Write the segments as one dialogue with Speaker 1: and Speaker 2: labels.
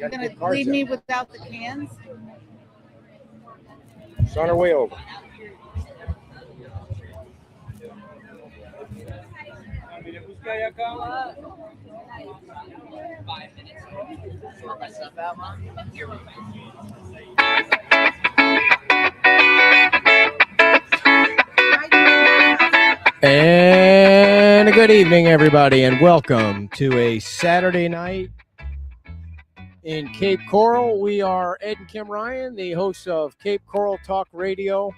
Speaker 1: You're going to leave me without the cans?
Speaker 2: It's on our way over. And a good evening, everybody, and welcome to a Saturday night in Cape Coral. We are Ed and Kim Ryan, the hosts of Cape Coral Talk Radio,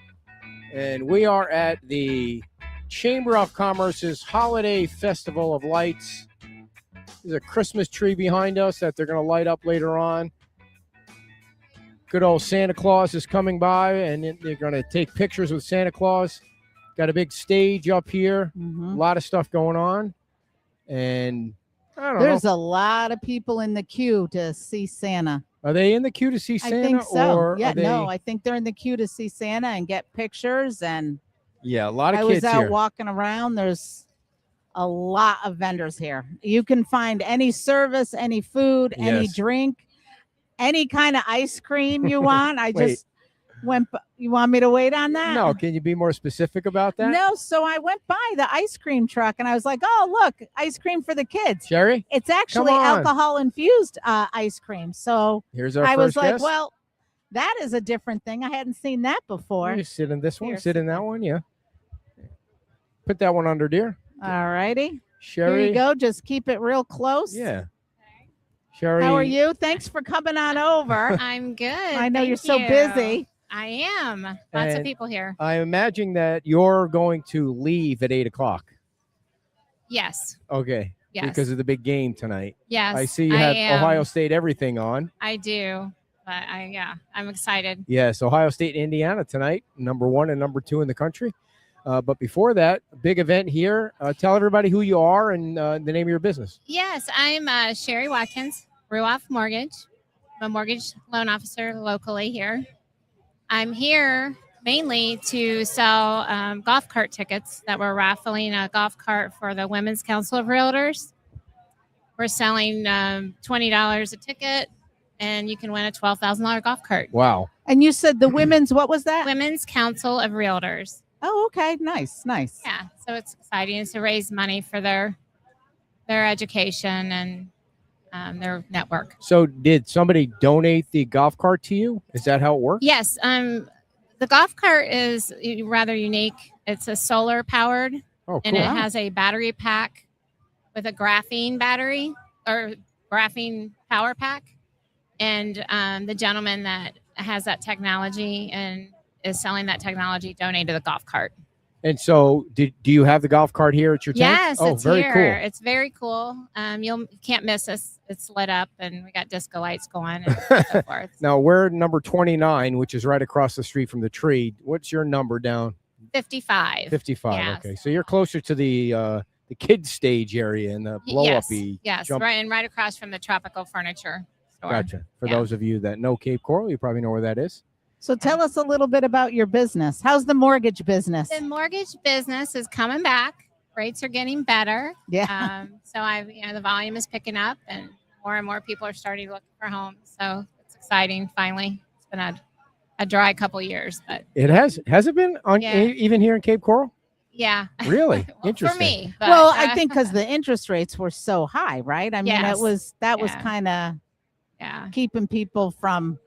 Speaker 2: and we are at the Chamber of Commerce's Holiday Festival of Lights. There's a Christmas tree behind us that they're going to light up later on. Good old Santa Claus is coming by, and they're going to take pictures with Santa Claus. Got a big stage up here. A lot of stuff going on. And I don't know.
Speaker 1: There's a lot of people in the queue to see Santa.
Speaker 2: Are they in the queue to see Santa?
Speaker 1: I think so.
Speaker 2: Or
Speaker 1: yeah, no, I think they're in the queue to see Santa and get pictures. And
Speaker 2: yeah, a lot of
Speaker 1: I
Speaker 2: kids
Speaker 1: was out
Speaker 2: here.
Speaker 1: walking around. There's a lot of vendors here. You can find any service, any food, any
Speaker 2: Yes.
Speaker 1: drink, any kind of ice cream you want. I
Speaker 2: Wait.
Speaker 1: just went. You want me to wait on that?
Speaker 2: No, can you be more specific about that?
Speaker 1: No, so I went by the ice cream truck and I was like, oh, look, ice cream for the kids.
Speaker 2: Sherry,
Speaker 1: It's actually
Speaker 2: on.
Speaker 1: alcohol infused ice cream. So
Speaker 2: here's our
Speaker 1: I
Speaker 2: first
Speaker 1: was like,
Speaker 2: guest.
Speaker 1: well, that is a different thing. I hadn't seen that before.
Speaker 2: You sit in this one,
Speaker 1: Here,
Speaker 2: sit in that one, yeah. Put that one under, dear.
Speaker 1: All righty.
Speaker 2: Sherry.
Speaker 1: Here you go. Just keep it real close.
Speaker 2: Yeah. Sherry.
Speaker 1: How are you? Thanks for coming on over.
Speaker 3: I'm good.
Speaker 1: I know
Speaker 3: thank
Speaker 1: you're so
Speaker 3: you.
Speaker 1: busy.
Speaker 3: I am. Lots
Speaker 2: And
Speaker 3: of people here.
Speaker 2: I imagine that you're going to leave at 8 o'clock.
Speaker 3: Yes.
Speaker 2: Okay.
Speaker 3: Yes.
Speaker 2: Because of the big game tonight.
Speaker 3: Yes.
Speaker 2: I see you have
Speaker 3: am.
Speaker 2: Ohio State everything on.
Speaker 3: I do. But I'm excited.
Speaker 2: Yes, Ohio State and Indiana tonight, number 1 and number 2 in the country. But before that, a big event here. Tell everybody who you are and the name of your business.
Speaker 3: Yes, I'm Sherry Watkins, Ruoff Mortgage. I'm a mortgage loan officer locally here. I'm here mainly to sell golf cart tickets that we're raffling a golf cart for the Women's Council of Realtors. We're selling $20 a ticket, and you can win a $12,000 golf cart.
Speaker 2: Wow.
Speaker 1: And you said the women's, what was that?
Speaker 3: Women's Council of Realtors.
Speaker 1: Oh, okay. Nice. Nice.
Speaker 3: Yeah, so it's exciting to raise money for their education and their network.
Speaker 2: So did somebody donate the golf cart to you? Is that how it works?
Speaker 3: Yes, the golf cart is rather unique. It's a solar powered,
Speaker 2: Oh, cool.
Speaker 3: and it has a battery pack with a graphene battery or graphene power pack. And the gentleman that has that technology and is selling that technology donated the golf cart.
Speaker 2: And so do you have the golf cart here at your tent?
Speaker 3: Yes,
Speaker 2: Oh,
Speaker 3: it's
Speaker 2: very
Speaker 3: here.
Speaker 2: cool.
Speaker 3: It's very cool. You can't miss us. It's lit up, and we got disco lights going and so forth.
Speaker 2: Now we're number 29, which is right across the street from the tree. What's your number down?
Speaker 3: 55.
Speaker 2: 55.
Speaker 3: Yes.
Speaker 2: Okay. So you're closer to the kids stage area and the blow
Speaker 3: Yes,
Speaker 2: uppy.
Speaker 3: yes,
Speaker 2: jump.
Speaker 3: right across from the Tropical Furniture store.
Speaker 2: Gotcha. For
Speaker 3: Yeah.
Speaker 2: those of you that know Cape Coral, you probably know where that is.
Speaker 1: So tell us a little bit about your business. How's the mortgage business?
Speaker 3: The mortgage business is coming back. Rates are getting better.
Speaker 1: Yeah.
Speaker 3: So the volume is picking up, and more people are starting to look for homes. So it's exciting. Finally, it's been a dry couple years, but
Speaker 2: It has it been on
Speaker 3: Yeah.
Speaker 2: even here in Cape Coral?
Speaker 3: yeah.
Speaker 2: Really?
Speaker 3: Well,
Speaker 2: Interesting.
Speaker 3: for me. But,
Speaker 1: Well, I think because the interest rates were so high, right? I mean,
Speaker 3: Yes.
Speaker 1: that was
Speaker 3: Yeah.
Speaker 1: kind of
Speaker 3: yeah.
Speaker 1: keeping people from.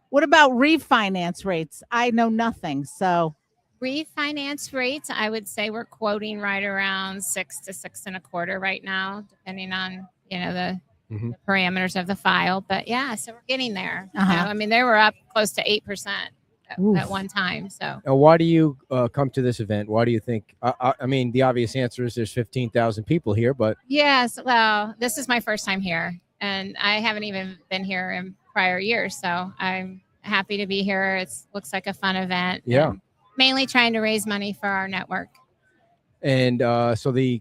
Speaker 1: What about refinance rates? I know nothing. So
Speaker 3: Refinance rates, I would say we're quoting right around 6 to 6.25 right now, depending on the
Speaker 2: Mhm.
Speaker 3: the parameters of the file. But yeah, so we're getting there.
Speaker 1: Uh-huh.
Speaker 3: I mean, they were up close to 8%
Speaker 1: Oof.
Speaker 3: at one time. So
Speaker 2: Now, why do you come to this event? Why do you think? I mean, the obvious answer is there's 15,000 people here, but
Speaker 3: yes, well, this is my first time here, and I haven't even been here in prior years. So I'm happy to be here. It looks like a fun event.
Speaker 2: Yeah.
Speaker 3: and mainly trying to raise money for our network.
Speaker 2: and so the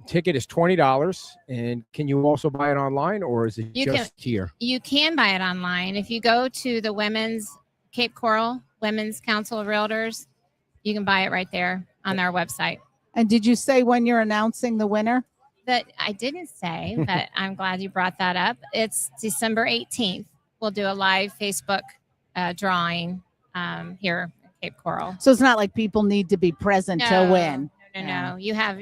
Speaker 2: ticket is $20. And can you also buy it online, or is it
Speaker 3: You
Speaker 2: just here?
Speaker 3: You can buy it online. If you go to the Cape Coral Women's Council of Realtors, you can buy it right there on their website.
Speaker 1: And did you say when you're announcing the winner?
Speaker 3: that I didn't say, but I'm glad you brought that up. It's December 18th. We'll do a live Facebook drawing here at Cape Coral.
Speaker 1: So it's not like people need to be present to win.
Speaker 3: No.
Speaker 1: Yeah.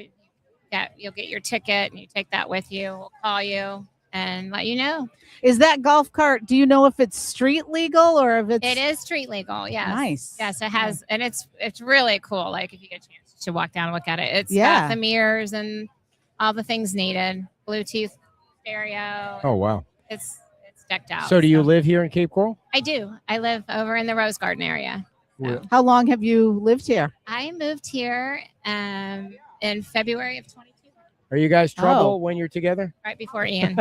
Speaker 3: You'll get your ticket and you take that with you. We'll call you and let you know.
Speaker 1: Is that golf cart? Do you know if it's street legal or if it's?
Speaker 3: It is street legal. Yes.
Speaker 1: Nice.
Speaker 3: Yes, it has, and it's really cool. Like if you get a chance, you should walk down and look at it. It's
Speaker 1: Yeah.
Speaker 3: got the mirrors and all the things needed. Bluetooth stereo.
Speaker 2: Oh, wow.
Speaker 3: It's decked out.
Speaker 2: So do you live here in Cape Coral?
Speaker 3: I do. I live over in the Rose Garden area.
Speaker 2: Where-
Speaker 1: How long have you lived here?
Speaker 3: I moved here in February of 22,
Speaker 2: Are you guys trouble
Speaker 1: Oh.
Speaker 2: when you're together?
Speaker 3: right before Ian.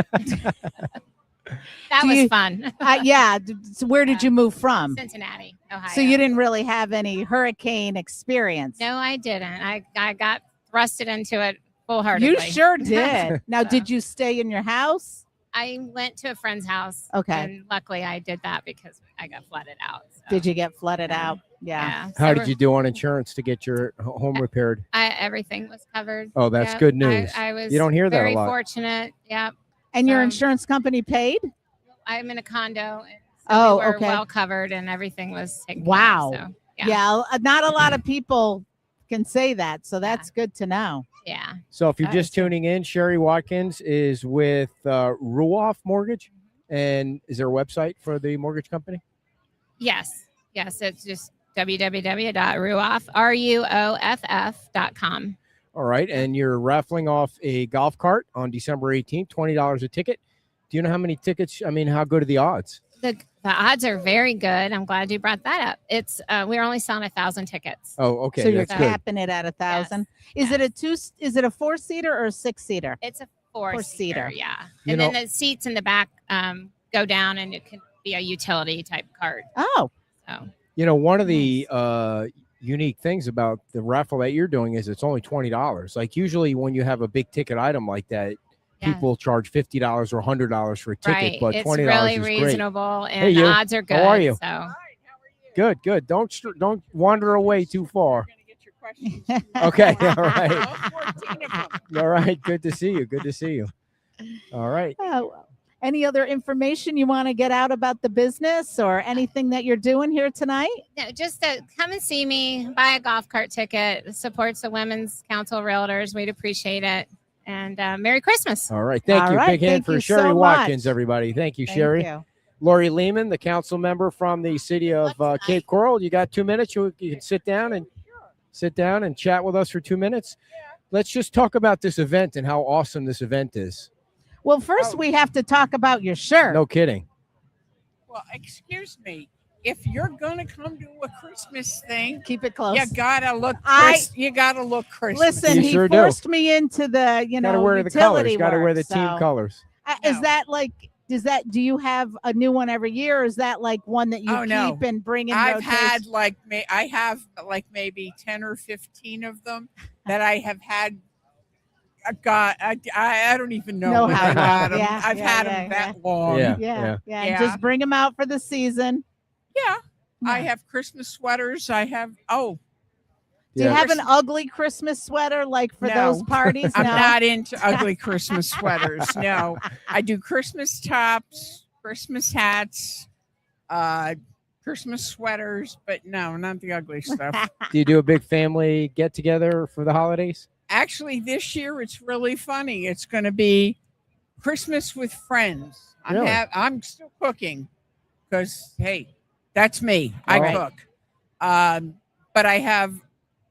Speaker 3: That
Speaker 1: Do
Speaker 3: was
Speaker 1: you-
Speaker 3: fun.
Speaker 1: Yeah. So where did you move from?
Speaker 3: Cincinnati, Ohio.
Speaker 1: So you didn't really have any hurricane experience.
Speaker 3: No, I didn't. I got thrusted into it wholeheartedly.
Speaker 1: You sure did. Now, did you stay in your house?
Speaker 3: I went to a friend's house.
Speaker 1: Okay.
Speaker 3: And luckily I did that because I got flooded out. So,
Speaker 1: Did you get flooded
Speaker 3: Yeah.
Speaker 1: out? Yeah.
Speaker 2: How
Speaker 3: So
Speaker 2: did you do on insurance to get your home repaired?
Speaker 3: everything was covered.
Speaker 2: Oh, that's
Speaker 3: Yep.
Speaker 2: good news.
Speaker 3: I was
Speaker 2: You don't hear that a
Speaker 3: very
Speaker 2: lot.
Speaker 3: fortunate. Yep.
Speaker 1: And your
Speaker 3: Um,
Speaker 1: insurance company paid?
Speaker 3: I'm in a condo. And so
Speaker 1: Oh,
Speaker 3: we were
Speaker 1: okay.
Speaker 3: well covered and everything was taken
Speaker 1: Wow.
Speaker 3: care of. So,
Speaker 1: Yeah. Not a lot of people can say that. So that's good to know.
Speaker 3: yeah.
Speaker 2: So if you're
Speaker 1: That
Speaker 2: just
Speaker 1: is good.
Speaker 2: tuning in, Sherry Watkins is with Ruoff Mortgage. And is there a website for the mortgage company?
Speaker 3: Yes. It's just www.ruoff.com.
Speaker 2: All right. And you're raffling off a golf cart on December 18th, $20 a ticket. Do you know how many tickets? I mean, how good are the odds?
Speaker 3: The odds are very good. I'm glad you brought that up. It's we're only selling 1,000 tickets.
Speaker 2: Oh, okay.
Speaker 1: So you're
Speaker 2: That's good.
Speaker 1: capping it at 1,000. Is it a is it a 4-seater or a 6-seater?
Speaker 3: It's a
Speaker 1: Four-seater.
Speaker 3: four-seater. Yeah.
Speaker 2: You
Speaker 3: And
Speaker 2: know-
Speaker 3: then the seats in the back go down and it can be a utility type cart.
Speaker 1: Oh,
Speaker 3: So
Speaker 2: You know, one of the unique things about the raffle that you're doing is it's only $20. Like usually when you have a big ticket item like that,
Speaker 3: yeah.
Speaker 2: people charge $50 or $100 for a ticket,
Speaker 3: Right.
Speaker 2: but
Speaker 3: It's
Speaker 2: $20
Speaker 3: really
Speaker 2: is great.
Speaker 3: reasonable and
Speaker 2: Hey,
Speaker 3: the
Speaker 2: you.
Speaker 3: odds are good.
Speaker 2: How are you?
Speaker 3: So
Speaker 2: Good, good. Don't wander away too far. Okay, all right. All right, good to see you. Good to see you. All right.
Speaker 1: Oh, any other information you want to get out about the business or anything that you're doing here tonight?
Speaker 3: no, just come and see me, buy a golf cart ticket. It supports the Women's Council Realtors. We'd appreciate it. And Merry Christmas.
Speaker 2: All right. Thank
Speaker 1: All
Speaker 2: you.
Speaker 1: right,
Speaker 2: Big hand
Speaker 1: thank
Speaker 2: for
Speaker 1: you
Speaker 2: Sherry
Speaker 1: so
Speaker 2: Watkins,
Speaker 1: much.
Speaker 2: everybody. Thank you,
Speaker 1: Thank
Speaker 2: Sherry.
Speaker 1: you.
Speaker 2: Lori Lehman, the council member from the city of Cape Coral. You got 2 minutes. You can sit down and chat with us for 2 minutes. Let's just talk about this event and how awesome this event is.
Speaker 1: Well, first we have to talk about your shirt.
Speaker 2: No kidding.
Speaker 4: Well, excuse me. If you're gonna come to a Christmas thing,
Speaker 1: Keep it close.
Speaker 4: you gotta look.
Speaker 1: I-
Speaker 4: You gotta look Christmas.
Speaker 1: Listen,
Speaker 2: You
Speaker 1: he
Speaker 2: sure do.
Speaker 1: forced me into the,
Speaker 2: Got to wear the
Speaker 1: utility
Speaker 2: colors. Got to wear
Speaker 1: work,
Speaker 2: the team
Speaker 1: so-
Speaker 2: colors.
Speaker 1: Is
Speaker 4: No.
Speaker 1: that like? Do you have a new one every year, or is that like one that you
Speaker 4: Oh, no.
Speaker 1: keep and bring in
Speaker 4: I've
Speaker 1: rotation?
Speaker 4: had I have maybe 10 or 15 of them that I have had. I don't even know,
Speaker 1: Know
Speaker 4: when
Speaker 1: how
Speaker 4: I've
Speaker 1: long.
Speaker 4: had them.
Speaker 1: Yeah,
Speaker 4: I've
Speaker 1: yeah,
Speaker 4: had
Speaker 1: yeah,
Speaker 4: them that long.
Speaker 2: Yeah.
Speaker 1: yeah.
Speaker 4: Yeah.
Speaker 1: Just bring them out for the season.
Speaker 4: Yeah. I
Speaker 1: Yeah.
Speaker 4: have Christmas sweaters. I have.
Speaker 1: Do you
Speaker 2: Yeah.
Speaker 1: have an ugly Christmas sweater like for
Speaker 4: No.
Speaker 1: those parties?
Speaker 4: I'm
Speaker 1: No.
Speaker 4: not into ugly Christmas sweaters. No, I do Christmas tops, Christmas hats, Christmas sweaters, but no, not the ugly stuff.
Speaker 2: Do you do a big family get together for the holidays?
Speaker 4: Actually, this year it's really funny. It's going to be Christmas with friends.
Speaker 2: Really?
Speaker 4: I'm still cooking because hey, that's me. I
Speaker 2: All right.
Speaker 4: cook, but I have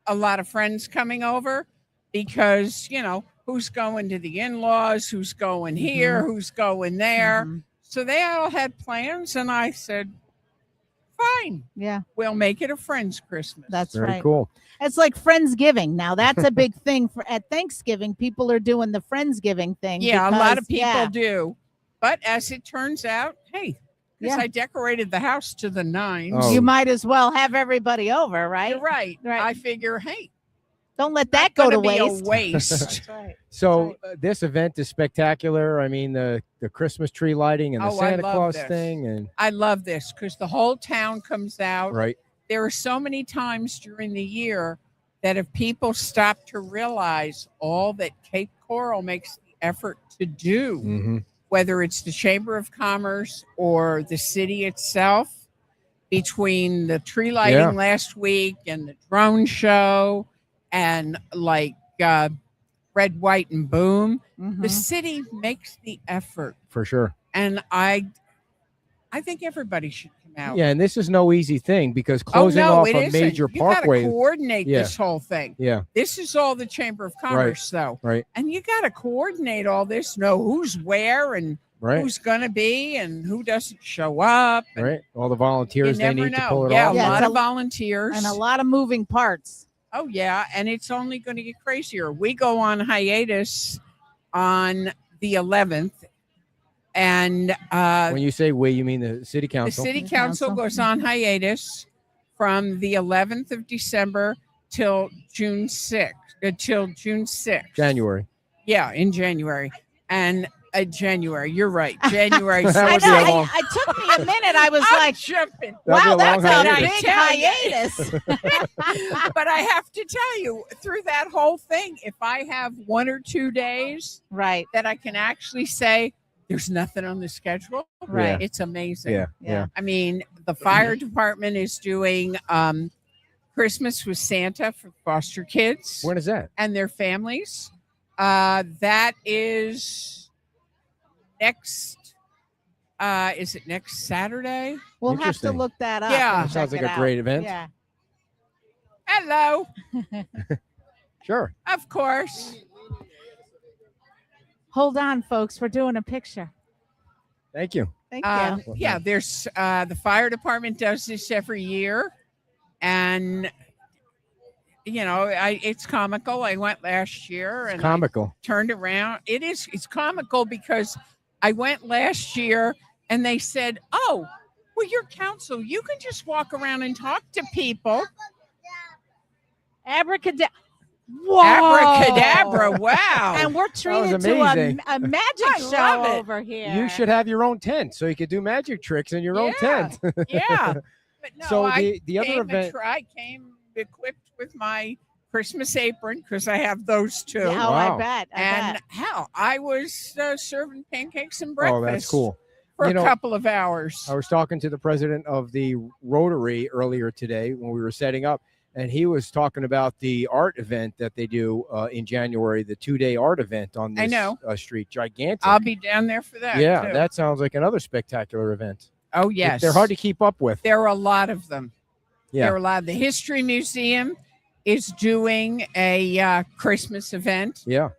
Speaker 4: a lot of friends coming over because who's going to the in-laws, who's going here, who's going there.
Speaker 1: Mhm.
Speaker 4: So they all had plans, and I said, "Fine,
Speaker 1: Yeah,
Speaker 4: we'll make it a friends' Christmas."
Speaker 1: that's
Speaker 2: Very
Speaker 1: right.
Speaker 2: cool.
Speaker 1: It's like Friendsgiving. Now that's a big thing for at Thanksgiving. People are doing the Friendsgiving thing.
Speaker 4: Yeah, a lot of
Speaker 1: because-
Speaker 4: people
Speaker 1: yeah.
Speaker 4: do. But as it turns out, hey, because
Speaker 1: Yeah.
Speaker 4: I decorated the house to the nines.
Speaker 2: Oh.
Speaker 1: You might as well have everybody over, right?
Speaker 4: You're right.
Speaker 1: Right.
Speaker 4: I figure, hey,
Speaker 1: Don't let that go to
Speaker 4: gonna be
Speaker 1: waste.
Speaker 4: a waste.
Speaker 1: That's right.
Speaker 2: So this event is spectacular. I mean, the Christmas tree lighting and the
Speaker 4: Oh, I
Speaker 2: Santa
Speaker 4: love
Speaker 2: Claus
Speaker 4: this.
Speaker 2: thing, and
Speaker 4: I love this because the whole town comes out.
Speaker 2: right.
Speaker 4: There are so many times during the year that if people stop to realize all that Cape Coral makes the effort to do,
Speaker 2: Mhm.
Speaker 4: whether it's the Chamber of Commerce or the city itself, between the tree lighting
Speaker 2: Yeah.
Speaker 4: last week and the drone show and like Red, White, and Boom. The
Speaker 1: Mhm.
Speaker 4: city makes the effort,
Speaker 2: For sure.
Speaker 4: and I think everybody should come out.
Speaker 2: Yeah, and this is no easy thing because
Speaker 4: Oh
Speaker 2: closing
Speaker 4: no,
Speaker 2: off
Speaker 4: it
Speaker 2: a
Speaker 4: isn't.
Speaker 2: major
Speaker 4: You got to
Speaker 2: parkway.
Speaker 4: coordinate
Speaker 2: Yeah.
Speaker 4: this whole thing.
Speaker 2: Yeah,
Speaker 4: This is all the Chamber of Commerce, though,
Speaker 2: right,
Speaker 4: and you got to coordinate all this. Know who's where and
Speaker 2: right,
Speaker 4: who's going to be and who doesn't show up. And
Speaker 2: right. All the
Speaker 4: you
Speaker 2: volunteers they
Speaker 4: never
Speaker 2: need to
Speaker 4: know.
Speaker 2: pull it
Speaker 4: Yeah,
Speaker 2: off.
Speaker 4: a
Speaker 1: Yeah,
Speaker 4: lot
Speaker 1: it's
Speaker 4: of volunteers.
Speaker 1: And a lot of moving parts.
Speaker 4: Oh yeah, and it's only going to get crazier. We go on hiatus on the 11th, and
Speaker 2: When you say we, you mean the city
Speaker 4: the
Speaker 2: council.
Speaker 4: city
Speaker 1: City
Speaker 4: council
Speaker 1: council.
Speaker 4: goes on hiatus from the 11th of December till June 6th. Till June 6th.
Speaker 2: January.
Speaker 4: Yeah, in January. And January, you're right. January.
Speaker 2: That
Speaker 1: I
Speaker 2: would
Speaker 1: know.
Speaker 2: be a long-
Speaker 1: It took me a minute. I was
Speaker 4: I'm
Speaker 1: like,
Speaker 4: jumping.
Speaker 2: That'd be
Speaker 1: wow,
Speaker 2: a
Speaker 1: that's
Speaker 2: long
Speaker 1: a
Speaker 2: hiatus.
Speaker 1: big hiatus.
Speaker 4: But I have to tell you, through that whole thing, if I have 1 or 2 days
Speaker 1: Right.
Speaker 4: that I can actually say there's nothing on the schedule,
Speaker 1: Right.
Speaker 4: it's amazing.
Speaker 2: Yeah,
Speaker 1: Yeah.
Speaker 2: yeah.
Speaker 4: I mean, the fire department is doing Christmas with Santa for foster kids
Speaker 2: When is that?
Speaker 4: and their families. That is next. Is it next Saturday?
Speaker 1: We'll have to
Speaker 2: Interesting.
Speaker 1: look that up.
Speaker 4: Yeah.
Speaker 1: and
Speaker 2: That sounds
Speaker 1: check
Speaker 2: like
Speaker 1: it
Speaker 2: a
Speaker 1: out.
Speaker 2: great event.
Speaker 1: Yeah.
Speaker 4: Hello,
Speaker 2: Sure.
Speaker 4: of course.
Speaker 1: Hold on, folks. We're doing a picture.
Speaker 2: Thank you.
Speaker 1: Thank you.
Speaker 4: Yeah, there's the fire department does this every year, and it's comical. I went last year and I
Speaker 2: Comical.
Speaker 4: turned around. It's comical because I went last year and they said, "Oh, well, you're council. You can just walk around and talk to people."
Speaker 1: Abracadabra. Whoa.
Speaker 4: Abracadabra! Wow.
Speaker 1: And we're treated to
Speaker 2: amazing.
Speaker 1: a magic
Speaker 4: I
Speaker 1: show
Speaker 4: love it.
Speaker 1: over here.
Speaker 2: You should have your own tent so you could do magic tricks in your own
Speaker 4: Yeah.
Speaker 2: tent.
Speaker 4: Yeah. But no,
Speaker 2: So
Speaker 4: I
Speaker 2: the other event.
Speaker 4: I came equipped with my Christmas apron because I have those too.
Speaker 1: Yeah, oh,
Speaker 2: Wow.
Speaker 1: I bet.
Speaker 4: And hell, I was serving pancakes and
Speaker 2: Oh,
Speaker 4: breakfast
Speaker 2: that's cool.
Speaker 4: for
Speaker 2: You
Speaker 4: a
Speaker 2: know,
Speaker 4: couple of hours.
Speaker 2: I was talking to the president of the Rotary earlier today when we were setting up, and he was talking about the art event that they do in January, the 2-day art event on this
Speaker 4: I know.
Speaker 2: Street. Gigantic.
Speaker 4: I'll be down there for that.
Speaker 2: Yeah,
Speaker 4: too.
Speaker 2: that sounds like another spectacular event.
Speaker 4: Oh yes,
Speaker 2: They're hard to keep up with.
Speaker 4: There are a lot of them.
Speaker 2: Yeah.
Speaker 4: There are a lot. The History Museum is doing a Christmas event.
Speaker 2: Yeah.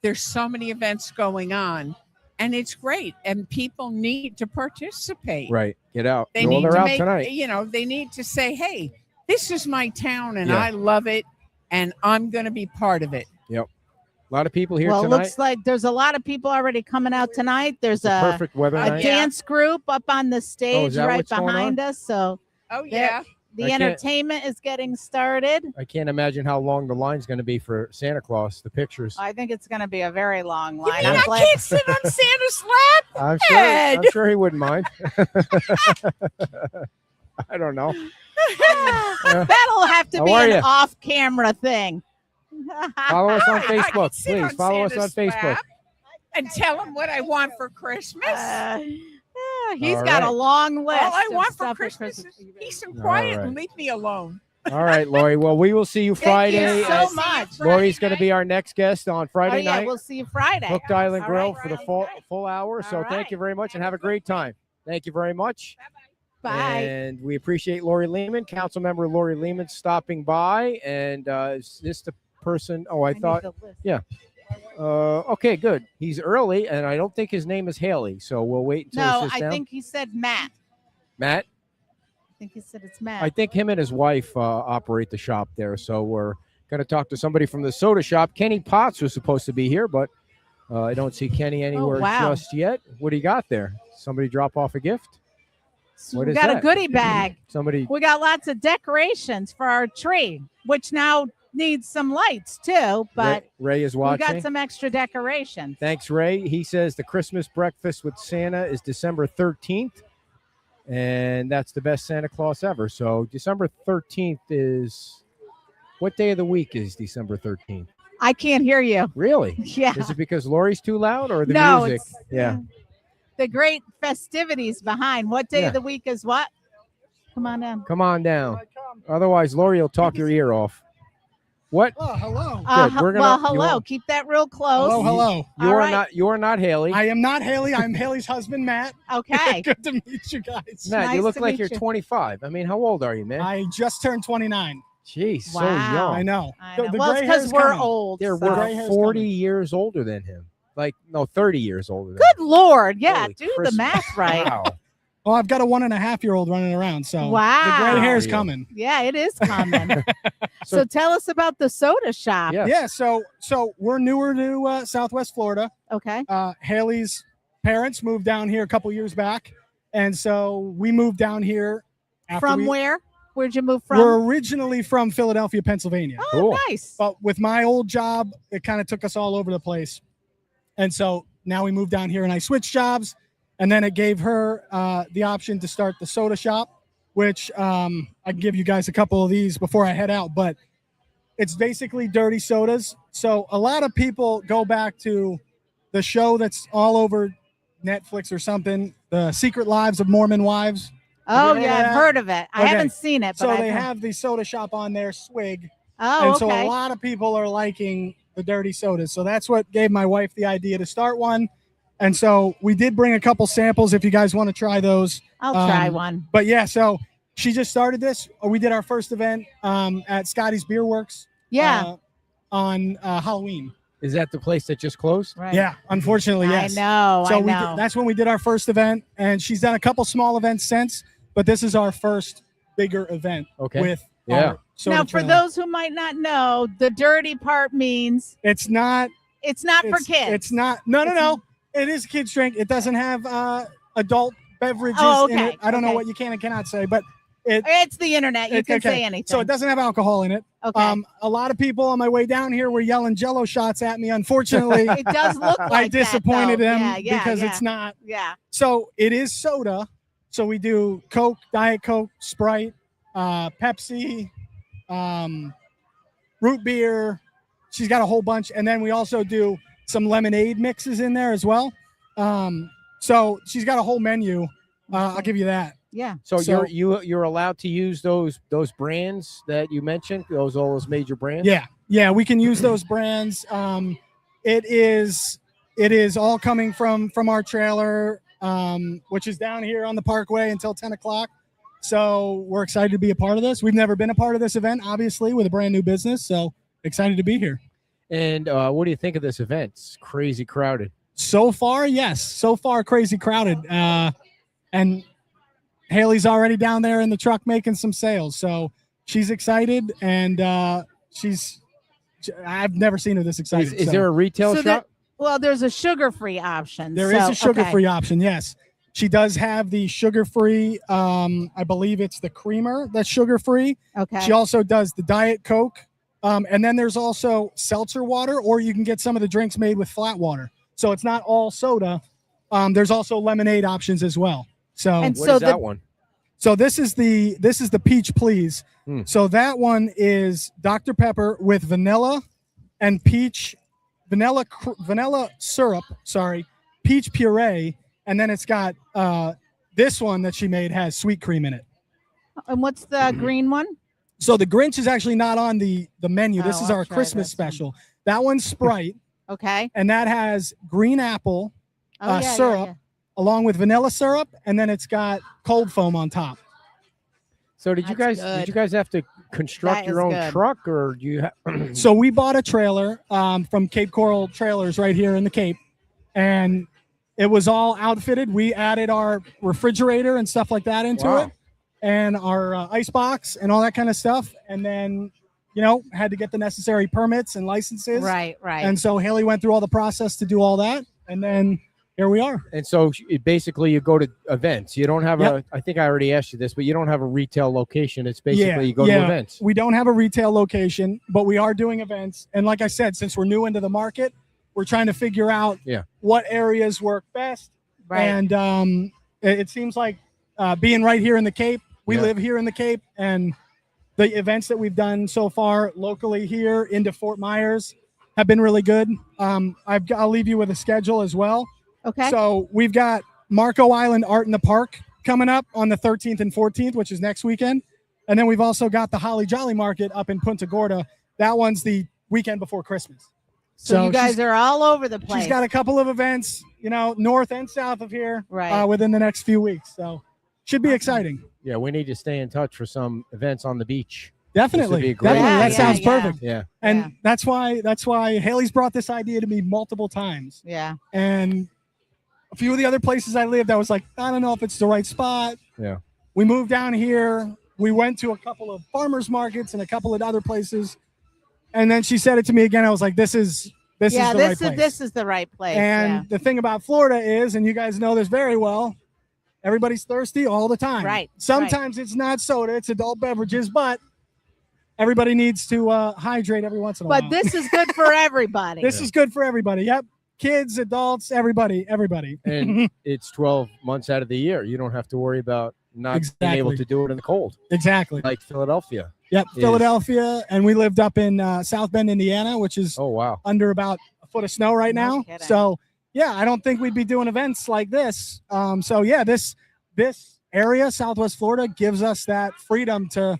Speaker 4: There's so many events going on, and it's great. And people need to participate.
Speaker 2: Right. Get out.
Speaker 4: They
Speaker 2: Well,
Speaker 4: need
Speaker 2: they're
Speaker 4: to
Speaker 2: out
Speaker 4: make,
Speaker 2: tonight.
Speaker 4: they need to say, "Hey, this is my town, and
Speaker 2: Yeah.
Speaker 4: I love it, and I'm going to be part of it."
Speaker 2: A lot of people here
Speaker 1: Well, it
Speaker 2: tonight.
Speaker 1: looks like there's a lot of people already coming out tonight. There's
Speaker 2: It's a
Speaker 1: a
Speaker 2: perfect weather
Speaker 1: a
Speaker 2: night.
Speaker 4: Yeah.
Speaker 1: dance group up on the stage
Speaker 2: that
Speaker 1: right
Speaker 2: what's going
Speaker 1: behind us. So
Speaker 4: Oh
Speaker 1: There-
Speaker 4: yeah,
Speaker 1: the
Speaker 2: I can't-
Speaker 1: entertainment is getting started.
Speaker 2: I can't imagine how long the line's going to be for Santa Claus. The pictures.
Speaker 1: I think it's going to be a very long
Speaker 4: you
Speaker 1: line.
Speaker 4: mean
Speaker 1: I'm
Speaker 4: I
Speaker 1: glad-
Speaker 4: can't sit on Santa's lap?
Speaker 2: I'm
Speaker 4: Ed.
Speaker 2: sure he wouldn't mind. I don't know.
Speaker 1: That'll have to
Speaker 2: How
Speaker 1: be
Speaker 2: are
Speaker 1: an
Speaker 2: ya?
Speaker 1: off-camera thing.
Speaker 2: Follow us on
Speaker 4: I can
Speaker 2: Facebook,
Speaker 4: sit
Speaker 2: please.
Speaker 4: on
Speaker 2: Follow us on
Speaker 4: Santa's
Speaker 2: Facebook.
Speaker 4: lap and tell him what I want for Christmas.
Speaker 1: He's
Speaker 2: All
Speaker 1: got
Speaker 2: right.
Speaker 1: a long list.
Speaker 4: All I
Speaker 1: of
Speaker 4: want for
Speaker 1: stuff
Speaker 4: Christmas is peace and
Speaker 2: All
Speaker 4: quiet,
Speaker 2: right.
Speaker 4: and leave me alone.
Speaker 2: All right, Lori. Well, we will see you
Speaker 1: Thank you
Speaker 2: Friday.
Speaker 1: so
Speaker 2: at-
Speaker 1: much.
Speaker 2: Lori's going to be our next guest on Friday
Speaker 1: Oh, yeah,
Speaker 2: night.
Speaker 1: we'll see you Friday.
Speaker 2: Hooked Island
Speaker 1: All
Speaker 2: Grill
Speaker 1: right,
Speaker 2: for the
Speaker 1: Friday.
Speaker 2: full hour. So
Speaker 1: All
Speaker 2: thank you
Speaker 1: right.
Speaker 2: very much and have a great time. Thank you very much.
Speaker 1: Bye.
Speaker 2: And we appreciate Lori Lehman, Council Member Lori Lehman, stopping by. And is this the person? Oh, I
Speaker 1: need
Speaker 2: thought.
Speaker 1: the list.
Speaker 2: Yeah. Okay, good. He's early, and I don't think his name is Haley. So we'll wait until
Speaker 1: No,
Speaker 2: he sits
Speaker 1: I
Speaker 2: down.
Speaker 1: think he said Matt.
Speaker 2: Matt.
Speaker 1: I think he said it's Matt.
Speaker 2: I think him and his wife operate the shop there. So we're going to talk to somebody from the soda shop. Kenny Potts was supposed to be here, but I don't see Kenny anywhere
Speaker 1: wow.
Speaker 2: just yet. What do you got there? Somebody drop off a gift?
Speaker 1: So
Speaker 2: what
Speaker 1: we
Speaker 2: is
Speaker 1: got a
Speaker 2: that?
Speaker 1: goodie bag.
Speaker 2: Somebody.
Speaker 1: We got lots of decorations for our tree, which now needs some lights too, but
Speaker 2: Ray is
Speaker 1: we
Speaker 2: watching.
Speaker 1: got some extra decorations.
Speaker 2: Thanks, Ray. He says the Christmas breakfast with Santa is December 13th, and that's the best Santa Claus ever. So December 13th is what day of the week is December 13th?
Speaker 1: I can't hear you.
Speaker 2: Really?
Speaker 1: Yeah.
Speaker 2: Is it because Lori's too loud or the
Speaker 1: No,
Speaker 2: music?
Speaker 1: it's
Speaker 2: Yeah.
Speaker 1: the great festivities behind. What day
Speaker 2: Yeah.
Speaker 1: of the week is what? Come on in.
Speaker 2: Come on down. Otherwise, Lori will talk your ear off. What?
Speaker 5: Oh, hello.
Speaker 2: Good. We're
Speaker 1: Well,
Speaker 2: gonna- you
Speaker 1: hello.
Speaker 2: want-
Speaker 1: Keep that real close.
Speaker 5: Hello.
Speaker 2: You
Speaker 1: All
Speaker 2: are
Speaker 1: right.
Speaker 2: not. You are not Haley.
Speaker 5: I am not Haley. I'm Haley's husband, Matt.
Speaker 1: Okay.
Speaker 5: Good to meet you guys.
Speaker 2: Matt,
Speaker 1: nice
Speaker 2: you look
Speaker 1: to
Speaker 2: like
Speaker 1: meet
Speaker 2: you're
Speaker 1: you.
Speaker 2: 25. I mean, how old are you, man?
Speaker 5: I just turned 29.
Speaker 2: Jeez, so
Speaker 1: Wow.
Speaker 2: young.
Speaker 5: I know.
Speaker 1: I
Speaker 5: The-
Speaker 1: know.
Speaker 5: the
Speaker 1: Well, it's
Speaker 5: gray
Speaker 1: because
Speaker 5: hair's
Speaker 1: we're
Speaker 5: coming.
Speaker 1: old.
Speaker 2: They're
Speaker 1: so-
Speaker 2: we're
Speaker 5: gray hair's
Speaker 2: 40
Speaker 5: coming.
Speaker 2: years older than him. Like, no, 30 years older than
Speaker 1: Good Lord. Yeah.
Speaker 2: Holy
Speaker 1: Do the
Speaker 2: Christmas.
Speaker 1: math right.
Speaker 2: Wow.
Speaker 5: Well, I've got a 1.5-year-old running around, so
Speaker 1: Wow.
Speaker 5: the gray hair's
Speaker 2: Yeah.
Speaker 5: coming.
Speaker 1: Yeah, it is common.
Speaker 2: So-
Speaker 1: so tell us about the soda shop.
Speaker 2: Yeah.
Speaker 5: Yeah, so we're newer to Southwest Florida.
Speaker 1: Okay.
Speaker 5: Haley's parents moved down here a couple years back, and so we moved down here. After
Speaker 1: From
Speaker 5: we,
Speaker 1: where? Where'd you move from?
Speaker 5: We're originally from Philadelphia, Pennsylvania.
Speaker 1: Oh,
Speaker 2: Cool.
Speaker 1: nice.
Speaker 5: But with my old job, it kind of took us all over the place. And so now we moved down here and I switched jobs. And then it gave her the option to start the soda shop, which I can give you guys a couple of these before I head out. But it's basically dirty sodas. So a lot of people go back to the show that's all over Netflix or something, The Secret Lives of Mormon Wives.
Speaker 1: Oh,
Speaker 5: you heard
Speaker 1: yeah.
Speaker 5: of
Speaker 1: I've
Speaker 5: that?
Speaker 1: heard of it. I
Speaker 5: Okay.
Speaker 1: haven't seen it, but
Speaker 5: So
Speaker 1: I've
Speaker 5: they
Speaker 1: heard-
Speaker 5: have the soda shop on there, Swig.
Speaker 1: Oh,
Speaker 5: And so
Speaker 1: okay.
Speaker 5: a lot of people are liking the dirty sodas. So that's what gave my wife the idea to start one. And so we did bring a couple samples if you guys want to try those.
Speaker 1: I'll try
Speaker 5: um,
Speaker 1: one.
Speaker 5: But yeah, so she just started this. We did our first event at Scotty's Beer Works
Speaker 1: Yeah.
Speaker 5: on Halloween.
Speaker 2: Is that the place that just closed?
Speaker 1: Right.
Speaker 5: Yeah, unfortunately, yes.
Speaker 1: I know.
Speaker 5: So
Speaker 1: I
Speaker 5: we
Speaker 1: know.
Speaker 5: that's when we did our first event, and she's done a couple small events since, but this is our first bigger event
Speaker 2: Okay.
Speaker 5: with
Speaker 2: Yeah.
Speaker 5: our soda
Speaker 1: Now, for
Speaker 5: trailer.
Speaker 1: those who might not know, the dirty part means
Speaker 5: It's not
Speaker 1: it's not for
Speaker 5: it's,
Speaker 1: kids.
Speaker 5: It's not. No.
Speaker 1: It's-
Speaker 5: It is a kid's drink. It doesn't have adult beverages
Speaker 1: Oh,
Speaker 5: in
Speaker 1: okay,
Speaker 5: it. I don't know
Speaker 1: okay.
Speaker 5: what you can and cannot say, but it.
Speaker 1: It's the internet. You can
Speaker 5: okay.
Speaker 1: say anything.
Speaker 5: So it doesn't have alcohol in it.
Speaker 1: Okay.
Speaker 5: A lot of people on my way down here were yelling Jello shots at me. Unfortunately,
Speaker 1: it does look like
Speaker 5: I disappointed
Speaker 1: that, though.
Speaker 5: them
Speaker 1: Yeah, yeah,
Speaker 5: because
Speaker 1: yeah.
Speaker 5: it's not.
Speaker 1: Yeah.
Speaker 5: So it is soda. So we do Coke, Diet Coke, Sprite, Pepsi, root beer. She's got a whole bunch, and then we also do some lemonade mixes in there as well. So she's got a whole menu. I'll give you that.
Speaker 1: Yeah.
Speaker 2: So,
Speaker 5: So-
Speaker 2: you're allowed to use those brands that you mentioned, all those major brands.
Speaker 5: Yeah, we can use those brands. It is all coming from our trailer, which is down here on the Parkway until 10 o'clock. So we're excited to be a part of this. We've never been a part of this event, obviously, with a brand new business. So excited to be here.
Speaker 2: And what do you think of this event? It's crazy crowded.
Speaker 5: So far, yes. So far, crazy crowded. And Haley's already down there in the truck making some sales. So she's excited, and I've never seen her this excited.
Speaker 2: Is
Speaker 5: so.
Speaker 2: there a retail
Speaker 1: So
Speaker 2: shop?
Speaker 1: Well, there's a sugar-free option.
Speaker 5: There is
Speaker 1: so-
Speaker 5: a sugar-free
Speaker 1: okay.
Speaker 5: option, yes. She does have the sugar-free, I believe it's the creamer that's sugar-free.
Speaker 1: Okay.
Speaker 5: She also does the Diet Coke. And then there's also seltzer water, or you can get some of the drinks made with flat water. So it's not all soda. There's also lemonade options as well. So
Speaker 1: And
Speaker 2: What
Speaker 1: so
Speaker 2: is
Speaker 1: the-
Speaker 2: that one?
Speaker 5: so this is the peach please.
Speaker 2: Hmm.
Speaker 5: So that one is Dr. Pepper with vanilla and peach vanilla syrup, peach puree, and then it's got this one that she made has sweet cream in it.
Speaker 1: And what's the
Speaker 5: Mm-hmm.
Speaker 1: green one?
Speaker 5: So the Grinch is actually not on the menu. This
Speaker 1: Oh,
Speaker 5: is
Speaker 1: I'll
Speaker 5: our
Speaker 1: try
Speaker 5: Christmas
Speaker 1: this one.
Speaker 5: special. That one's Sprite,
Speaker 1: Okay.
Speaker 5: and that has green apple
Speaker 1: Oh, yeah,
Speaker 5: syrup
Speaker 1: yeah.
Speaker 5: along with vanilla syrup, and then it's got cold foam on top.
Speaker 2: So did you
Speaker 1: That's
Speaker 2: guys
Speaker 1: good.
Speaker 2: have to construct
Speaker 1: That
Speaker 2: your
Speaker 1: is
Speaker 2: own
Speaker 1: good.
Speaker 2: truck, or do you?
Speaker 5: So we bought a trailer from Cape Coral Trailers right here in the Cape, and it was all outfitted. We added our refrigerator and stuff like that into
Speaker 2: Wow.
Speaker 5: it, and our ice box and all that kind of stuff. And then, had to get the necessary permits and licenses.
Speaker 1: Right, right.
Speaker 5: And so Haley went through all the process to do all that, and then here we are.
Speaker 2: And so basically, you go to events. You don't have
Speaker 5: Yep.
Speaker 2: I think I already asked you this, but you don't have a retail location. It's basically you go to
Speaker 5: yeah.
Speaker 2: events.
Speaker 5: We don't have a retail location, but we are doing events. And like I said, since we're new into the market, we're trying to figure out
Speaker 2: Yeah.
Speaker 5: what areas work best.
Speaker 1: right.
Speaker 5: And it seems like being right here in the Cape, we
Speaker 2: Yeah.
Speaker 5: live here in the Cape, and the events that we've done so far locally here into Fort Myers, have been really good. I'll leave you with a schedule as well.
Speaker 1: Okay.
Speaker 5: So we've got Marco Island Art in the Park coming up on the 13th and 14th, which is next weekend. And then we've also got the Holly Jolly Market up in Punta Gorda. That one's the weekend before Christmas.
Speaker 1: so you guys are all over the place.
Speaker 5: She's got a couple of events, north and south of here
Speaker 1: Right.
Speaker 5: within the next few weeks. So should be exciting.
Speaker 2: Yeah, we need to stay in touch for some events on the beach. This would
Speaker 5: Definitely.
Speaker 2: be great.
Speaker 5: Definitely.
Speaker 1: Yeah,
Speaker 5: That sounds
Speaker 1: yeah.
Speaker 5: perfect.
Speaker 2: Yeah.
Speaker 5: And
Speaker 1: Yeah.
Speaker 5: that's why Haley's brought this idea to me multiple times.
Speaker 1: Yeah.
Speaker 5: And a few of the other places I lived, I was like, I don't know if it's the right spot.
Speaker 2: Yeah.
Speaker 5: We moved down here. We went to a couple of farmers markets and a couple of other places. And then she said it to me again. I was like, this is the right place.
Speaker 1: This is the right place.
Speaker 5: And the thing about Florida is, and you guys know this very well, everybody's thirsty all the time.
Speaker 1: Right,
Speaker 5: Sometimes it's not soda, it's adult beverages, but everybody needs to hydrate every once in a
Speaker 1: But
Speaker 5: while.
Speaker 1: this is good for everybody.
Speaker 5: This is good for everybody. Yep. Kids, adults, everybody.
Speaker 2: And it's 12 months out of the year. You don't have to worry about not being able
Speaker 5: Exactly.
Speaker 2: to do it in the cold,
Speaker 5: Exactly.
Speaker 2: like Philadelphia.
Speaker 5: Yep.
Speaker 2: is-
Speaker 5: Philadelphia. And we lived up in South Bend, Indiana, which is
Speaker 2: Oh, wow.
Speaker 5: under about a foot of snow right
Speaker 1: No
Speaker 5: now.
Speaker 1: kidding.
Speaker 5: So yeah, I don't think we'd be doing events like this. So yeah, this area, Southwest Florida, gives us that freedom to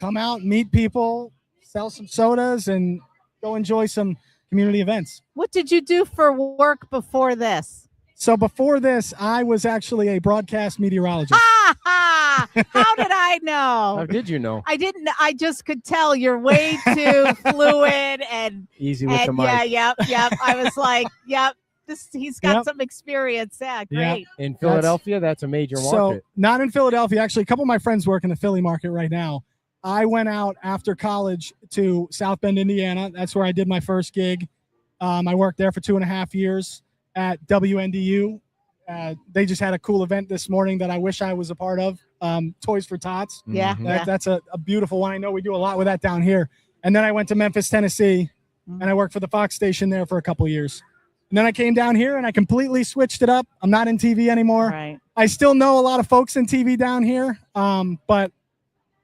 Speaker 5: come out, meet people, sell some sodas, and go enjoy some community events.
Speaker 1: What did you do for work before this?
Speaker 5: So before this, I was actually a broadcast meteorologist.
Speaker 1: Ha ha! How did I
Speaker 2: How
Speaker 1: know?
Speaker 2: did you know?
Speaker 1: I didn't. I just could tell you're way too fluid and
Speaker 2: Easy with the mic.
Speaker 1: yep. I was like, yep. He's got
Speaker 5: Yep.
Speaker 1: some experience. Yeah,
Speaker 5: Yeah.
Speaker 1: great.
Speaker 2: In Philadelphia, that's a major
Speaker 5: So
Speaker 2: market.
Speaker 5: not in Philadelphia. Actually, a couple of my friends work in the Philly market right now. I went out after college to South Bend, Indiana. That's where I did my first gig. I worked there for 2.5 years at WNDU. They just had a cool event this morning that I wish I was a part of. Toys for Tots.
Speaker 1: Yeah,
Speaker 2: Mhm.
Speaker 1: yeah.
Speaker 5: That's a beautiful one. I know we do a lot with that down here. And then I went to Memphis, Tennessee, and I worked for the Fox station there for a couple years. And then I came down here and I completely switched it up. I'm not in TV anymore.
Speaker 1: Right.
Speaker 5: I still know a lot of folks in TV down here, but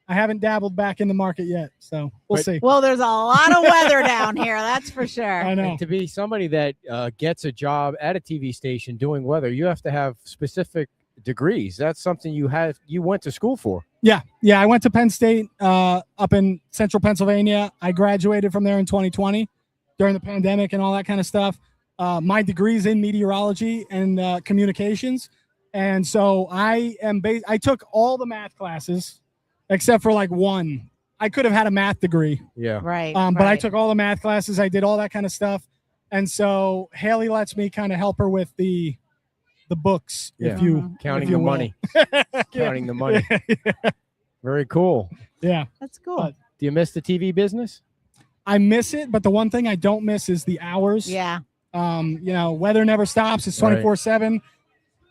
Speaker 5: I haven't dabbled back in the market yet. So we'll
Speaker 2: But-
Speaker 5: see.
Speaker 1: Well, there's a lot of weather down here. That's for sure.
Speaker 5: I know.
Speaker 2: And to be somebody that gets a job at a TV station doing weather, you have to have specific degrees. That's something you went to school for.
Speaker 5: Yeah. I went to Penn State up in central Pennsylvania. I graduated from there in 2020 during the pandemic and all that kind of stuff. My degree's in meteorology and communications. And so I took all the math classes except for like one. I could have had a math degree,
Speaker 2: Yeah.
Speaker 1: Right.
Speaker 5: but I
Speaker 1: right.
Speaker 5: took all the math classes. I did all that kind of stuff. And so Haley lets me kind of help her with the books, if
Speaker 2: Yeah.
Speaker 5: you
Speaker 2: Counting
Speaker 5: if you
Speaker 2: the
Speaker 5: will.
Speaker 2: money. Counting the money. Very cool.
Speaker 5: Yeah.
Speaker 1: That's cool.
Speaker 5: But-
Speaker 2: Do you miss the TV business?
Speaker 5: I miss it, but the one thing I don't miss is the hours.
Speaker 1: Yeah.
Speaker 5: Weather never stops. It's
Speaker 2: Right.
Speaker 5: 24/7.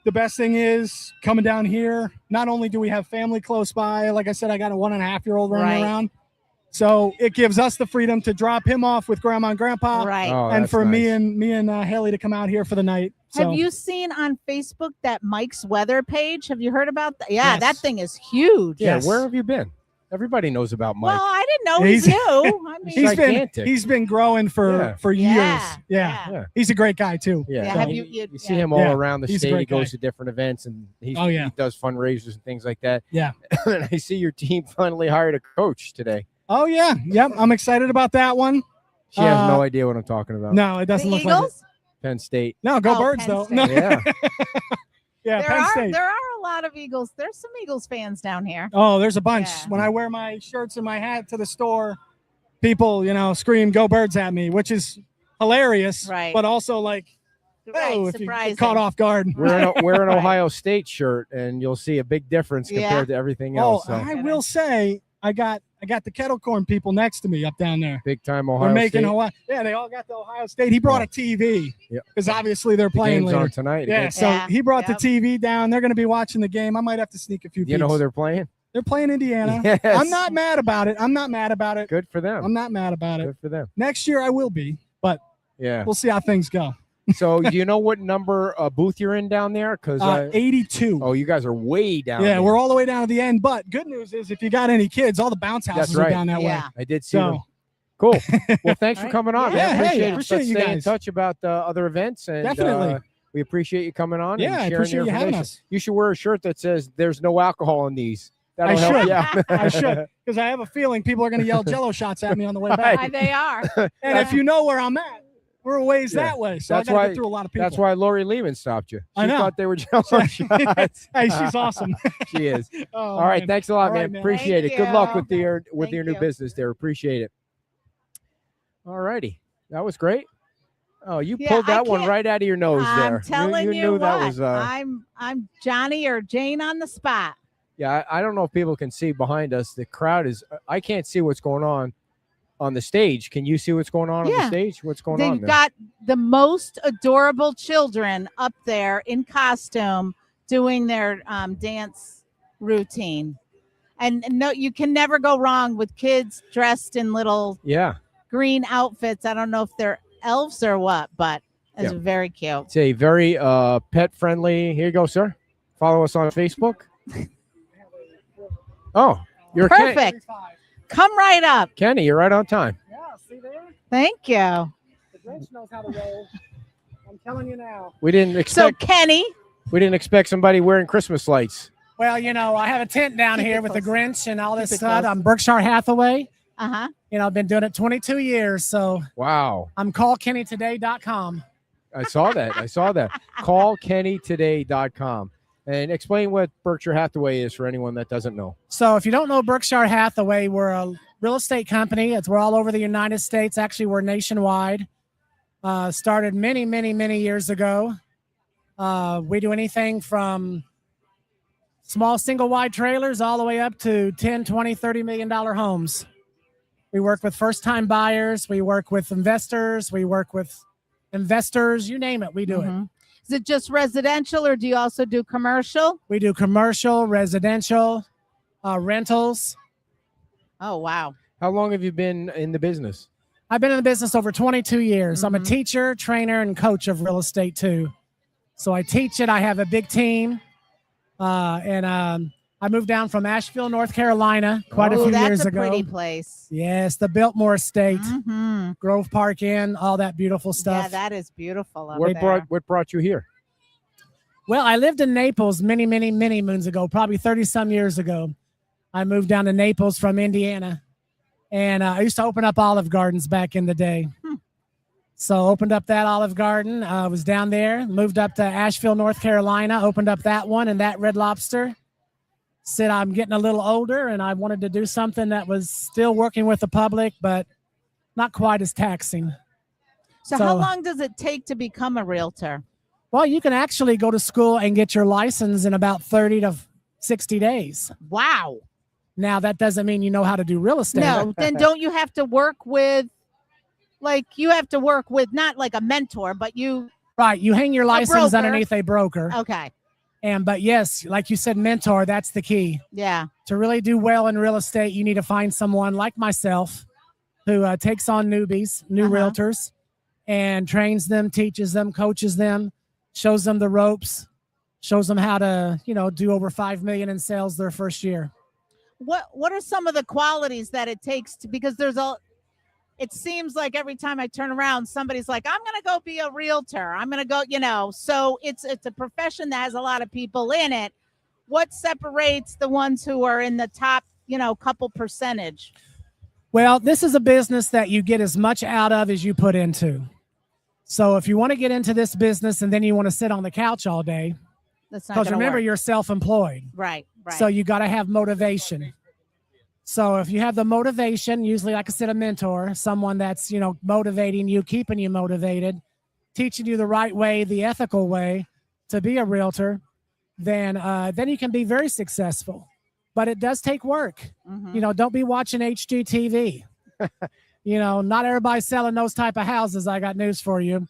Speaker 5: The best thing is coming down here. Not only do we have family close by, like I said, I got a 1.5-year-old running
Speaker 1: Right.
Speaker 5: around. So it gives us the freedom to drop him off with grandma and grandpa,
Speaker 1: Right.
Speaker 2: Oh,
Speaker 5: and
Speaker 2: that's
Speaker 5: for me
Speaker 2: nice.
Speaker 5: and Haley to come out here for the night. So
Speaker 1: Have you seen on Facebook that Mike's weather page? Have you heard about that? Yeah,
Speaker 5: Yes.
Speaker 1: that thing is huge.
Speaker 2: Yeah.
Speaker 5: Yes.
Speaker 2: Where have you been? Everybody knows about Mike.
Speaker 1: Well, I didn't know
Speaker 5: He's-
Speaker 1: he's new. I mean,
Speaker 2: Gigantic.
Speaker 5: he's been growing for
Speaker 1: Yeah.
Speaker 5: years.
Speaker 1: Yeah.
Speaker 2: yeah.
Speaker 5: He's a great guy too.
Speaker 2: Yeah.
Speaker 1: Yeah,
Speaker 2: So
Speaker 1: have
Speaker 2: you,
Speaker 1: you-
Speaker 2: see
Speaker 1: yeah.
Speaker 2: him all
Speaker 5: Yeah.
Speaker 2: around the
Speaker 5: He's a
Speaker 2: state. He
Speaker 5: great
Speaker 2: goes
Speaker 5: guy.
Speaker 2: to different events and he
Speaker 5: Oh,
Speaker 2: does fundraisers and things like that.
Speaker 5: Yeah.
Speaker 2: And I see your team finally hired a coach today.
Speaker 5: Oh yeah. Yep. I'm excited about that one.
Speaker 2: She has
Speaker 5: Uh,
Speaker 2: no idea what I'm talking about.
Speaker 5: No, it doesn't
Speaker 1: The
Speaker 5: look like it.
Speaker 1: Eagles?
Speaker 2: Penn State.
Speaker 5: No, go
Speaker 1: Oh,
Speaker 5: Birds
Speaker 1: Penn
Speaker 5: though.
Speaker 1: State.
Speaker 5: No.
Speaker 2: Yeah.
Speaker 5: Yeah, Penn State.
Speaker 1: There are a lot of Eagles. There's some Eagles fans down here.
Speaker 5: Oh, there's a bunch.
Speaker 1: Yeah.
Speaker 5: When I wear my shirts and my hat to the store, people, scream "Go Birds" at me, which is hilarious.
Speaker 1: Right.
Speaker 5: But also like,
Speaker 1: Right,
Speaker 5: oh, if you
Speaker 1: surprising.
Speaker 5: get caught off guard.
Speaker 2: Wear an
Speaker 1: Right.
Speaker 2: Ohio State shirt and you'll see a big difference
Speaker 1: Yeah.
Speaker 2: compared to everything
Speaker 5: Oh,
Speaker 2: else. So
Speaker 5: I will say, I got the kettle corn people next to me up down there.
Speaker 2: big time Ohio
Speaker 5: We're making
Speaker 2: State.
Speaker 5: Hawaii. Yeah, they all got the Ohio State. He brought a TV
Speaker 2: Yeah.
Speaker 5: because obviously they're
Speaker 2: The
Speaker 5: playing
Speaker 2: game's
Speaker 5: later.
Speaker 2: on tonight.
Speaker 5: Yeah,
Speaker 2: against-
Speaker 5: so
Speaker 1: Yeah,
Speaker 5: he brought
Speaker 1: yep.
Speaker 5: the TV down. They're going to be watching the game. I might have to sneak a few.
Speaker 2: Do you know
Speaker 5: peeks.
Speaker 2: who they're playing?
Speaker 5: They're playing Indiana.
Speaker 2: Yes.
Speaker 5: I'm not mad about it.
Speaker 2: Good for them.
Speaker 5: I'm not mad about it.
Speaker 2: Good for them.
Speaker 5: Next year I will be, but
Speaker 2: Yeah.
Speaker 5: we'll see how things go.
Speaker 2: So do you know what number booth you're in down there? Because
Speaker 5: 82.
Speaker 2: oh, you guys are way down.
Speaker 5: yeah,
Speaker 2: there.
Speaker 5: we're all the way down to the end. But good news is, if you got any kids, all the bounce houses
Speaker 2: That's
Speaker 5: are
Speaker 2: right.
Speaker 5: down that way.
Speaker 1: Yeah.
Speaker 2: I did see them.
Speaker 5: So
Speaker 2: Cool. Well, thanks
Speaker 1: All
Speaker 2: for
Speaker 1: right.
Speaker 2: coming on.
Speaker 1: Yeah,
Speaker 2: man.
Speaker 5: hey,
Speaker 2: Appreciate it.
Speaker 5: appreciate
Speaker 2: Let's
Speaker 5: you
Speaker 2: stay in
Speaker 5: guys.
Speaker 2: touch about other events. And,
Speaker 5: Definitely.
Speaker 2: we appreciate you coming on
Speaker 5: Yeah, I
Speaker 2: and sharing
Speaker 5: appreciate
Speaker 2: your
Speaker 5: you having
Speaker 2: information.
Speaker 5: us.
Speaker 2: You should wear a shirt that says "There's no alcohol in these." That'll
Speaker 5: I
Speaker 2: help
Speaker 5: should.
Speaker 2: you out.
Speaker 5: I should, because I have a feeling people are going to yell Jello shots at me on the way back.
Speaker 1: They are.
Speaker 5: And if you know where I'm at, we're a ways
Speaker 2: Yeah.
Speaker 5: that way. So
Speaker 2: That's
Speaker 5: I got to
Speaker 2: why-
Speaker 5: get through a lot of people.
Speaker 2: That's why Lori Lehman stopped you. She
Speaker 5: I know.
Speaker 2: thought they were Jello shots.
Speaker 5: Hey, she's awesome.
Speaker 2: She is.
Speaker 5: Oh,
Speaker 2: All right,
Speaker 5: man.
Speaker 2: thanks a lot,
Speaker 5: All right,
Speaker 2: man.
Speaker 5: man.
Speaker 2: Appreciate
Speaker 1: Thank
Speaker 2: it. Good luck
Speaker 1: you.
Speaker 2: with your
Speaker 1: Thank
Speaker 2: new
Speaker 1: you.
Speaker 2: business there. Appreciate it. All righty, that was great. Oh, you
Speaker 1: Yeah,
Speaker 2: pulled
Speaker 1: I
Speaker 2: that one
Speaker 1: can't-
Speaker 2: right out of your nose there.
Speaker 1: I'm telling
Speaker 2: you
Speaker 1: you,
Speaker 2: knew
Speaker 1: what.
Speaker 2: that was.
Speaker 1: I'm Johnny or Jane on the spot.
Speaker 2: Yeah, I don't know if people can see behind us. The crowd is. I can't see what's going on the stage. Can you see what's going on the
Speaker 1: Yeah.
Speaker 2: stage? What's going on
Speaker 1: They've
Speaker 2: there?
Speaker 1: got the most adorable children up there in costume doing their dance routine. And no, you can never go wrong with kids dressed in little
Speaker 2: Yeah,
Speaker 1: green outfits. I don't know if they're elves or what, but it's
Speaker 2: Yeah.
Speaker 1: very cute.
Speaker 2: it's a very pet friendly. Here you go, sir. Follow us on Facebook. Oh, you're
Speaker 1: Perfect. Come right up.
Speaker 2: Kenny. You're right on time.
Speaker 5: Yeah, see there?
Speaker 1: Thank you.
Speaker 5: The Grinch knows how to roll. I'm telling you now.
Speaker 2: We didn't
Speaker 1: So
Speaker 2: expect.
Speaker 1: Kenny,
Speaker 2: We didn't expect somebody wearing Christmas lights.
Speaker 6: Well, I have a tent down
Speaker 1: Keep
Speaker 6: here
Speaker 1: it
Speaker 6: with the
Speaker 1: close.
Speaker 6: Grinch and all this
Speaker 1: Keep it
Speaker 6: stuff.
Speaker 1: close.
Speaker 6: I'm Berkshire Hathaway.
Speaker 1: uh-huh.
Speaker 6: I've been doing it 22 years. So
Speaker 2: Wow.
Speaker 6: I'm callkennytoday.com.
Speaker 2: I saw that. I saw that. CallKennyToday.com and explain what Berkshire Hathaway is for anyone that doesn't know.
Speaker 6: So if you don't know Berkshire Hathaway, we're a real estate company. We're all over the United States. Actually, we're nationwide. Started many, many, many years ago. We do anything from small single wide trailers all the way up to 10, 20, $30 million homes. We work with first time buyers. We work with investors. We work with investors. You name it, we do it.
Speaker 1: Mhm. Is it just residential or do you also do commercial?
Speaker 6: We do commercial, residential, rentals.
Speaker 1: Oh, wow.
Speaker 2: How long have you been in the business?
Speaker 6: I've been in the business over 22 years. I'm a
Speaker 1: Mhm.
Speaker 6: teacher, trainer, and coach of real estate too. So I teach it. I have a big team. I moved down from Asheville, North Carolina quite a
Speaker 1: Oh,
Speaker 6: few
Speaker 1: that's
Speaker 6: years
Speaker 1: a
Speaker 6: ago.
Speaker 1: pretty place.
Speaker 6: Yes, the Biltmore Estate,
Speaker 1: Mhm.
Speaker 6: Grove Park Inn, all that beautiful stuff.
Speaker 1: Yeah, that is beautiful up
Speaker 2: What
Speaker 1: there.
Speaker 2: brought you here?
Speaker 6: Well, I lived in Naples many, many, many moons ago, probably 30 some years ago. I moved down to Naples from Indiana. And I used to open up Olive Gardens back in the day. So opened up that Olive Garden. Was down there, moved up to Asheville, North Carolina, opened up that one and that Red Lobster. Said I'm getting a little older and I wanted to do something that was still working with the public, but not quite as taxing.
Speaker 1: So how
Speaker 6: So-
Speaker 1: long does it take to become a realtor?
Speaker 6: Well, you can actually go to school and get your license in about 30 to 60 days.
Speaker 1: Wow.
Speaker 6: Now, that doesn't mean you know how to do real estate.
Speaker 1: No, then don't you have to work with, not like a mentor, but you,
Speaker 6: Right. You hang your license
Speaker 1: broker.
Speaker 6: underneath a broker.
Speaker 1: okay.
Speaker 6: But yes, like you said, mentor, that's the key.
Speaker 1: Yeah.
Speaker 6: To really do well in real estate, you need to find someone like myself who takes on newbies, new
Speaker 1: Uh-huh.
Speaker 6: realtors, and trains them, teaches them, coaches them, shows them the ropes, shows them how to, do over 5 million in sales their first year.
Speaker 1: What are some of the qualities that it takes to, because it seems like every time I turn around, somebody's like, I'm going to go be a realtor. I'm going to go, so it's a profession that has a lot of people in it. What separates the ones who are in the top, couple percentage?
Speaker 6: Well, this is a business that you get as much out of as you put into. So if you want to get into this business and then you want to sit on the couch all day,
Speaker 1: That's not
Speaker 6: because
Speaker 1: gonna
Speaker 6: remember,
Speaker 1: work.
Speaker 6: you're self-employed.
Speaker 1: Right.
Speaker 6: So you got to have motivation. So if you have the motivation, usually, like I said, a mentor, someone that's, motivating you, keeping you motivated, teaching you the right way, the ethical way to be a realtor, then you can be very successful. But it does take work.
Speaker 1: Mhm.
Speaker 6: Don't be watching HGTV. Not everybody's selling those type of houses. I got news for you.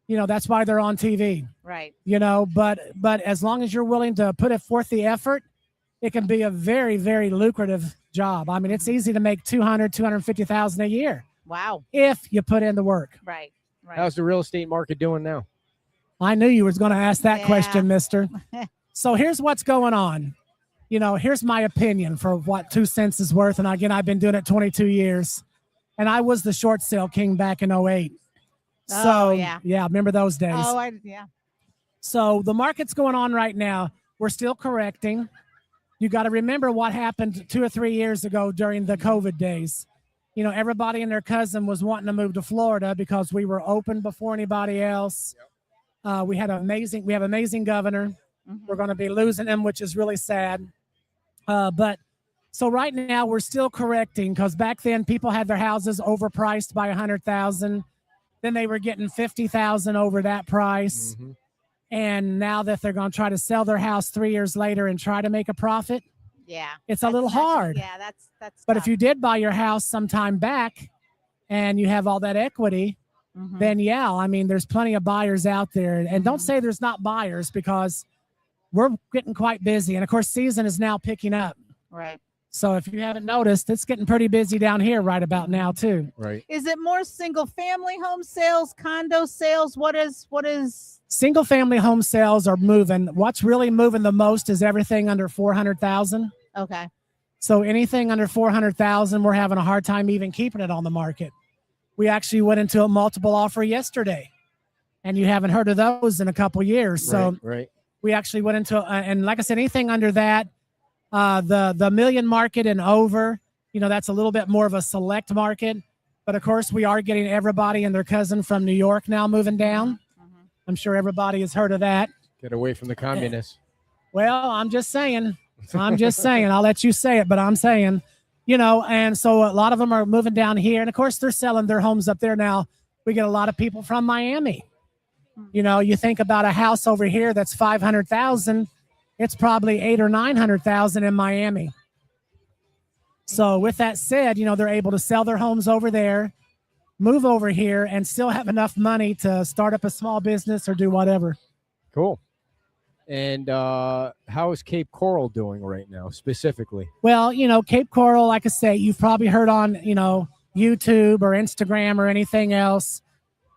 Speaker 6: That's why they're on TV.
Speaker 1: Right.
Speaker 6: But as long as you're willing to put forth the effort, it can be a very, very lucrative job. I mean, it's easy to make 250,000 a year
Speaker 1: Wow.
Speaker 6: if you put in the work.
Speaker 1: Right. Right.
Speaker 2: How's the real estate market doing now?
Speaker 6: I knew you was going to ask that
Speaker 1: Yeah.
Speaker 6: question, mister. So here's what's going on. Here's my opinion for what 2 cents is worth. And again, I've been doing it 22 years. And I was the short sale king back in 08.
Speaker 1: Oh,
Speaker 6: So,
Speaker 1: yeah.
Speaker 6: remember those days.
Speaker 1: Oh, yeah.
Speaker 6: So the market's going on right now. We're still correcting. You got to remember what happened 2 or 3 years ago during the COVID days. You know, everybody and their cousin was wanting to move to Florida because we were open before anybody else. We have amazing governor. We're going to be losing him, which is really sad. But so right now we're still correcting, because back then people had their houses overpriced by 100,000. Then they were getting 50,000 over that price.
Speaker 2: Mhm.
Speaker 6: And now that they're going to try to sell their house 3 years later and try to make a profit,
Speaker 1: Yeah.
Speaker 6: it's a little hard.
Speaker 1: Yeah, that's
Speaker 6: But
Speaker 1: tough.
Speaker 6: if you did buy your house some time back and you have all that equity,
Speaker 1: Mhm.
Speaker 6: then yeah, I mean, there's plenty of buyers out there. And don't say there's not buyers, because we're getting quite busy. And of course, season is now picking up.
Speaker 1: Right.
Speaker 6: So if you haven't noticed, it's getting pretty busy down here right about now too.
Speaker 2: Right.
Speaker 1: Is it more single family home sales, condo sales? What is
Speaker 6: Single family home sales are moving. What's really moving the most is everything under 400,000.
Speaker 1: okay?
Speaker 6: So anything under 400,000, we're having a hard time even keeping it on the market. We actually went into a multiple offer yesterday, and you haven't heard of those in a couple years. So
Speaker 2: right.
Speaker 6: we actually went into, and like I said, anything under that, the million market and over, you know, that's a little bit more of a select market. But of course, we are getting everybody and their cousin from New York now moving down. I'm sure everybody has heard of that.
Speaker 2: Get away from the communists.
Speaker 6: Well, I'm just saying. I'll let you say it, but I'm saying, you know, and so a lot of them are moving down here. And of course, they're selling their homes up there now. We get a lot of people from Miami. You know, you think about a house over here that's 500,000, it's probably 800,000 or 900,000 in Miami. So with that said, you know, they're able to sell their homes over there, move over here, and still have enough money to start up a small business or do whatever.
Speaker 2: Cool. And how is Cape Coral doing right now, specifically?
Speaker 6: Well, you know, Cape Coral, like I say, you've probably heard on, you know, YouTube or Instagram or anything else.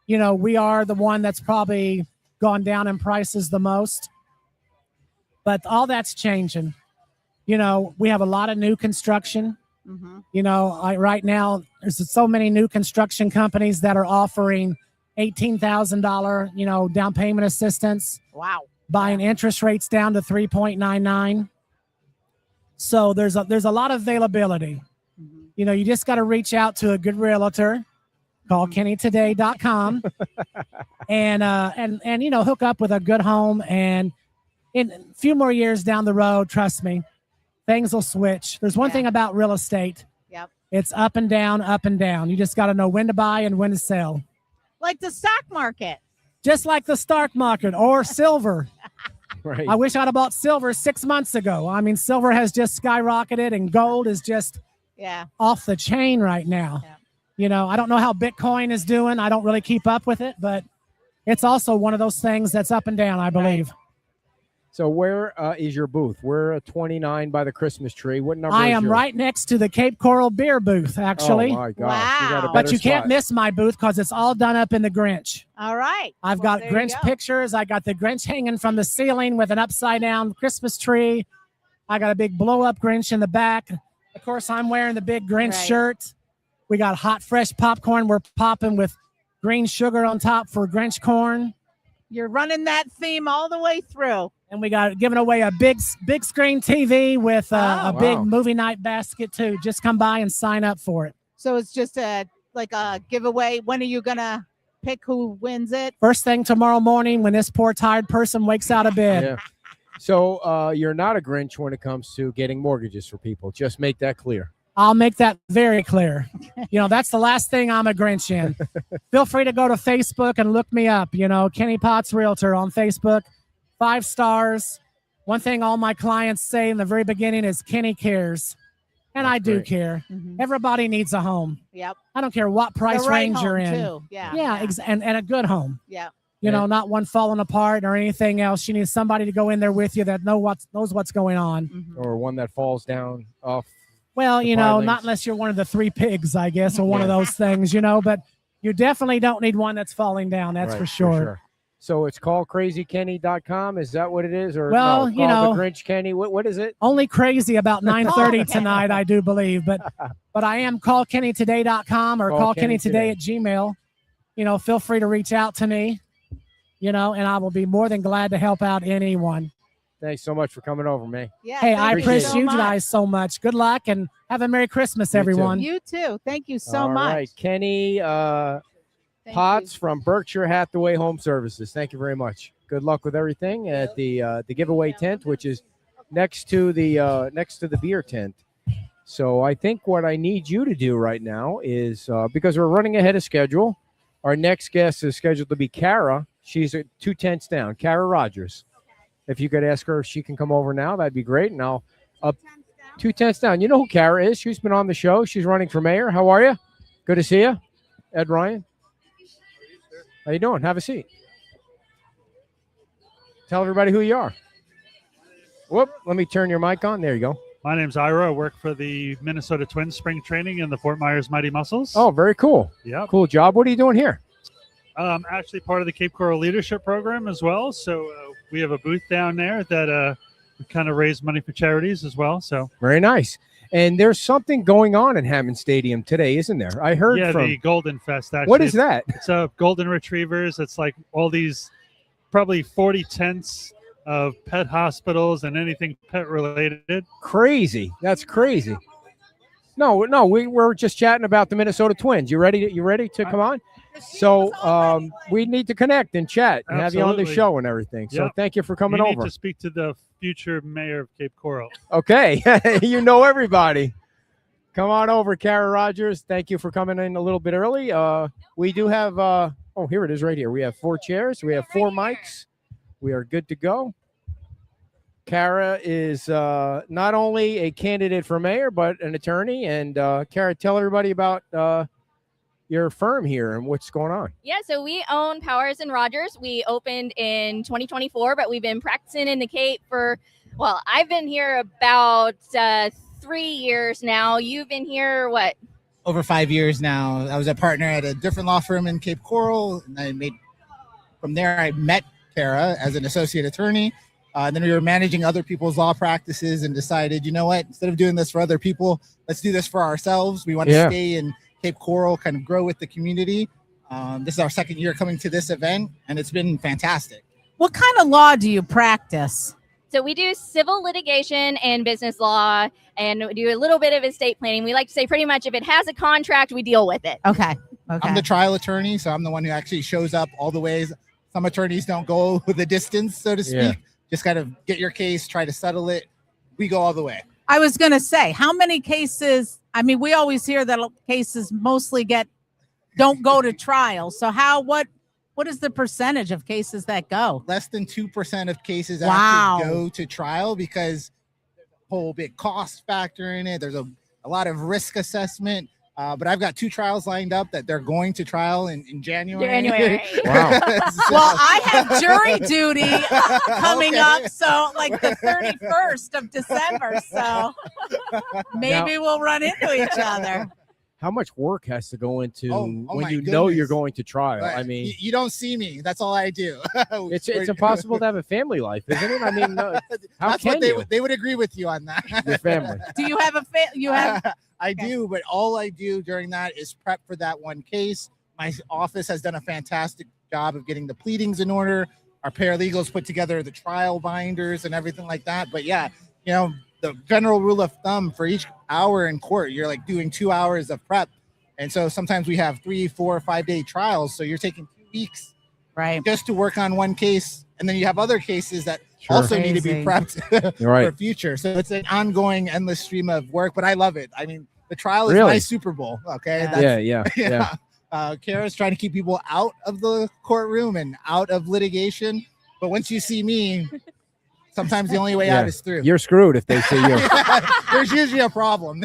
Speaker 6: You know, we are the one that's probably gone down in prices the most. But all that's changing. You know, we have a lot of new construction. You know, right now, there's so many new construction companies that are offering $18,000, you know, down payment assistance.
Speaker 1: Wow.
Speaker 6: Buying interest rates down to 3.99. So there's a lot of availability. You know, you just got to reach out to a good realtor, call kennytoday.com and you know, hook up with a good home, and in a few more years down the road, trust me, things will switch. There's one thing about real estate.
Speaker 1: Yep.
Speaker 6: It's up and down, up and down. You just got to know when to buy and when to sell.
Speaker 1: Like the stock market.
Speaker 6: Just like the stock market or silver.
Speaker 2: Right.
Speaker 6: I wish I'd have bought silver 6 months ago. I mean, silver has just skyrocketed, and gold is just
Speaker 1: Yeah.
Speaker 6: off the chain right now.
Speaker 1: Yeah.
Speaker 6: You know, I don't know how Bitcoin is doing. I don't really keep up with it, but it's also one of those things that's up and down, I believe.
Speaker 2: So where is your booth? We're at 29 by the Christmas tree. What number
Speaker 6: I
Speaker 2: is
Speaker 6: am
Speaker 2: yours?
Speaker 6: right next to the Cape Coral beer booth, actually.
Speaker 2: Oh, my gosh.
Speaker 1: Wow.
Speaker 2: You got a
Speaker 6: But
Speaker 2: better
Speaker 6: you can't
Speaker 2: spot.
Speaker 6: miss my booth because it's all done up in the Grinch.
Speaker 1: All right.
Speaker 6: I've
Speaker 1: Well,
Speaker 6: got
Speaker 1: there you
Speaker 6: Grinch
Speaker 1: go.
Speaker 6: pictures. I got the Grinch hanging from the ceiling with an upside down Christmas tree. I got a big blow up Grinch in the back. Of course, I'm wearing the big Grinch
Speaker 1: Right.
Speaker 6: shirt. We got hot, fresh popcorn. We're popping with green sugar on top for Grinch corn.
Speaker 1: You're running that theme all the way through.
Speaker 6: And we got giving away a big screen TV with a big
Speaker 2: Wow.
Speaker 6: movie night basket too. Just come by and sign up for it.
Speaker 1: So it's just a giveaway. When are you gonna pick who wins it?
Speaker 6: First thing tomorrow morning when this poor tired person wakes out of bed.
Speaker 2: Yeah. So you're not a Grinch when it comes to getting mortgages for people. Just make that clear.
Speaker 6: I'll make that very clear. You know, that's the last thing I'm a Grinch in. Feel free to go to Facebook and look me up. You know, Kenny Potts Realtor on Facebook. 5 stars. One thing all my clients say in the very beginning is Kenny cares. And
Speaker 2: That's
Speaker 6: I do
Speaker 2: great.
Speaker 6: care.
Speaker 1: Mhm.
Speaker 6: Everybody needs a home.
Speaker 1: Yep.
Speaker 6: I don't care what price
Speaker 1: The right
Speaker 6: range you're
Speaker 1: home,
Speaker 6: in.
Speaker 1: too. Yeah.
Speaker 6: Yeah, and a good home.
Speaker 1: Yeah.
Speaker 6: You
Speaker 2: Yeah.
Speaker 6: know, not one falling apart or anything else. You need somebody to go in there with you that knows what's going on.
Speaker 1: Mhm.
Speaker 2: Or one that falls down off.
Speaker 6: Well,
Speaker 2: The
Speaker 6: you know,
Speaker 2: pilings.
Speaker 6: not unless you're one of the 3 pigs, I guess, or one of
Speaker 2: Yeah.
Speaker 6: those things, you know, but you definitely don't need one that's falling down. That's
Speaker 2: Right,
Speaker 6: for sure.
Speaker 2: So it's callcrazykenny.com. Is that what it is? Or
Speaker 6: Well,
Speaker 2: no,
Speaker 6: you
Speaker 2: call
Speaker 6: know,
Speaker 2: the Grinch Kenny. What is it?
Speaker 6: Only crazy about 9:30
Speaker 1: Okay.
Speaker 6: tonight, I do believe. But I am callkennytoday.com or
Speaker 2: Call Kenny
Speaker 6: callkennytoday at Gmail. You know, feel free to reach out to me. You know, and I will be more than glad to help out anyone.
Speaker 2: Thanks so much for coming over, man.
Speaker 1: Yeah.
Speaker 6: Hey,
Speaker 1: thank
Speaker 6: I
Speaker 1: you
Speaker 2: appreciate
Speaker 6: appreciate
Speaker 1: so
Speaker 6: you
Speaker 1: much.
Speaker 6: guys so much. Good luck and have a Merry Christmas,
Speaker 2: You too.
Speaker 6: everyone.
Speaker 1: You too. Thank you so
Speaker 2: All
Speaker 1: much.
Speaker 2: right, Kenny
Speaker 1: Thank
Speaker 2: Potts
Speaker 1: you.
Speaker 2: from Berkshire Hathaway Home Services. Thank you very much. Good luck with everything at the giveaway tent, which is next to the beer tent. So I think what I need you to do right now is because we're running ahead of schedule. Our next guest is scheduled to be Kara. She's at 2 tents down. Kara Rogers. If you could ask her if she can come over now, that'd be great. And I'll up 2 tents down. You know who Kara is? She's been on the show. She's running for mayor. How are you? Good to see you, Ed Ryan. How you doing? Have a seat. Tell everybody who you are. Whoop, let me turn your mic on. There you go.
Speaker 7: My name's Ira. I work for the Minnesota Twins spring training in the Fort Myers Mighty Muscles.
Speaker 2: Oh, very cool.
Speaker 7: Yep.
Speaker 2: Cool job. What are you doing here?
Speaker 7: Actually part of the Cape Coral Leadership Program as well. So we have a booth down there that we kind of raise money for charities as well. So
Speaker 2: Very nice. And there's something going on in Hammond Stadium today, isn't there? I heard
Speaker 7: yeah,
Speaker 2: from.
Speaker 7: the Golden Fest. Actually,
Speaker 2: What is that?
Speaker 7: It's golden retrievers. It's like all these, probably 40 tents of pet hospitals and anything pet related.
Speaker 2: Crazy. That's crazy. No, we're just chatting about the Minnesota Twins. You ready to come on? So we need to connect and chat and have you on the
Speaker 7: Absolutely.
Speaker 2: show and everything. So
Speaker 7: Yep.
Speaker 2: thank you for coming
Speaker 7: You
Speaker 2: over.
Speaker 7: need to speak to the future mayor of Cape Coral.
Speaker 2: Okay. You know everybody. Come on over, Kara Rogers. Thank you for coming in a little bit early. We do have here it is right here. We have 4 chairs. We have 4 mics. We are good to go. Kara is not only a candidate for mayor, but an attorney. And Kara, tell everybody about your firm here and what's going on.
Speaker 8: Yeah, so we own Powers and Rogers. We opened in 2024, but we've been practicing in the Cape well, I've been here about 3 years now. You've been here, what?
Speaker 9: Over 5 years now. I was a partner at a different law firm in Cape Coral, and from there I met Kara as an associate attorney. Then we were managing other people's law practices and decided, you know what, instead of doing this for other people, let's do this for ourselves. We want to stay in Cape Coral, kind of grow with the community. This is our 2nd year coming to this event, and it's been fantastic.
Speaker 1: What kind of law do you practice?
Speaker 8: So we do civil litigation and business law, and we do a little bit of estate planning. We like to say pretty much if it has a contract, we deal with it.
Speaker 1: Okay.
Speaker 9: I'm the trial attorney, so I'm the one who actually shows up all the ways. Some attorneys don't go the distance, so to speak.
Speaker 2: Yeah.
Speaker 9: Just kind of get your case, try to settle it. We go all the way.
Speaker 1: I was going to say, how many cases? I mean, we always hear that cases mostly don't go to trial. So what is the percentage of cases that go?
Speaker 9: Less than 2% of cases
Speaker 1: Wow.
Speaker 9: actually go to trial because there's a whole big cost factor in it. There's a lot of risk assessment. But I've got 2 trials lined up that they're going to trial in January.
Speaker 2: Wow.
Speaker 1: Well, I have jury duty coming up, so like the 31st of December. So maybe we'll run into each other.
Speaker 2: How much work has to go into
Speaker 9: Oh
Speaker 2: when
Speaker 9: my
Speaker 2: you know you're
Speaker 9: goodness.
Speaker 2: going to trial?
Speaker 9: But
Speaker 2: I mean,
Speaker 9: you don't see me. That's all I do.
Speaker 2: it's impossible to have a family life, isn't it? I mean, how
Speaker 9: That's
Speaker 2: can
Speaker 9: what
Speaker 2: you?
Speaker 9: they would agree with you on that.
Speaker 2: Your family.
Speaker 1: Do you have you have
Speaker 9: I
Speaker 1: Okay.
Speaker 9: do, but all I do during that is prep for that one case. My office has done a fantastic job of getting the pleadings in order. Our paralegals put together the trial binders and everything like that. But yeah, the general rule of thumb for each hour in court, you're like doing 2 hours of prep. And so sometimes we have 3, 4, 5 day trials. So you're taking 2 weeks
Speaker 1: right?
Speaker 9: just to work on one case. And then you have other cases that
Speaker 2: Sure.
Speaker 9: also need to be
Speaker 1: Crazy.
Speaker 9: prepped
Speaker 2: You're right.
Speaker 9: for future. So it's an ongoing, endless stream of work, but I love it. I mean, the trial is
Speaker 2: Really?
Speaker 9: my Super Bowl. Okay.
Speaker 1: Yeah.
Speaker 2: Yeah.
Speaker 9: Kara's trying to keep people out of the courtroom and out of litigation. But once you see me, sometimes the only way out
Speaker 2: Yeah.
Speaker 9: is through.
Speaker 2: You're screwed if they see you.
Speaker 9: There's usually a problem.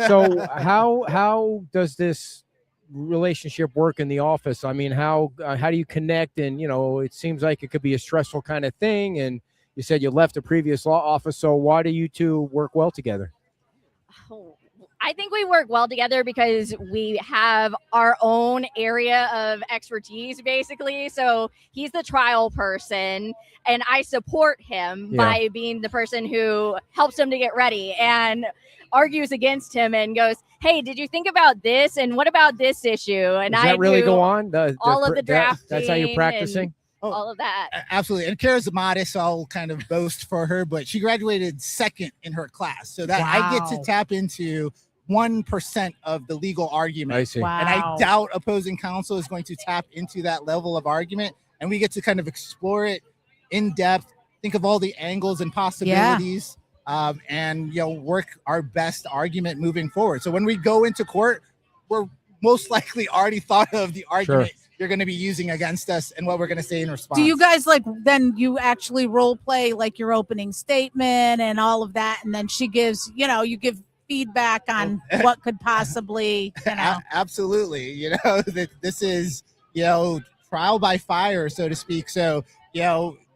Speaker 2: So how does this relationship work in the office? I mean, how do you connect? And it seems like it could be a stressful kind of thing. And you said you left a previous law office, so why do you two work well together?
Speaker 8: Oh, I think we work well together because we have our own area of expertise, basically. So he's the trial person, and I support him by being the person who helps him to get ready and argues against him and goes, "Hey, did you think about this? And what about this issue?" And
Speaker 2: Does that really go on?
Speaker 8: all of the drafting.
Speaker 2: That's how you're practicing?
Speaker 8: All of that.
Speaker 9: Absolutely. And Kara's modest, so I'll kind of boast for her, but she graduated second in her class. So that I get to tap into 1% of the legal argument.
Speaker 2: I see.
Speaker 1: Wow.
Speaker 9: And I doubt opposing counsel is going to tap into that level of argument. And we get to kind of explore it in depth, think of all the angles and possibilities, and work our best argument moving forward. So when we go into court, we're most likely already thought of the argument you're going to be using against us and what we're going to say in response.
Speaker 1: Do you guys then you actually role play like your opening statement and all of that, and then she gives, you give feedback on what could possibly,
Speaker 9: Absolutely. That this is, trial by fire, so to speak. So,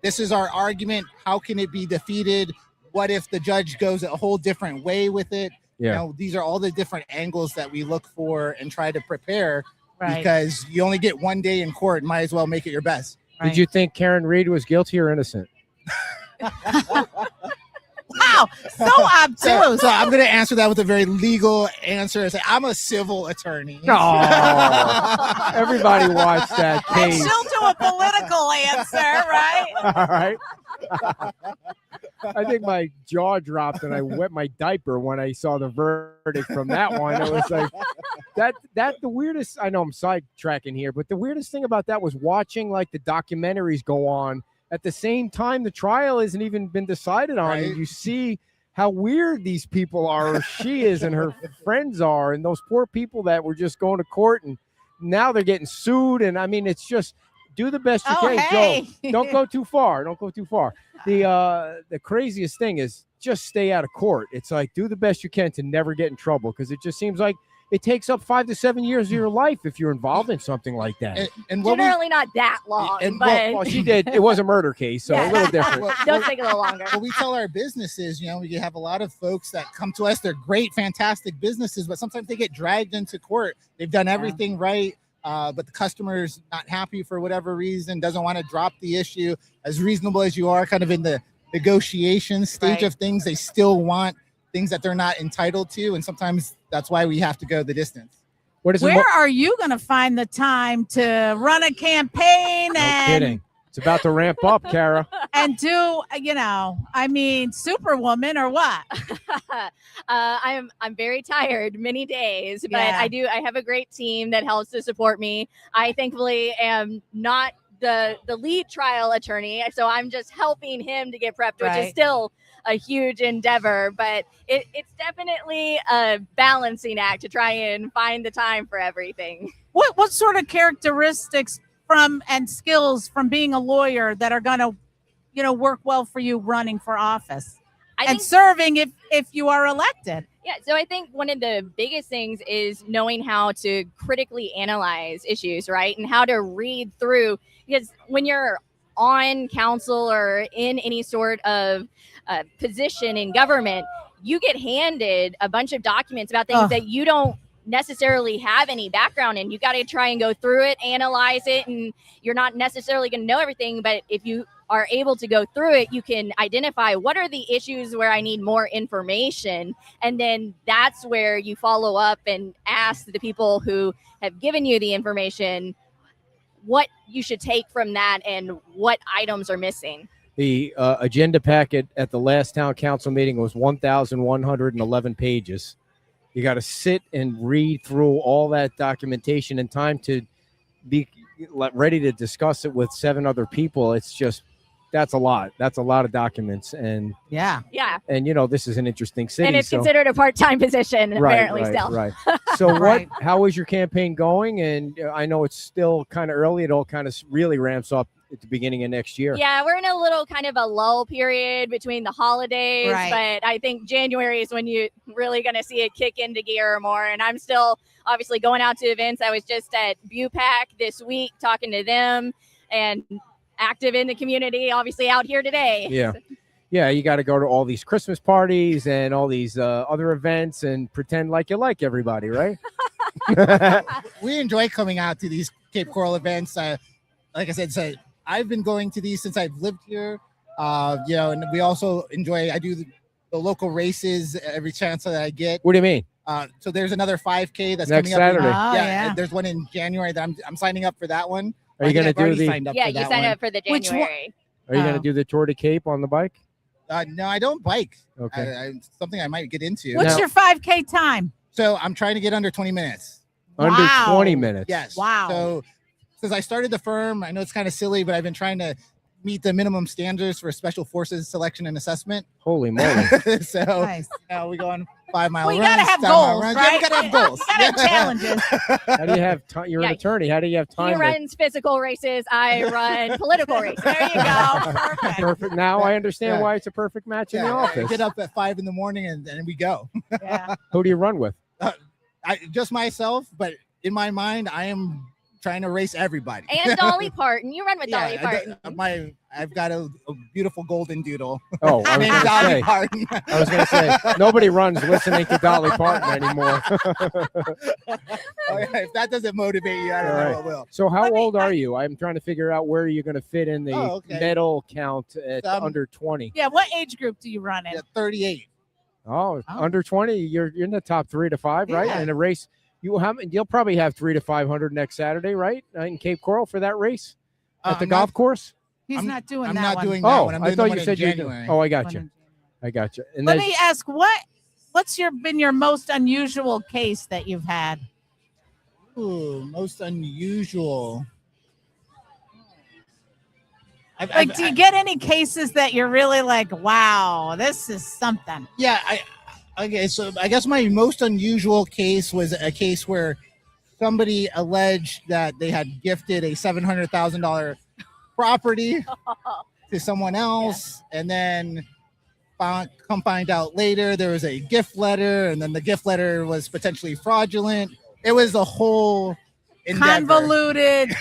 Speaker 9: this is our argument. How can it be defeated? What if the judge goes a whole different way with it?
Speaker 2: Yeah.
Speaker 9: These are all the different angles that we look for and try to prepare
Speaker 1: Right.
Speaker 9: because you only get one day in court. Might as well make it your best.
Speaker 2: Did you think Karen Reed was guilty or innocent?
Speaker 1: Wow, so obtuse.
Speaker 9: So I'm going to answer that with a very legal answer. I say I'm a civil attorney.
Speaker 2: Oh, everybody watched that
Speaker 1: And
Speaker 2: case.
Speaker 1: she'll do a political answer, right?
Speaker 2: All right. I think my jaw dropped and I wet my diaper when I saw the verdict from that one. It was like that the weirdest. I know I'm sidetracking here, but the weirdest thing about that was watching like the documentaries go on at the same time the trial hasn't even been decided on, and you see how weird these people are, or she is and her friends are, and those poor people that were just going to court and now they're getting sued. And I mean, it's just do the best you can.
Speaker 1: Hey.
Speaker 2: Joe, don't go too far. Don't go too far. The craziest thing is just stay out of court. It's like do the best you can to never get in trouble, because it just seems like it takes up 5 to 7 years of your life if you're involved in something like that.
Speaker 9: And what
Speaker 8: Generally not that long, but
Speaker 2: well, she did. It was a murder case, so a little different.
Speaker 8: does take a little longer.
Speaker 9: What we tell our businesses, we have a lot of folks that come to us. They're great, fantastic businesses, but sometimes they get dragged into court. They've done everything right, but the customer's not happy for whatever reason, doesn't want to drop the issue. As reasonable as you are kind of in the negotiation stage of things, they still want things that they're not entitled to. And sometimes that's why we have to go the distance.
Speaker 1: Where are you going to find the time to run a campaign
Speaker 2: No
Speaker 1: and
Speaker 2: kidding. It's about to ramp up, Kara.
Speaker 1: and do, Superwoman or what?
Speaker 8: I'm very tired many days, but
Speaker 1: Yeah.
Speaker 8: I have a great team that helps to support me. I thankfully am not the lead trial attorney, so I'm just helping him to get prepped, which is
Speaker 1: Right.
Speaker 8: still a huge endeavor, but it's definitely a balancing act to try and find the time for everything.
Speaker 1: What sort of characteristics and skills from being a lawyer that are going to, work well for you running for office and serving if you are elected?
Speaker 8: Yeah, so I think one of the biggest things is knowing how to critically analyze issues, right? And how to read through, because when you're on council or in any sort of position in government, you get handed a bunch of documents about things that you don't necessarily have any background in. You got to try and go through it, analyze it, and you're not necessarily going to know everything, but if you are able to go through it, you can identify what are the issues where I need more information, and then that's where you follow up and ask the people who have given you the information what you should take from that and what items are missing.
Speaker 2: The agenda packet at the last town council meeting was 1,111 pages. You got to sit and read through all that documentation in time to be ready to discuss it with 7 other people. It's just, that's a lot. That's a lot of documents. And
Speaker 1: yeah.
Speaker 2: And this is an interesting city.
Speaker 8: And it's considered a part-time position, apparently still.
Speaker 2: Right. So
Speaker 1: Right.
Speaker 2: how is your campaign going? And I know it's still kind of early. It all kind of really ramps up at the beginning of next year.
Speaker 8: Yeah, we're in a little kind of a lull period between the holidays,
Speaker 1: Right.
Speaker 8: but I think January is when you're really going to see it kick into gear more. And I'm still obviously going out to events. I was just at BUPAC this week talking to them and active in the community, obviously out here today.
Speaker 2: Yeah. Yeah, you got to go to all these Christmas parties and all these other events and pretend like you like everybody, right?
Speaker 9: We enjoy coming out to these Cape Coral events. Like I said, so I've been going to these since I've lived here. And we also enjoy. I do the local races every chance that I get.
Speaker 2: What do you mean?
Speaker 9: So there's another 5K that's
Speaker 2: Next
Speaker 9: coming up.
Speaker 2: Saturday.
Speaker 1: Oh, yeah.
Speaker 9: There's one in January that I'm signing up for that one.
Speaker 2: Are you
Speaker 9: I think
Speaker 2: going to
Speaker 9: I've
Speaker 2: do
Speaker 9: already
Speaker 2: the?
Speaker 9: signed up
Speaker 8: Yeah,
Speaker 9: for
Speaker 8: you
Speaker 9: that
Speaker 8: signed
Speaker 9: one.
Speaker 8: up for the
Speaker 1: Which one?
Speaker 8: January.
Speaker 2: Are you going
Speaker 1: Oh.
Speaker 2: to do the Tour de Cape on the bike?
Speaker 9: No, I don't bike.
Speaker 2: Okay.
Speaker 9: Something I might get into.
Speaker 1: What's
Speaker 2: Now-
Speaker 1: your 5K time?
Speaker 9: So I'm trying to get under 20 minutes.
Speaker 2: Under
Speaker 1: Wow.
Speaker 2: 20 minutes.
Speaker 9: Yes.
Speaker 1: Wow.
Speaker 9: So since I started the firm, I know it's kind of silly, but I've been trying to meet the minimum standards for special forces selection and assessment.
Speaker 2: Holy moly.
Speaker 9: So
Speaker 1: Nice.
Speaker 9: we go on 5 mile
Speaker 1: Well, you
Speaker 9: runs.
Speaker 1: gotta have
Speaker 9: 10 mile
Speaker 1: goals,
Speaker 9: runs.
Speaker 1: right?
Speaker 9: Yeah, we gotta have goals.
Speaker 1: You gotta have challenges.
Speaker 2: How do you have time? You're an
Speaker 8: Yeah.
Speaker 2: attorney. How do you have
Speaker 8: He
Speaker 2: time? to-
Speaker 8: runs physical races. I run political races.
Speaker 1: There you go. Perfect.
Speaker 2: Perfect. Now I understand
Speaker 9: Yeah.
Speaker 2: why it's a perfect match in the
Speaker 9: Yeah,
Speaker 2: office.
Speaker 9: get up at 5 in the morning and we go.
Speaker 1: Yeah.
Speaker 2: Who do you run with?
Speaker 9: Just myself, but in my mind, I am trying to race everybody.
Speaker 8: And Dolly Parton. You run with Dolly Parton.
Speaker 9: I've got a beautiful golden doodle.
Speaker 2: Oh, I was
Speaker 9: named
Speaker 2: going to
Speaker 9: Dolly
Speaker 2: say.
Speaker 9: Parton.
Speaker 2: I was going to say nobody runs listening to Dolly Parton anymore.
Speaker 9: If that doesn't motivate you, I don't
Speaker 2: All
Speaker 9: know
Speaker 2: right.
Speaker 9: what will.
Speaker 2: So how
Speaker 1: Let me-
Speaker 2: old are you? I'm trying to figure out where you're going to fit in the
Speaker 9: Oh, okay.
Speaker 2: medal count at under 20.
Speaker 1: Yeah. What age group do you run in?
Speaker 9: Yeah, 38.
Speaker 2: Oh,
Speaker 1: Oh.
Speaker 2: under 20, you're in the top 3 to 5, right?
Speaker 1: Yeah.
Speaker 2: In a race, you'll probably have 3 to 500 next Saturday, right? In Cape Coral for that race at the
Speaker 9: I'm
Speaker 2: golf course.
Speaker 1: He's
Speaker 9: I'm-
Speaker 1: not doing
Speaker 9: I'm
Speaker 1: that
Speaker 9: not
Speaker 1: one.
Speaker 9: doing that
Speaker 2: Oh,
Speaker 9: one. I'm
Speaker 2: I
Speaker 9: doing the
Speaker 2: thought
Speaker 9: one
Speaker 2: you
Speaker 9: in
Speaker 2: said you.
Speaker 9: January.
Speaker 2: Oh, I got
Speaker 1: One
Speaker 2: you.
Speaker 1: in-
Speaker 2: I got you. And
Speaker 1: Let
Speaker 2: then
Speaker 1: me ask, what's been your most unusual case that you've had?
Speaker 9: Ooh, most unusual.
Speaker 1: Like, do you get any cases that you're really like, wow, this is something?
Speaker 9: Yeah, okay, so I guess my most unusual case was a case where somebody alleged that they had gifted a $700,000 property to someone else, and then come find out later there was a gift letter, and then the gift letter was potentially fraudulent. It was a whole endeavor.
Speaker 1: Convoluted.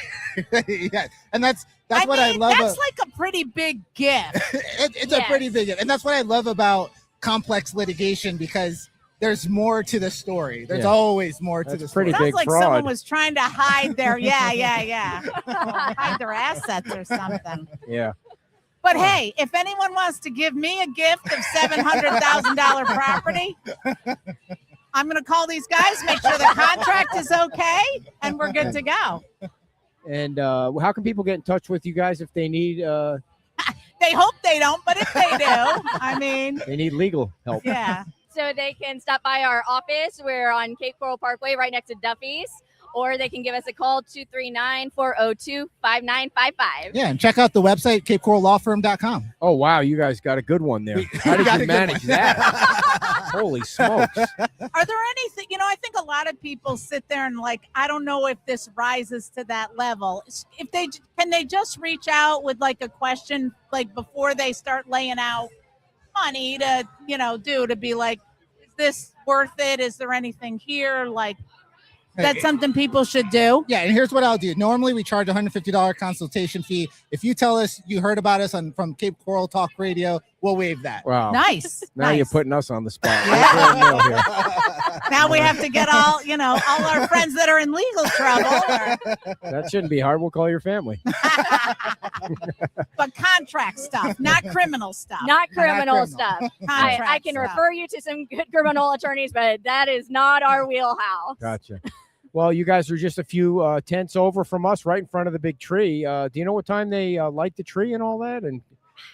Speaker 9: Yeah, and that's what I
Speaker 1: mean,
Speaker 9: love.
Speaker 1: That's like a pretty big gift.
Speaker 9: It's a pretty big, and that's what I love about complex litigation, because there's more to the story. There's
Speaker 2: Yeah.
Speaker 9: always more to
Speaker 2: That's
Speaker 9: the story.
Speaker 2: pretty
Speaker 1: Sounds
Speaker 2: big
Speaker 1: like
Speaker 2: fraud.
Speaker 1: someone was trying to hide their hide their assets or something.
Speaker 2: yeah.
Speaker 1: But hey, if anyone wants to give me a gift of $700,000 property, I'm going to call these guys, make sure the contract is okay, and we're good to go.
Speaker 2: And how can people get in touch with you guys if they need
Speaker 1: They hope they don't, but if they do, I mean,
Speaker 2: legal help?
Speaker 1: yeah.
Speaker 8: So they can stop by our office. We're on Cape Coral Parkway right next to Duffy's. Or they can give us a call, 239-402-5955.
Speaker 9: Yeah, and check out the website, capecorallawfirm.com.
Speaker 2: Oh wow, you guys got a good one there. How did
Speaker 9: got a
Speaker 2: you
Speaker 9: good
Speaker 2: manage
Speaker 9: one.
Speaker 2: that? Holy smokes!
Speaker 1: Are there anything, I think a lot of people sit there and like, I don't know if this rises to that level. If can they just reach out with like a question, like before they start laying out money to, to be like, is this worth it? Is there anything here? Like, that's something people should do.
Speaker 9: Yeah, and here's what I'll do. Normally, we charge a $150 consultation fee. If you tell us you heard about us from Cape Coral Talk Radio, we'll waive that.
Speaker 2: Wow.
Speaker 1: Nice.
Speaker 2: Now
Speaker 1: nice.
Speaker 2: you're putting us on the spot.
Speaker 1: Yeah.
Speaker 2: We're going nil here.
Speaker 1: Now we have to get all our friends that are in legal trouble.
Speaker 2: That shouldn't be hard. We'll call your family.
Speaker 1: But contract stuff, not criminal stuff.
Speaker 8: Not criminal
Speaker 9: criminal.
Speaker 8: stuff.
Speaker 1: Contract
Speaker 8: I can
Speaker 1: stuff.
Speaker 8: refer you to some good criminal attorneys, but that is not our wheelhouse.
Speaker 2: Gotcha. Well, you guys are just a few tents over from us, right in front of the big tree. Do you know what time they light the tree and all that? And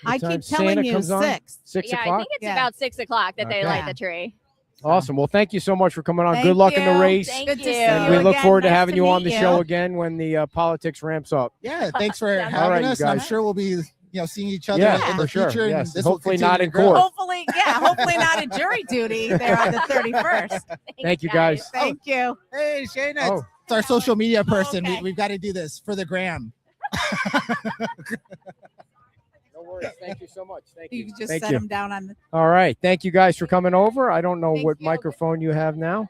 Speaker 2: what
Speaker 1: I
Speaker 2: time
Speaker 1: keep telling
Speaker 2: Santa
Speaker 1: you
Speaker 2: comes on?
Speaker 1: 6.
Speaker 2: 6
Speaker 8: Yeah, I
Speaker 2: o'clock.
Speaker 8: think it's
Speaker 1: Yeah.
Speaker 8: about 6 o'clock that they
Speaker 2: Okay.
Speaker 8: light
Speaker 1: Yeah.
Speaker 8: the tree.
Speaker 2: Awesome. Well, thank you so much for coming on.
Speaker 1: Thank
Speaker 2: Good luck in the
Speaker 1: you.
Speaker 2: race.
Speaker 8: Thank
Speaker 1: Good to
Speaker 8: you.
Speaker 1: see
Speaker 2: And
Speaker 1: you
Speaker 2: we look
Speaker 1: again.
Speaker 2: forward to
Speaker 1: Nice
Speaker 2: having
Speaker 1: to
Speaker 2: you on
Speaker 1: meet
Speaker 2: the
Speaker 1: you.
Speaker 2: show again when the politics ramps up.
Speaker 9: Yeah, thanks for
Speaker 8: All
Speaker 9: having
Speaker 2: right, you
Speaker 9: us. And I'm
Speaker 2: guys.
Speaker 9: sure we'll be seeing each other
Speaker 2: Yeah,
Speaker 9: in the
Speaker 2: for sure.
Speaker 9: future.
Speaker 2: Yes,
Speaker 9: And this will
Speaker 2: hopefully not
Speaker 9: continue
Speaker 2: in
Speaker 9: to grow.
Speaker 2: court.
Speaker 1: Hopefully not a jury duty there on the 31st.
Speaker 2: Thank you, guys.
Speaker 1: Thank you.
Speaker 9: Hey, Shayna,
Speaker 2: Oh.
Speaker 9: it's our social media person.
Speaker 1: Okay.
Speaker 9: We've got to do this for the gram.
Speaker 2: No worries. Thank you so much. Thank you.
Speaker 1: You just
Speaker 2: Thank
Speaker 1: set
Speaker 2: you.
Speaker 1: them down on the.
Speaker 2: All right. Thank you guys for coming over. I don't know
Speaker 1: Thank
Speaker 2: what
Speaker 1: you.
Speaker 2: microphone you have now.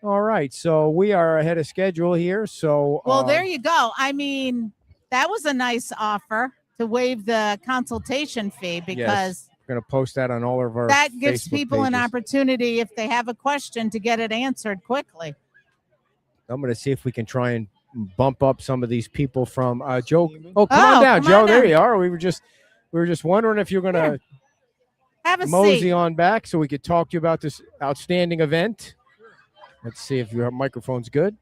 Speaker 2: All right. So we are ahead of schedule here. So
Speaker 1: Well, there you go. I mean, that was a nice offer to waive the consultation fee because
Speaker 2: going to post that on all of our
Speaker 1: That gives
Speaker 2: Facebook
Speaker 1: people an
Speaker 2: pages.
Speaker 1: opportunity, if they have a question, to get it answered quickly.
Speaker 2: I'm going to see if we can try and bump up some of these people from Joe. Oh, come on
Speaker 1: Oh,
Speaker 2: down,
Speaker 1: come
Speaker 2: Joe.
Speaker 1: on
Speaker 2: There
Speaker 1: down.
Speaker 2: you are. We were just wondering if you're going to
Speaker 1: Have a
Speaker 2: mosey
Speaker 1: seat.
Speaker 2: on back so we could talk to you about this outstanding event. Let's see if your microphone's good.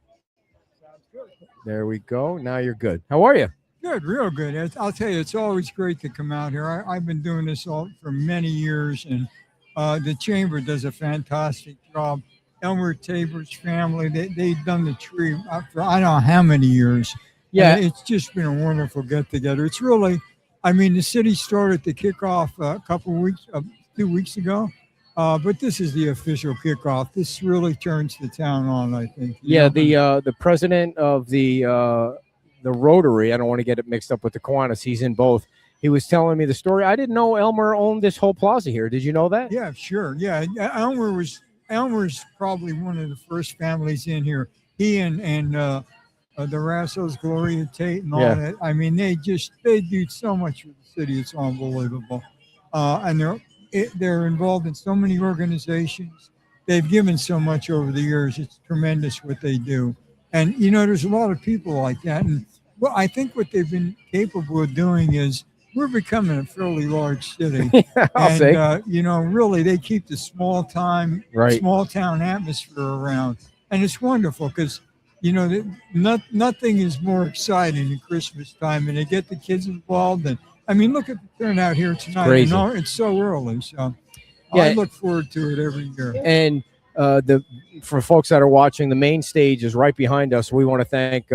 Speaker 2: There we go. Now you're good. How are you?
Speaker 10: Good, real good. I'll tell you, it's always great to come out here. I've been doing this all for many years, and the chamber does a fantastic job. Elmer Tabor's family, they've done the tree for I don't know how many years.
Speaker 2: Yeah.
Speaker 10: And it's just been a wonderful get together. It's really, I mean, the city started the kickoff a couple weeks, 2 weeks ago, but this is the official kickoff. This really turns the town on, I think. you
Speaker 2: Yeah,
Speaker 10: know?
Speaker 2: the president of the Rotary, I don't want to get it mixed up with the Kiwanis. He's in both. He was telling me the story. I didn't know Elmer owned this whole plaza here. Did you know that?
Speaker 10: Yeah, sure. Yeah, Elmer's probably one of the first families in here. He and the Rassos, Gloria Tate, and all
Speaker 2: Yeah.
Speaker 10: that. I mean, they do so much for the city. It's unbelievable. And they're involved in so many organizations. They've given so much over the years. It's tremendous what they do. And you know, there's a lot of people like that. And well, I think what they've been capable of doing is we're becoming a fairly large city.
Speaker 2: I'll say.
Speaker 10: You know, really, they keep the small town atmosphere around, and it's wonderful because, you know, nothing is more exciting than Christmas time, and they get the kids involved. And I mean, look at the turnout here tonight.
Speaker 2: crazy.
Speaker 10: You know, it's so early, so
Speaker 2: Yeah.
Speaker 10: I look forward to it every year.
Speaker 2: And for folks that are watching, the main stage is right behind us. We want to thank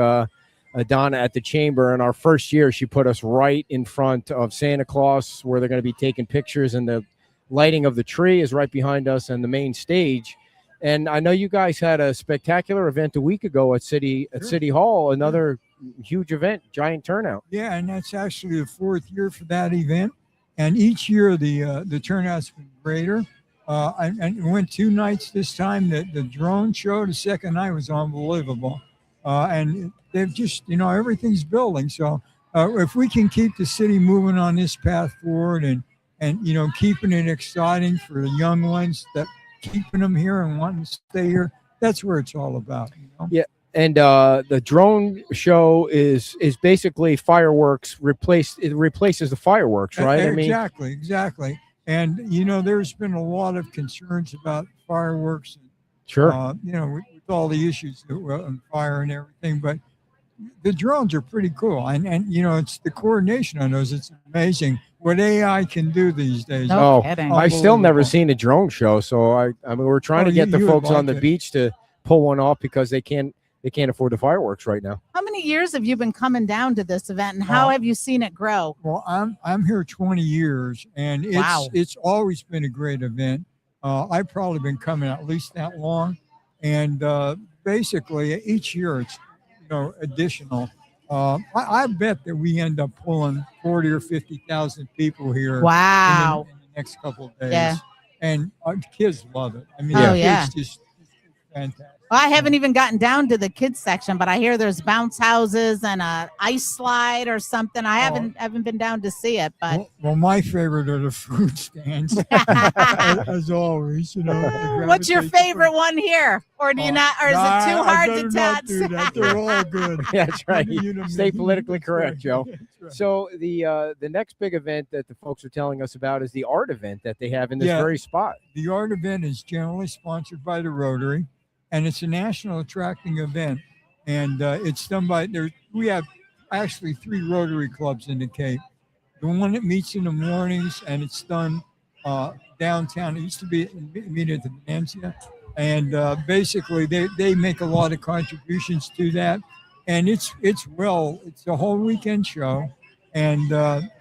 Speaker 2: Donna at the chamber. In our first year, she put us right in front of Santa Claus, where they're going to be taking pictures, and the lighting of the tree is right behind us and the main stage. And I know you guys had a spectacular event a week ago at City Hall, another huge event, giant turnout.
Speaker 10: Yeah, and that's actually the 4th year for that event. And each year the turnout's been greater. I went 2 nights this time. The drone show, the second night, was unbelievable. And they've just, you know, everything's building. So if we can keep the city moving on this path forward and you know, keeping it exciting for the young ones, that keeping them here and wanting to stay here, that's where it's all about. You know?
Speaker 2: Yeah. And the drone show is basically fireworks it replaces the fireworks, right?
Speaker 10: Exactly. And you know, there's been a lot of concerns about fireworks.
Speaker 2: Sure.
Speaker 10: You know, with all the issues on fire and everything, but the drones are pretty cool. And you know, it's the coordination on those. It's amazing what AI can do these days.
Speaker 1: No kidding.
Speaker 2: I've still never
Speaker 10: Unbelievable.
Speaker 2: seen a drone show, so I mean, we're trying to get the
Speaker 10: you would
Speaker 2: folks on
Speaker 10: like
Speaker 2: the
Speaker 10: it.
Speaker 2: beach to pull one off because they can't afford the fireworks right now.
Speaker 1: How many years have you been coming down to this event, and how have you seen it grow?
Speaker 10: Well, I'm here 20 years, and it's always been a great event. I've probably been coming at least that long, and basically each year it's, you know, additional. I bet that we end up pulling 40 or 50,000 people here.
Speaker 1: Wow.
Speaker 10: In the next couple of days.
Speaker 1: Yeah.
Speaker 10: And our kids love it. I mean,
Speaker 1: Oh,
Speaker 10: the
Speaker 1: yeah.
Speaker 10: kids just fantastic.
Speaker 1: Well, I haven't even gotten down to the kids section, but I hear there's bounce houses and a ice slide or something. I haven't been down to see it, but
Speaker 10: Well, my favorite are the food stands, as always. You know.
Speaker 1: what's your favorite one here? Or do you not? Or is it too hard to touch?
Speaker 10: They're all good.
Speaker 2: That's right.
Speaker 10: You know,
Speaker 2: Stay politically
Speaker 10: that's
Speaker 2: correct,
Speaker 10: right.
Speaker 2: Joe.
Speaker 10: That's right.
Speaker 2: So the next big event that the folks are telling us about is the art event that they have in this
Speaker 10: Yeah.
Speaker 2: very spot.
Speaker 10: The art event is generally sponsored by the Rotary, and it's a national attracting event. And it's done by we have actually 3 Rotary clubs in the Cape. The one that meets in the mornings, and it's done downtown. It used to be meet at the Venezia, and basically they make a lot of contributions to that. And it's a whole weekend show, and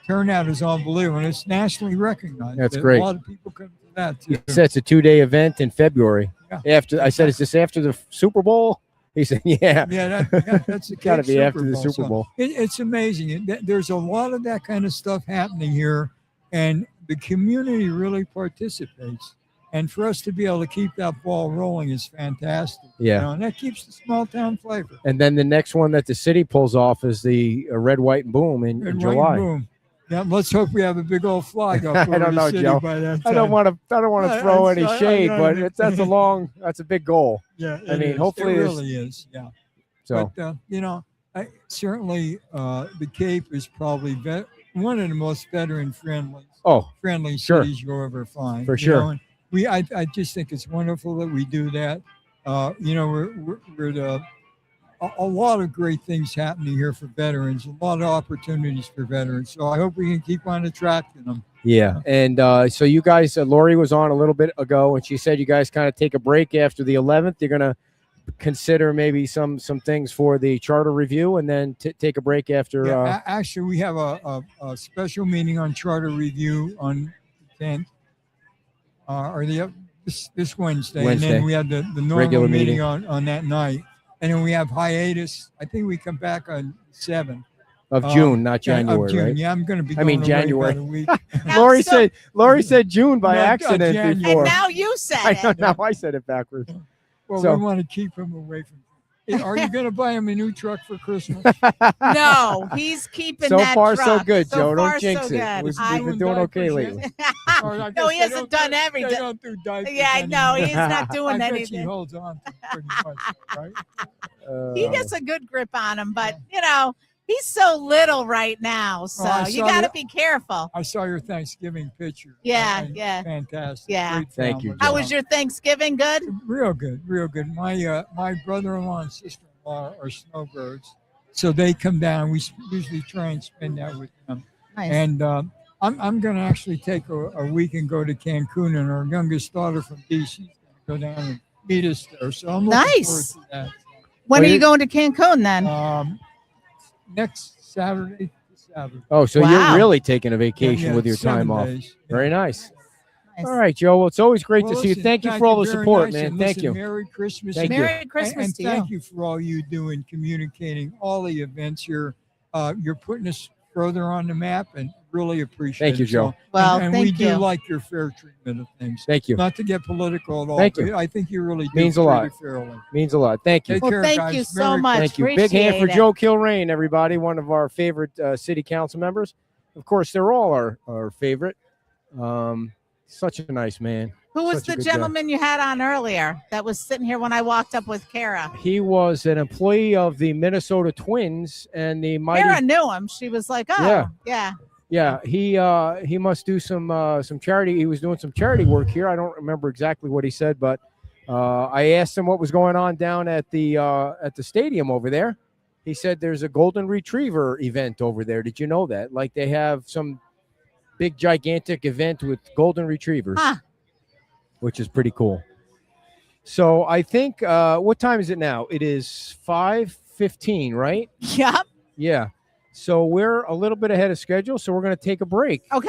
Speaker 10: turnout is unbelievable. And it's nationally recognized.
Speaker 2: That's great.
Speaker 10: A lot of people come to that too.
Speaker 2: He said it's a 2-day event in February.
Speaker 10: Yeah.
Speaker 2: After I said, is this after the Super Bowl? He said, yeah.
Speaker 10: Yeah, that's the
Speaker 2: Gotta
Speaker 10: Cape
Speaker 2: be after the
Speaker 10: Bowl.
Speaker 2: Super Bowl.
Speaker 10: It's amazing. There's a lot of that kind of stuff happening here, and the community really participates. And for us to be able to keep that ball rolling is fantastic.
Speaker 2: Yeah.
Speaker 10: You know, and that keeps the small town flavor.
Speaker 2: And then the next one that the city pulls off is the Red, White, and Boom in
Speaker 10: Red, White, and
Speaker 2: July.
Speaker 10: Boom. Yeah, let's hope we have a big old flag up
Speaker 2: I
Speaker 10: over
Speaker 2: don't
Speaker 10: the
Speaker 2: know,
Speaker 10: city
Speaker 2: Joe.
Speaker 10: by that
Speaker 2: I don't
Speaker 10: time.
Speaker 2: want to throw any
Speaker 10: I
Speaker 2: shade,
Speaker 10: know
Speaker 2: but
Speaker 10: that-
Speaker 2: that's a big goal.
Speaker 10: Yeah,
Speaker 2: I mean,
Speaker 10: is.
Speaker 2: hopefully
Speaker 10: it
Speaker 2: there's-
Speaker 10: really is. Yeah.
Speaker 2: So
Speaker 10: But certainly the Cape is probably one of the most veteran friendly
Speaker 2: sure.
Speaker 10: cities you'll ever find.
Speaker 2: For
Speaker 10: you
Speaker 2: sure.
Speaker 10: know, and I just think it's wonderful that we do that. We're a lot of great things happening here for veterans, a lot of opportunities for veterans. So I hope we can keep on attracting them.
Speaker 2: yeah, and so you guys, Lori was on a little bit ago, and she said you guys kind of take a break after the 11th. You're gonna consider maybe some things for the charter review, and then take a break after.
Speaker 10: Actually, we have a special meeting on charter review on the 10th, this Wednesday, and then we have the normal
Speaker 2: Regular
Speaker 10: meeting
Speaker 2: meeting.
Speaker 10: on that night, and then we have hiatus. I think we come back on 7th
Speaker 2: of June, not
Speaker 10: yeah,
Speaker 2: January,
Speaker 10: of June.
Speaker 2: right?
Speaker 10: Yeah, I'm going to be.
Speaker 2: I mean,
Speaker 10: going away
Speaker 2: January.
Speaker 10: about a week.
Speaker 2: Lori said June by
Speaker 10: No,
Speaker 2: accident
Speaker 10: January.
Speaker 2: before.
Speaker 1: And now you said
Speaker 2: I
Speaker 1: it.
Speaker 2: know, now I said it backwards.
Speaker 10: Well,
Speaker 2: So-
Speaker 10: we want to keep him away from. Are you going to buy him a new truck for Christmas?
Speaker 1: No, he's keeping
Speaker 2: So
Speaker 1: that
Speaker 2: far, so
Speaker 1: truck.
Speaker 2: good,
Speaker 1: So
Speaker 2: Joe.
Speaker 1: far,
Speaker 2: Don't jinx
Speaker 1: so
Speaker 2: it.
Speaker 1: good.
Speaker 2: We've been doing okay
Speaker 10: diapers
Speaker 2: lately.
Speaker 10: Or I
Speaker 1: No,
Speaker 10: guess
Speaker 1: he
Speaker 10: they
Speaker 1: hasn't
Speaker 10: don't
Speaker 1: done
Speaker 10: do-
Speaker 1: everything.
Speaker 10: They don't do diapers
Speaker 1: Yeah, no,
Speaker 10: anymore.
Speaker 1: he's not
Speaker 10: I
Speaker 1: doing
Speaker 10: bet he
Speaker 1: anything.
Speaker 10: holds on to pretty much, right?
Speaker 1: He gets a good grip on him, but he's so little right now, so
Speaker 10: I
Speaker 1: you
Speaker 10: saw
Speaker 1: got to
Speaker 10: the-
Speaker 1: be careful.
Speaker 10: I saw your Thanksgiving picture.
Speaker 1: Yeah,
Speaker 10: And
Speaker 1: yeah.
Speaker 10: Fantastic.
Speaker 1: Yeah.
Speaker 10: Great
Speaker 2: Thank you,
Speaker 10: family.
Speaker 1: How was your Thanksgiving? Good.
Speaker 10: Real good, real good. My brother-in-law and sister-in-law are snowbirds, so they come down. We usually try and spend that with them.
Speaker 1: Nice.
Speaker 10: And I'm going to actually take a week and go to Cancun, and our youngest daughter from DC is going to go down and meet us there. So I'm looking
Speaker 1: Nice.
Speaker 10: forward to that.
Speaker 1: When
Speaker 2: Well,
Speaker 1: are you
Speaker 2: you-
Speaker 1: going to Cancun then?
Speaker 10: Next Saturday.
Speaker 2: Oh, so
Speaker 1: Wow.
Speaker 2: you're really taking a vacation
Speaker 10: Yeah,
Speaker 2: with your
Speaker 10: 7
Speaker 2: time off.
Speaker 10: days.
Speaker 2: Very nice.
Speaker 1: Nice.
Speaker 2: All right, Joe. Well, it's always great
Speaker 10: Well,
Speaker 2: to see you.
Speaker 10: listen,
Speaker 2: Thank you for all the
Speaker 10: very
Speaker 2: support,
Speaker 10: nice,
Speaker 2: man.
Speaker 10: and
Speaker 2: Thank
Speaker 10: listen,
Speaker 2: you.
Speaker 10: Merry Christmas.
Speaker 2: Thank
Speaker 10: and
Speaker 2: you.
Speaker 1: Merry Christmas
Speaker 10: and
Speaker 1: to
Speaker 10: thank
Speaker 1: you.
Speaker 10: you for all you do in communicating all the events here. You're putting us further on the map, and really appreciate
Speaker 2: Thank you,
Speaker 10: it.
Speaker 2: Joe.
Speaker 1: Well,
Speaker 10: and
Speaker 1: thank
Speaker 10: we do
Speaker 1: you.
Speaker 10: like your fair treatment of things.
Speaker 2: Thank you.
Speaker 10: Not to get political at all.
Speaker 2: Thank
Speaker 10: but
Speaker 2: you.
Speaker 10: I think you really do
Speaker 2: Means a
Speaker 10: treat
Speaker 2: lot.
Speaker 10: it fairly.
Speaker 2: Means a lot. Thank you.
Speaker 10: Take
Speaker 1: Well,
Speaker 10: care,
Speaker 1: thank
Speaker 10: guys.
Speaker 1: you so
Speaker 10: Merry
Speaker 1: much.
Speaker 2: Thank you. Big hand for
Speaker 1: Appreciate it.
Speaker 2: Joe Kilrain, everybody. One of our favorite city council members. Of course, they're all our favorite. Such a nice man.
Speaker 1: Who was
Speaker 2: Such a
Speaker 1: the
Speaker 2: good guy.
Speaker 1: gentleman you had on earlier that was sitting here when I walked up with Kara?
Speaker 2: He was an employee of the Minnesota Twins and the mighty.
Speaker 1: Kara knew him. She was like, "Oh, yeah."
Speaker 2: Yeah, he must do some charity. He was doing some charity work here. I don't remember exactly what he said, but I asked him what was going on down at the stadium over there. He said there's a golden retriever event over there. Did you know that? Like they have some big gigantic event with golden retrievers,
Speaker 1: Huh.
Speaker 2: which is pretty cool. So I think what time is it now? It is 5:15, right?
Speaker 1: Yep.
Speaker 2: Yeah. So we're a little bit ahead of schedule, so we're going to take a break.
Speaker 1: Okay.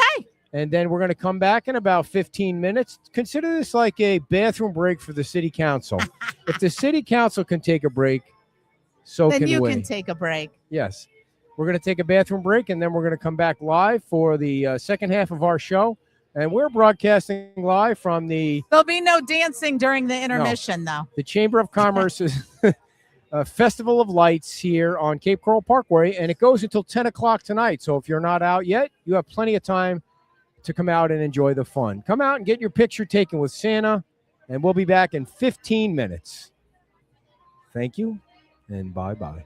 Speaker 2: And then we're going to come back in about 15 minutes. Consider this like a bathroom break for the city council. If the city council can take a break, so
Speaker 1: Then
Speaker 2: can
Speaker 1: you
Speaker 2: we.
Speaker 1: can take a break.
Speaker 2: Yes. We're going to take a bathroom break, and then we're going to come back live for the second half of our show. And we're broadcasting live from the
Speaker 1: There'll be no dancing during the intermission, though.
Speaker 2: Chamber of Commerce's Festival of Lights here on Cape Coral Parkway, and it goes until 10 o'clock tonight. So if you're not out yet, you have plenty of time to come out and enjoy the fun. Come out and get your picture taken with Santa, and we'll be back in 15 minutes. Thank you, and bye-bye.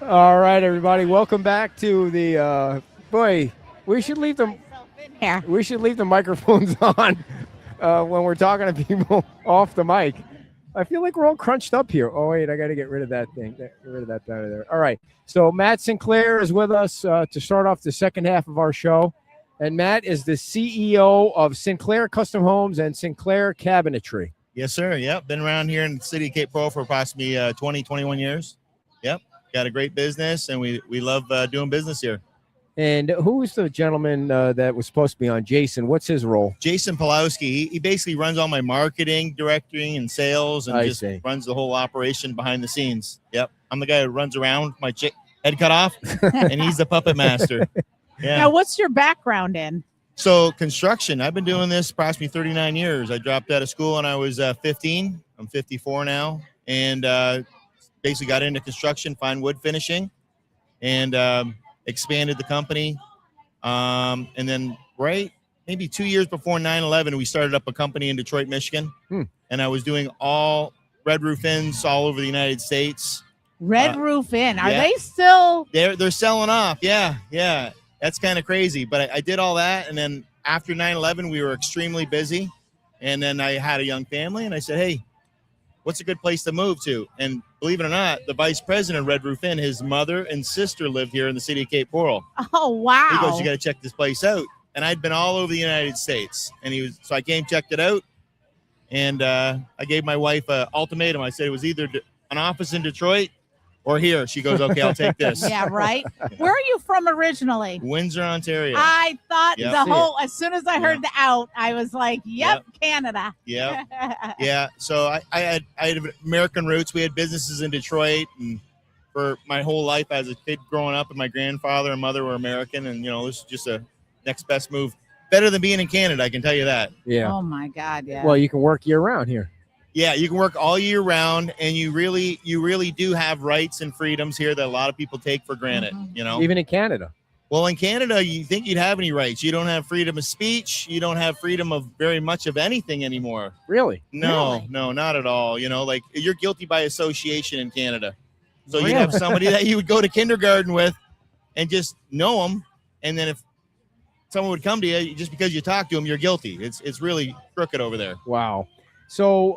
Speaker 2: All right, everybody. Welcome back to the boy. We should leave them.
Speaker 1: Here.
Speaker 2: We should leave the microphones on when we're talking to people off the mic. I feel like we're all crunched up here. Oh wait, I got to get rid of that thing. Get rid of that down there. All right. So Matt Sinclair is with us to start off the second half of our show, and Matt is the CEO of Sinclair Custom Homes and Sinclair Cabinetry.
Speaker 11: Yes, sir. Yep. Been around here in the city of Cape Coral for approximately 20, 21 years. Yep. Got a great business, and we love doing business here.
Speaker 2: And who's the gentleman that was supposed to be on? Jason. What's his role?
Speaker 11: Jason Pulowski. He basically runs all my marketing, directing, and sales, and just runs the whole operation behind the scenes. Yep. I'm the guy who runs around, my head cut off, and he's the puppet master. Yeah.
Speaker 1: Now, what's your background in?
Speaker 11: So construction. I've been doing this approximately 39 years. I dropped out of school when I was 15. I'm 54 now, and basically got into construction, fine wood finishing, and expanded the company. And then maybe 2 years before 9/11, we started up a company in Detroit, Michigan. And I was doing all Red Roof Inns all over the United States.
Speaker 1: Red Roof Inn. Are
Speaker 11: yeah.
Speaker 1: they still?
Speaker 11: They're selling off. Yeah. That's kind of crazy. But I did all that. And then after 9/11, we were extremely busy. And then I had a young family, and I said, hey, what's a good place to move to? And believe it or not, the vice president of Red Roof Inn, his mother and sister lived here in the city of Cape Coral.
Speaker 1: Oh, wow.
Speaker 11: He goes, you got to check this place out. And I'd been all over the United States. And so I came, checked it out. And I gave my wife an ultimatum. I said it was either an office in Detroit or here. She goes, okay, I'll take this.
Speaker 1: Yeah, right. Where are you from originally?
Speaker 11: Windsor, Ontario.
Speaker 1: I thought
Speaker 11: Yep.
Speaker 1: as soon as I heard the out, I was like, yep. Canada.
Speaker 11: Yeah. Yeah. So I had American roots. We had businesses in Detroit, and for my whole life as a kid growing up, and my grandfather and mother were American, and this is just a next best move. Better than being in Canada, I can tell you that.
Speaker 2: Yeah.
Speaker 1: Oh my God. Yeah.
Speaker 2: Well, you can work year round here.
Speaker 11: Yeah, you can work all year round, and you really do have rights and freedoms here that a lot of people take for granted.
Speaker 2: Even in Canada.
Speaker 11: Well, in Canada, you think you'd have any rights. You don't have freedom of speech. You don't have freedom of very much of anything anymore.
Speaker 2: Really?
Speaker 11: No, not at all. Like you're guilty by association in Canada. So you'd have somebody that you would go to kindergarten with and just know them. And then if someone would come to you, just because you talk to them, you're guilty. It's really crooked over there.
Speaker 2: Wow. So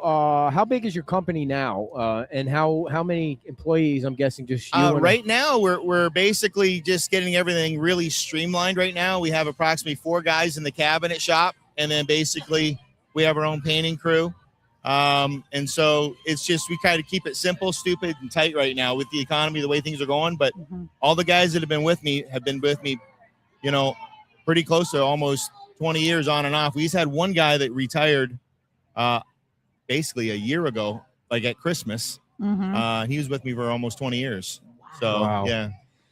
Speaker 2: how big is your company now? And how many employees, I'm guessing, just you?
Speaker 11: Right now, we're basically just getting everything really streamlined right now. We have approximately 4 guys in the cabinet shop, and then basically we have our own painting crew. And so it's just, we kind of keep it simple, stupid, and tight right now with the economy, the way things are going. But all the guys that have been with me, pretty close to almost 20 years on and off. We just had one guy that retired basically a year ago, like at Christmas. He was with me for almost 20 years. So, yeah.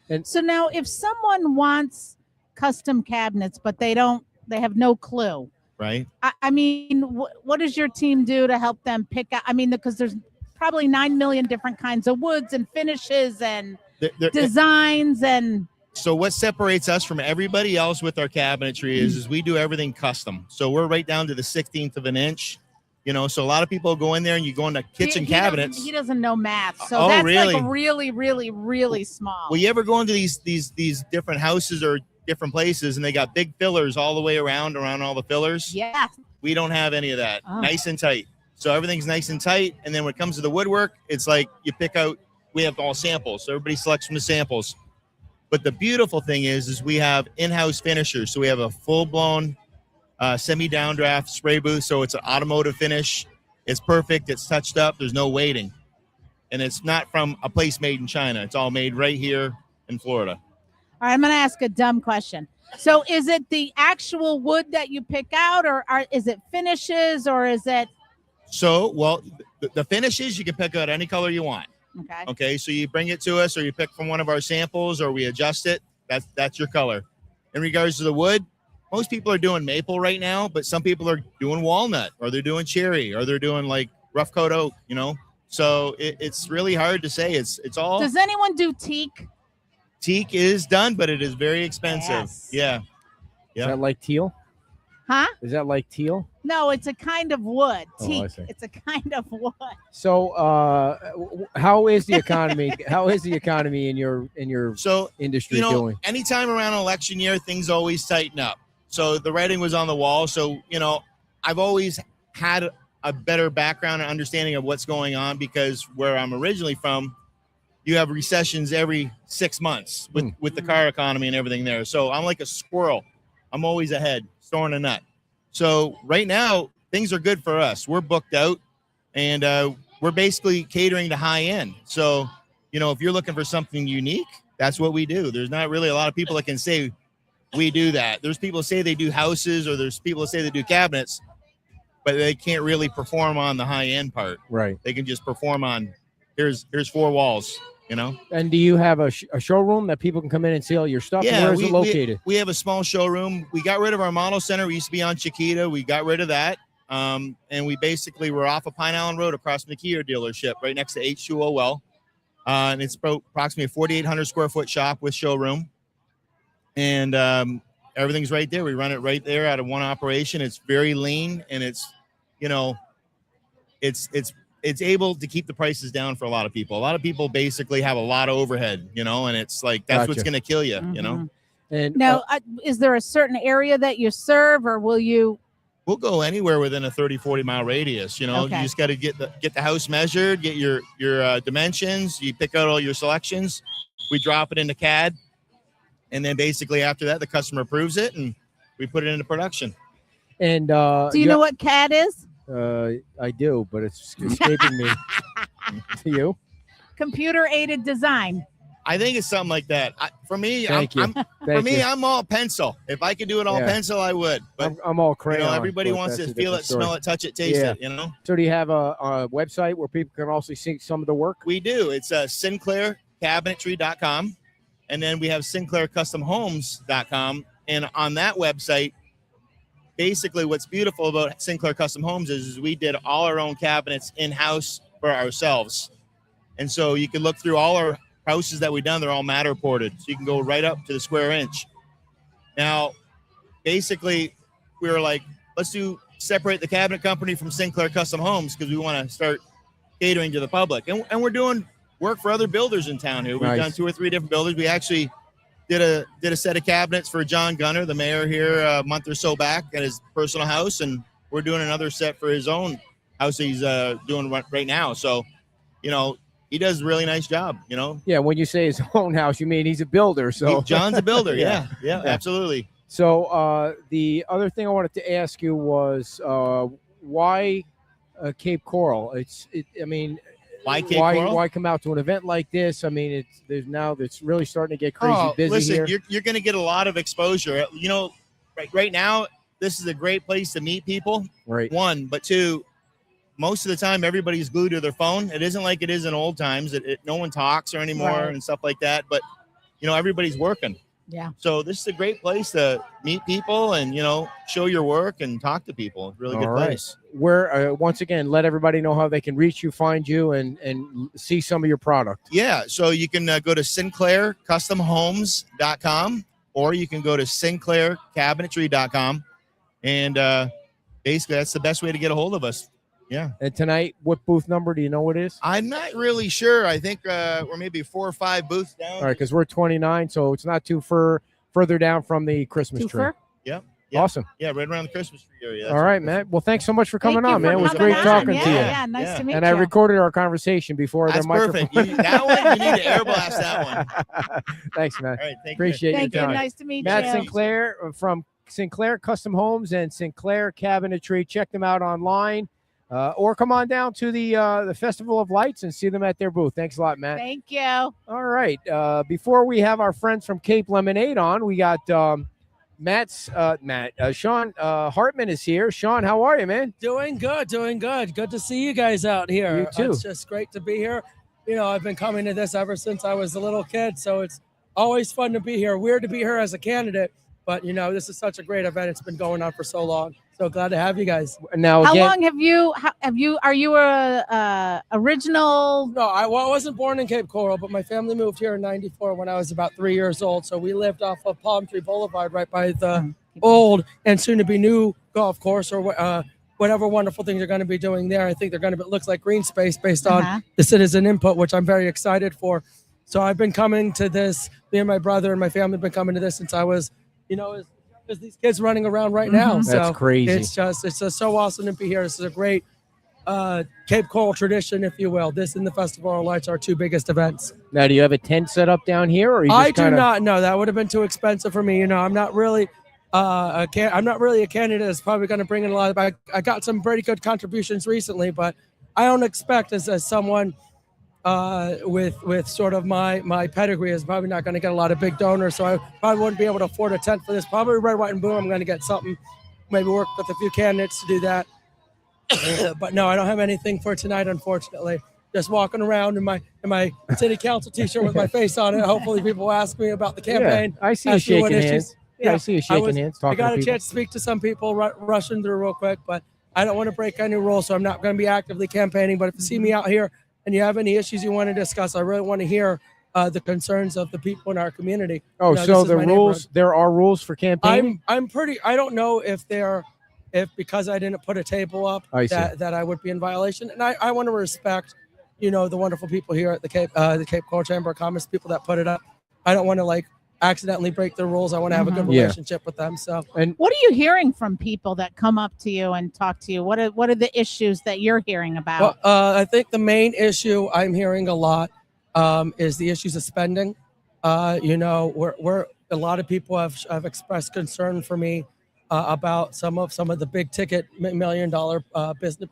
Speaker 1: And so now if someone wants custom cabinets, but they have no clue.
Speaker 11: Right.
Speaker 1: I mean, what does your team do to help them pick out? I mean, because there's probably 9 million different kinds of woods and finishes and designs and.
Speaker 11: So what separates us from everybody else with our cabinetry is we do everything custom. So we're right down to the 16th of an inch. So a lot of people go in there and you go into kitchen cabinets.
Speaker 1: He doesn't know math. So that's
Speaker 11: really?
Speaker 1: Like really, really, really small.
Speaker 11: Well, you ever go into these different houses or different places and they got big fillers all the way around all the fillers?
Speaker 1: Yeah.
Speaker 11: We don't have any of that. Nice and tight. So everything's nice and tight. And then when it comes to the woodwork, it's like you pick out, we have all samples. So everybody selects from the samples. But the beautiful thing is we have in-house finishers. So we have a full-blown semi-downdraft spray booth. So it's an automotive finish. It's perfect. It's touched up. There's no waiting. And it's not from a place made in China. It's all made right here in Florida.
Speaker 1: All right, I'm going to ask a dumb question. So is it the actual wood that you pick out, or is it finishes, or is it?
Speaker 11: So, well, the finishes, you can pick out any color you want. Okay, so you bring it to us, or you pick from one of our samples, or we adjust it. That's your color. In regards to the wood, most people are doing maple right now, but some people are doing walnut, or they're doing cherry, or they're doing like rough coat oak. So it's really hard to say. It's all.
Speaker 1: Does anyone do teak?
Speaker 11: Teak is done, but it is very expensive.
Speaker 1: Yes.
Speaker 11: Yeah.
Speaker 2: Is that like teal?
Speaker 1: Huh?
Speaker 2: Is that like teal?
Speaker 1: No, it's a kind of wood.
Speaker 2: Oh, I
Speaker 1: Teak.
Speaker 2: see.
Speaker 1: It's a kind of wood.
Speaker 2: So, how is the economy? How is the economy in your
Speaker 11: So
Speaker 2: industry
Speaker 11: you know,
Speaker 2: doing?
Speaker 11: anytime around an election year, things always tighten up. So the writing was on the wall. So, you know, I've always had a better background and understanding of what's going on because where I'm originally from, you have recessions every 6 months with the car economy and everything there. So I'm like a squirrel. I'm always ahead, storing a nut. So right now, things are good for us. We're booked out, and we're basically catering to high end. So, you know, if you're looking for something unique, that's what we do. There's not really a lot of people that can say we do that. There's people that say they do houses, or there's people that say they do cabinets, but they can't really perform on the high end part.
Speaker 2: Right.
Speaker 11: They can just perform on here's 4 walls, you know.
Speaker 2: And do you have a showroom that people can come in and see all your stuff?
Speaker 11: Yeah,
Speaker 2: Where is it located?
Speaker 11: We have a small showroom. We got rid of our model center. We used to be on Chiquita. We got rid of that. And we basically were off of Pine Island Road across from the Kia dealership right next to H2O Well. And it's approximately a 4,800 square foot shop with showroom. And everything's right there. We run it right there out of one operation. It's very lean, and it's, you know, it's able to keep the prices down for a lot of people. A lot of people basically have a lot of overhead, you know, and it's like that's what's
Speaker 2: Gotcha.
Speaker 11: going to kill you, you know.
Speaker 2: And
Speaker 1: Now, is there a certain area that you serve, or will you?
Speaker 11: We'll go anywhere within a 30, 40 mile radius. You know,
Speaker 1: Okay.
Speaker 11: you just got to get the house measured, get your dimensions. You pick out all your selections. We drop it into CAD, and then basically after that, the customer approves it, and we put it into production.
Speaker 2: And
Speaker 1: Do you know what CAD is?
Speaker 2: I do, but it's escaping me. To you?
Speaker 1: Computer aided design.
Speaker 11: I think it's something like that. For me,
Speaker 2: Thank you.
Speaker 11: for
Speaker 2: Thank
Speaker 11: me,
Speaker 2: you.
Speaker 11: I'm all pencil. If I could do it all
Speaker 2: Yeah.
Speaker 11: pencil, I would. But
Speaker 2: I'm all
Speaker 11: you
Speaker 2: crayon.
Speaker 11: know, everybody
Speaker 2: but
Speaker 11: wants
Speaker 2: that's
Speaker 11: to
Speaker 2: a
Speaker 11: feel
Speaker 2: different
Speaker 11: it,
Speaker 2: story.
Speaker 11: smell it, touch it, taste
Speaker 2: Yeah.
Speaker 11: it. You know.
Speaker 2: So do you have a website where people can also see some of the work?
Speaker 11: We do. It's SinclairCabinetry.com. And then we have SinclairCustomHomes.com. And on that website, basically what's beautiful about Sinclair Custom Homes is we did all our own cabinets in-house for ourselves. And so you can look through all our houses that we've done. They're all Matterported. So you can go right up to the square inch. Now, basically, we were like, let's separate the cabinet company from Sinclair Custom Homes because we want to start catering to the public. And we're doing work for other builders in town here. We've
Speaker 2: Nice.
Speaker 11: done 2 or 3 different builders. We actually did a set of cabinets for John Gunner, the mayor here, a month or so back at his personal house. And we're doing another set for his own house that he's doing right now. So, you know, he does a really nice job, you know.
Speaker 2: Yeah, when you say his own house, you mean he's a builder. So
Speaker 11: John's a builder.
Speaker 2: Yeah.
Speaker 11: yeah, absolutely.
Speaker 2: So the other thing I wanted to ask you was why Cape Coral? I mean,
Speaker 11: Why Cape Coral?
Speaker 2: Why come out to an event like this? I mean, it's really starting to get crazy busy
Speaker 11: listen,
Speaker 2: here.
Speaker 11: you're going to get a lot of exposure. You know, right now, this is a great place to meet people.
Speaker 2: Right.
Speaker 11: 1, but 2, most of the time, everybody's glued to their phone. It isn't like it is in old times. No one talks or anymore
Speaker 1: Right.
Speaker 11: and stuff like that. But, you know, everybody's working.
Speaker 1: Yeah.
Speaker 11: So this is a great place to meet people and, you know, show your work and talk to people. Really good
Speaker 2: All right.
Speaker 11: place.
Speaker 2: Where once again, let everybody know how they can reach you, find you, and see some of your product.
Speaker 11: Yeah. So you can go to SinclairCustomHomes.com or you can go to SinclairCabinetry.com. And basically, that's the best way to get a hold of us. Yeah.
Speaker 2: And tonight, what booth number do you know what it is?
Speaker 11: I'm not really sure. I think we're maybe 4 or 5 booths down.
Speaker 2: All right, because we're 29, so it's not too further down from the Christmas tree.
Speaker 1: Twofer?
Speaker 11: Yep.
Speaker 2: Awesome.
Speaker 11: Yeah, right around the Christmas tree area.
Speaker 2: All right, Matt. Well, thanks so much for coming
Speaker 1: Thank you
Speaker 2: on,
Speaker 1: for
Speaker 2: man. It was
Speaker 1: coming
Speaker 2: great
Speaker 1: on.
Speaker 2: talking
Speaker 1: yeah,
Speaker 2: to you.
Speaker 1: Yeah, nice
Speaker 11: Yeah.
Speaker 1: to meet
Speaker 2: And
Speaker 1: you.
Speaker 2: I recorded our conversation before
Speaker 11: That's
Speaker 2: the microphone.
Speaker 11: perfect. That one, you need to air blast that one.
Speaker 2: Thanks, man.
Speaker 11: All right. Thank
Speaker 2: Appreciate
Speaker 1: Thank
Speaker 2: your
Speaker 1: you.
Speaker 2: time.
Speaker 1: Nice to meet
Speaker 2: Matt
Speaker 1: you.
Speaker 2: Sinclair from Sinclair Custom Homes and Sinclair Cabinetry. Check them out online, or come on down to the Festival of Lights and see them at their booth. Thanks a lot, Matt.
Speaker 1: Thank you.
Speaker 2: All right. Before we have our friends from Cape Lemonade on, we got Sean Hartman is here. Sean, how are you, man?
Speaker 12: Doing good. Good to see you guys out here.
Speaker 2: You too.
Speaker 12: It's just great to be here. You know, I've been coming to this ever since I was a little kid, so it's always fun to be here. Weird to be here as a candidate, but you know, this is such a great event. It's been going on for so long. So glad to have you guys.
Speaker 2: Now,
Speaker 1: How
Speaker 2: again,
Speaker 1: long are you a original?
Speaker 12: No, I wasn't born in Cape Coral, but my family moved here in '94 when I was about 3 years old. So we lived off of Palm Tree Boulevard, right by the old and soon to be new golf course or whatever wonderful things they're going to be doing there. I think they're going to looks like green space based on the citizen input, which I'm very excited for. So I've been coming to this. Me and my brother and my family have been coming to this since I was, as these kids running around right now.
Speaker 2: That's
Speaker 12: So
Speaker 2: crazy.
Speaker 12: It's just so awesome to be here. This is a great Cape Coral tradition, if you will. This and the Festival of Lights are our two biggest events.
Speaker 2: Now, do you have a tent set up down here, or you just
Speaker 12: I do
Speaker 2: kinda...
Speaker 12: not know. That would have been too expensive for me. I'm not really I'm not really a candidate that's probably going to bring in a lot of. I got some pretty good contributions recently, but I don't expect as someone with sort of my pedigree is probably not going to get a lot of big donors. So I probably wouldn't be able to afford a tent for this. Probably Red, White, and Blue. I'm going to get something. Maybe work with a few candidates to do that. But no, I don't have anything for tonight, unfortunately. Just walking around in my city council T-shirt with my face on it. Hopefully, people will ask me about the campaign.
Speaker 2: Yeah, I see you
Speaker 12: ask me what
Speaker 2: shaking
Speaker 12: issues-
Speaker 2: hands. Yeah, I see you shaking hands,
Speaker 12: I
Speaker 2: talking
Speaker 12: got
Speaker 2: to
Speaker 12: a
Speaker 2: people.
Speaker 12: chance to speak to some people, rushing through real quick, but I don't want to break any rules, so I'm not going to be actively campaigning. But if you see me out here and you have any issues you want to discuss, I really want to hear the concerns of the people in our community.
Speaker 2: Oh,
Speaker 12: this
Speaker 2: so
Speaker 12: is
Speaker 2: the
Speaker 12: my
Speaker 2: rules, there are rules for campaigning?
Speaker 12: I'm pretty. I don't know if because I didn't put a table up
Speaker 2: I see.
Speaker 12: that I would be in violation, and I want to respect, the wonderful people here at the Cape Coral Chamber of Commerce, people that put it up. I don't want to accidentally break the rules. I want to have a good
Speaker 2: Yeah.
Speaker 12: relationship with them. So,
Speaker 2: and
Speaker 1: what are you hearing from people that come up to you and talk to you? What are the issues that you're hearing about?
Speaker 12: well, I think the main issue I'm hearing a lot is the issues of spending. We're a lot of people have expressed concern for me about some of the big ticket $1 million business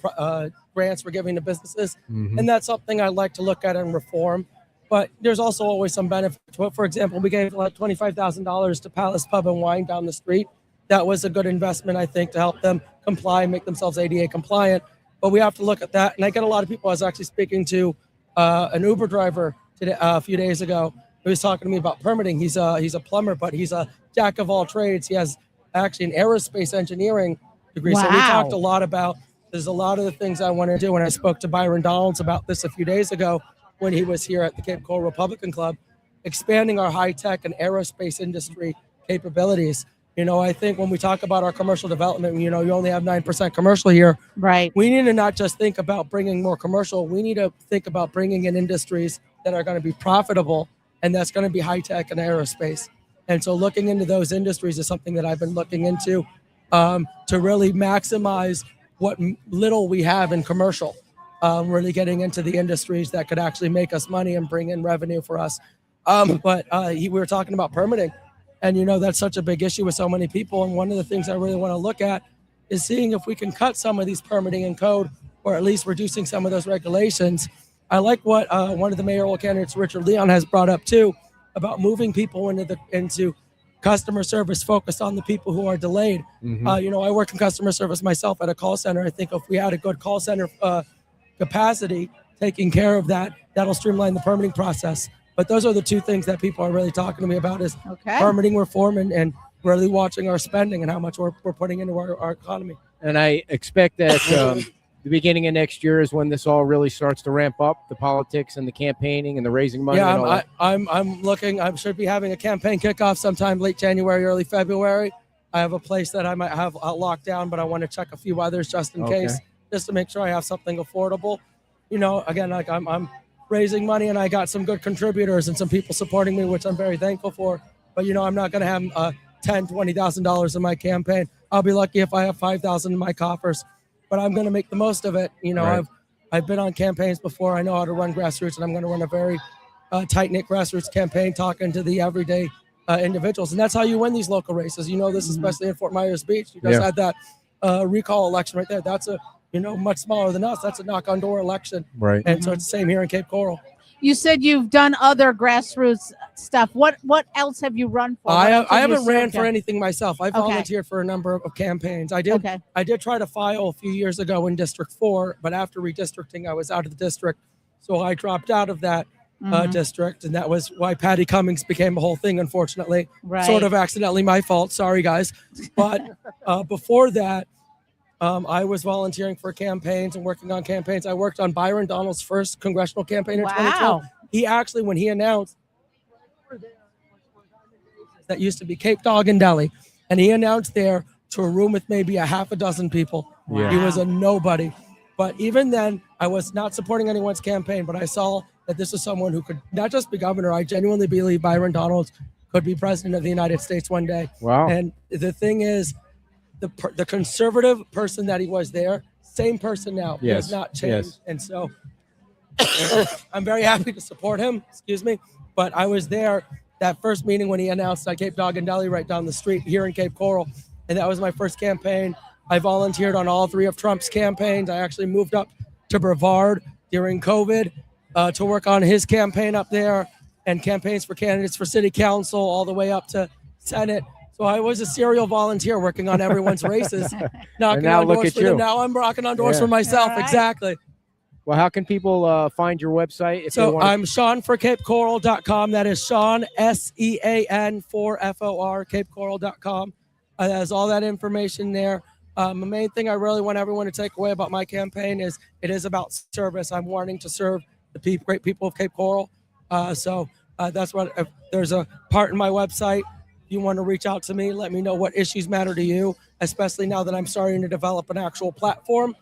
Speaker 12: grants we're giving to businesses, and that's something I'd like to look at and reform. But there's also always some benefit to it. For example, we gave $25,000 to Palace Pub and Wine down the street. That was a good investment, I think, to help them comply, make themselves ADA compliant. But we have to look at that. And I get a lot of people. I was actually speaking to an Uber driver today, a few days ago. He was talking to me about permitting. He's a plumber, but he's a jack of all trades. He has actually an aerospace engineering degree. So we talked a lot about, there's a lot of the things I want to do. And I spoke to Byron Donalds about this a few days ago when he was here at the Cape Coral Republican Club, expanding our high-tech and aerospace industry capabilities. I think when we talk about our commercial development, you only have 9% commercial here.
Speaker 1: Right.
Speaker 12: We need to not just think about bringing more commercial. We need to think about bringing in industries that are going to be profitable, and that's going to be high-tech and aerospace. And so looking into those industries is something that I've been looking into to really maximize what little we have in commercial. Really getting into the industries that could actually make us money and bring in revenue for us. But we were talking about permitting, and that's such a big issue with so many people. And one of the things I really want to look at is seeing if we can cut some of these permitting and code, or at least reducing some of those regulations. I like what one of the mayoral candidates, Richard Leon, has brought up too, about moving people into customer service focused on the people who are delayed. I work in customer service myself at a call center. I think if we had a good call center capacity taking care of that'll streamline the permitting process. But those are the two things that people are really talking to me about is permitting reform and really watching our spending and how much we're putting into our economy.
Speaker 2: And I expect that the beginning of next year is when this all really starts to ramp up, the politics and the campaigning and the raising money. and all that.
Speaker 12: I'm looking. I should be having a campaign kickoff sometime late January, early February. I have a place that I might have locked down, but I want to check a few others just in case, just to make sure I have something affordable. Again, I'm raising money, and I got some good contributors and some people supporting me, which I'm very thankful for. But I'm not going to have $10,000-$20,000 in my campaign. I'll be lucky if I have $5,000 in my coffers. But I'm going to make the most of it.
Speaker 2: Right.
Speaker 12: I've been on campaigns before. I know how to run grassroots, and I'm going to run a very tight-knit grassroots campaign, talking to the everyday individuals. And that's how you win these local races. This, especially in Fort Myers Beach. You just had that recall election right there. That's much smaller than us. That's a knock-on-door election.
Speaker 2: Right.
Speaker 12: And so it's the same here in Cape Coral.
Speaker 1: You said you've done other grassroots stuff. What else have you run for?
Speaker 12: I
Speaker 1: What else have you
Speaker 12: haven't ran
Speaker 1: served
Speaker 12: for
Speaker 1: in?
Speaker 12: anything myself. I volunteered for a number of campaigns. I did try to file a few years ago in District 4, but after redistricting, I was out of the district. So I dropped out of that district, and that was why Patty Cummings became a whole thing, unfortunately.
Speaker 1: Right.
Speaker 12: Sort of accidentally my fault. Sorry, guys. But before that, I was volunteering for campaigns and working on campaigns. I worked on Byron Donalds' first congressional campaign in 2012. He actually, when he announced that used to be Cape Dog and Deli, and he announced there to a room with maybe a half a dozen people.
Speaker 2: Yeah.
Speaker 12: He was a nobody. But even then, I was not supporting anyone's campaign, but I saw that this is someone who could not just be governor. I genuinely believe Byron Donalds could be president of the United States one day.
Speaker 2: Wow.
Speaker 12: And the thing is, the conservative person that he was there, same person now. He has
Speaker 2: Yes,
Speaker 12: not changed.
Speaker 2: yes.
Speaker 12: And so I'm very happy to support him. Excuse me. But I was there that first meeting when he announced Cape Dog and Deli right down the street here in Cape Coral. And that was my first campaign. I volunteered on all 3 of Trump's campaigns. I actually moved up to Brevard during COVID to work on his campaign up there and campaigns for candidates for city council all the way up to Senate. So I was a serial volunteer working on everyone's races, knocking
Speaker 2: now
Speaker 12: on
Speaker 2: look
Speaker 12: doors
Speaker 2: at
Speaker 12: for them.
Speaker 2: you.
Speaker 12: Now I'm knocking on doors
Speaker 2: Yeah.
Speaker 12: for myself.
Speaker 1: All right.
Speaker 12: Exactly.
Speaker 2: Well, how can people find your website? If they
Speaker 12: So
Speaker 2: want
Speaker 12: I'm Sean for CapeCoral.com. That is Sean, SEAN for FOR, CapeCoral.com. It has all that information there. The main thing I really want everyone to take away about my campaign is it is about service. I'm wanting to serve the great people of Cape Coral. So that's what, if there's a part in my website. If you want to reach out to me, let me know what issues matter to you, especially now that I'm starting to develop an actual platform.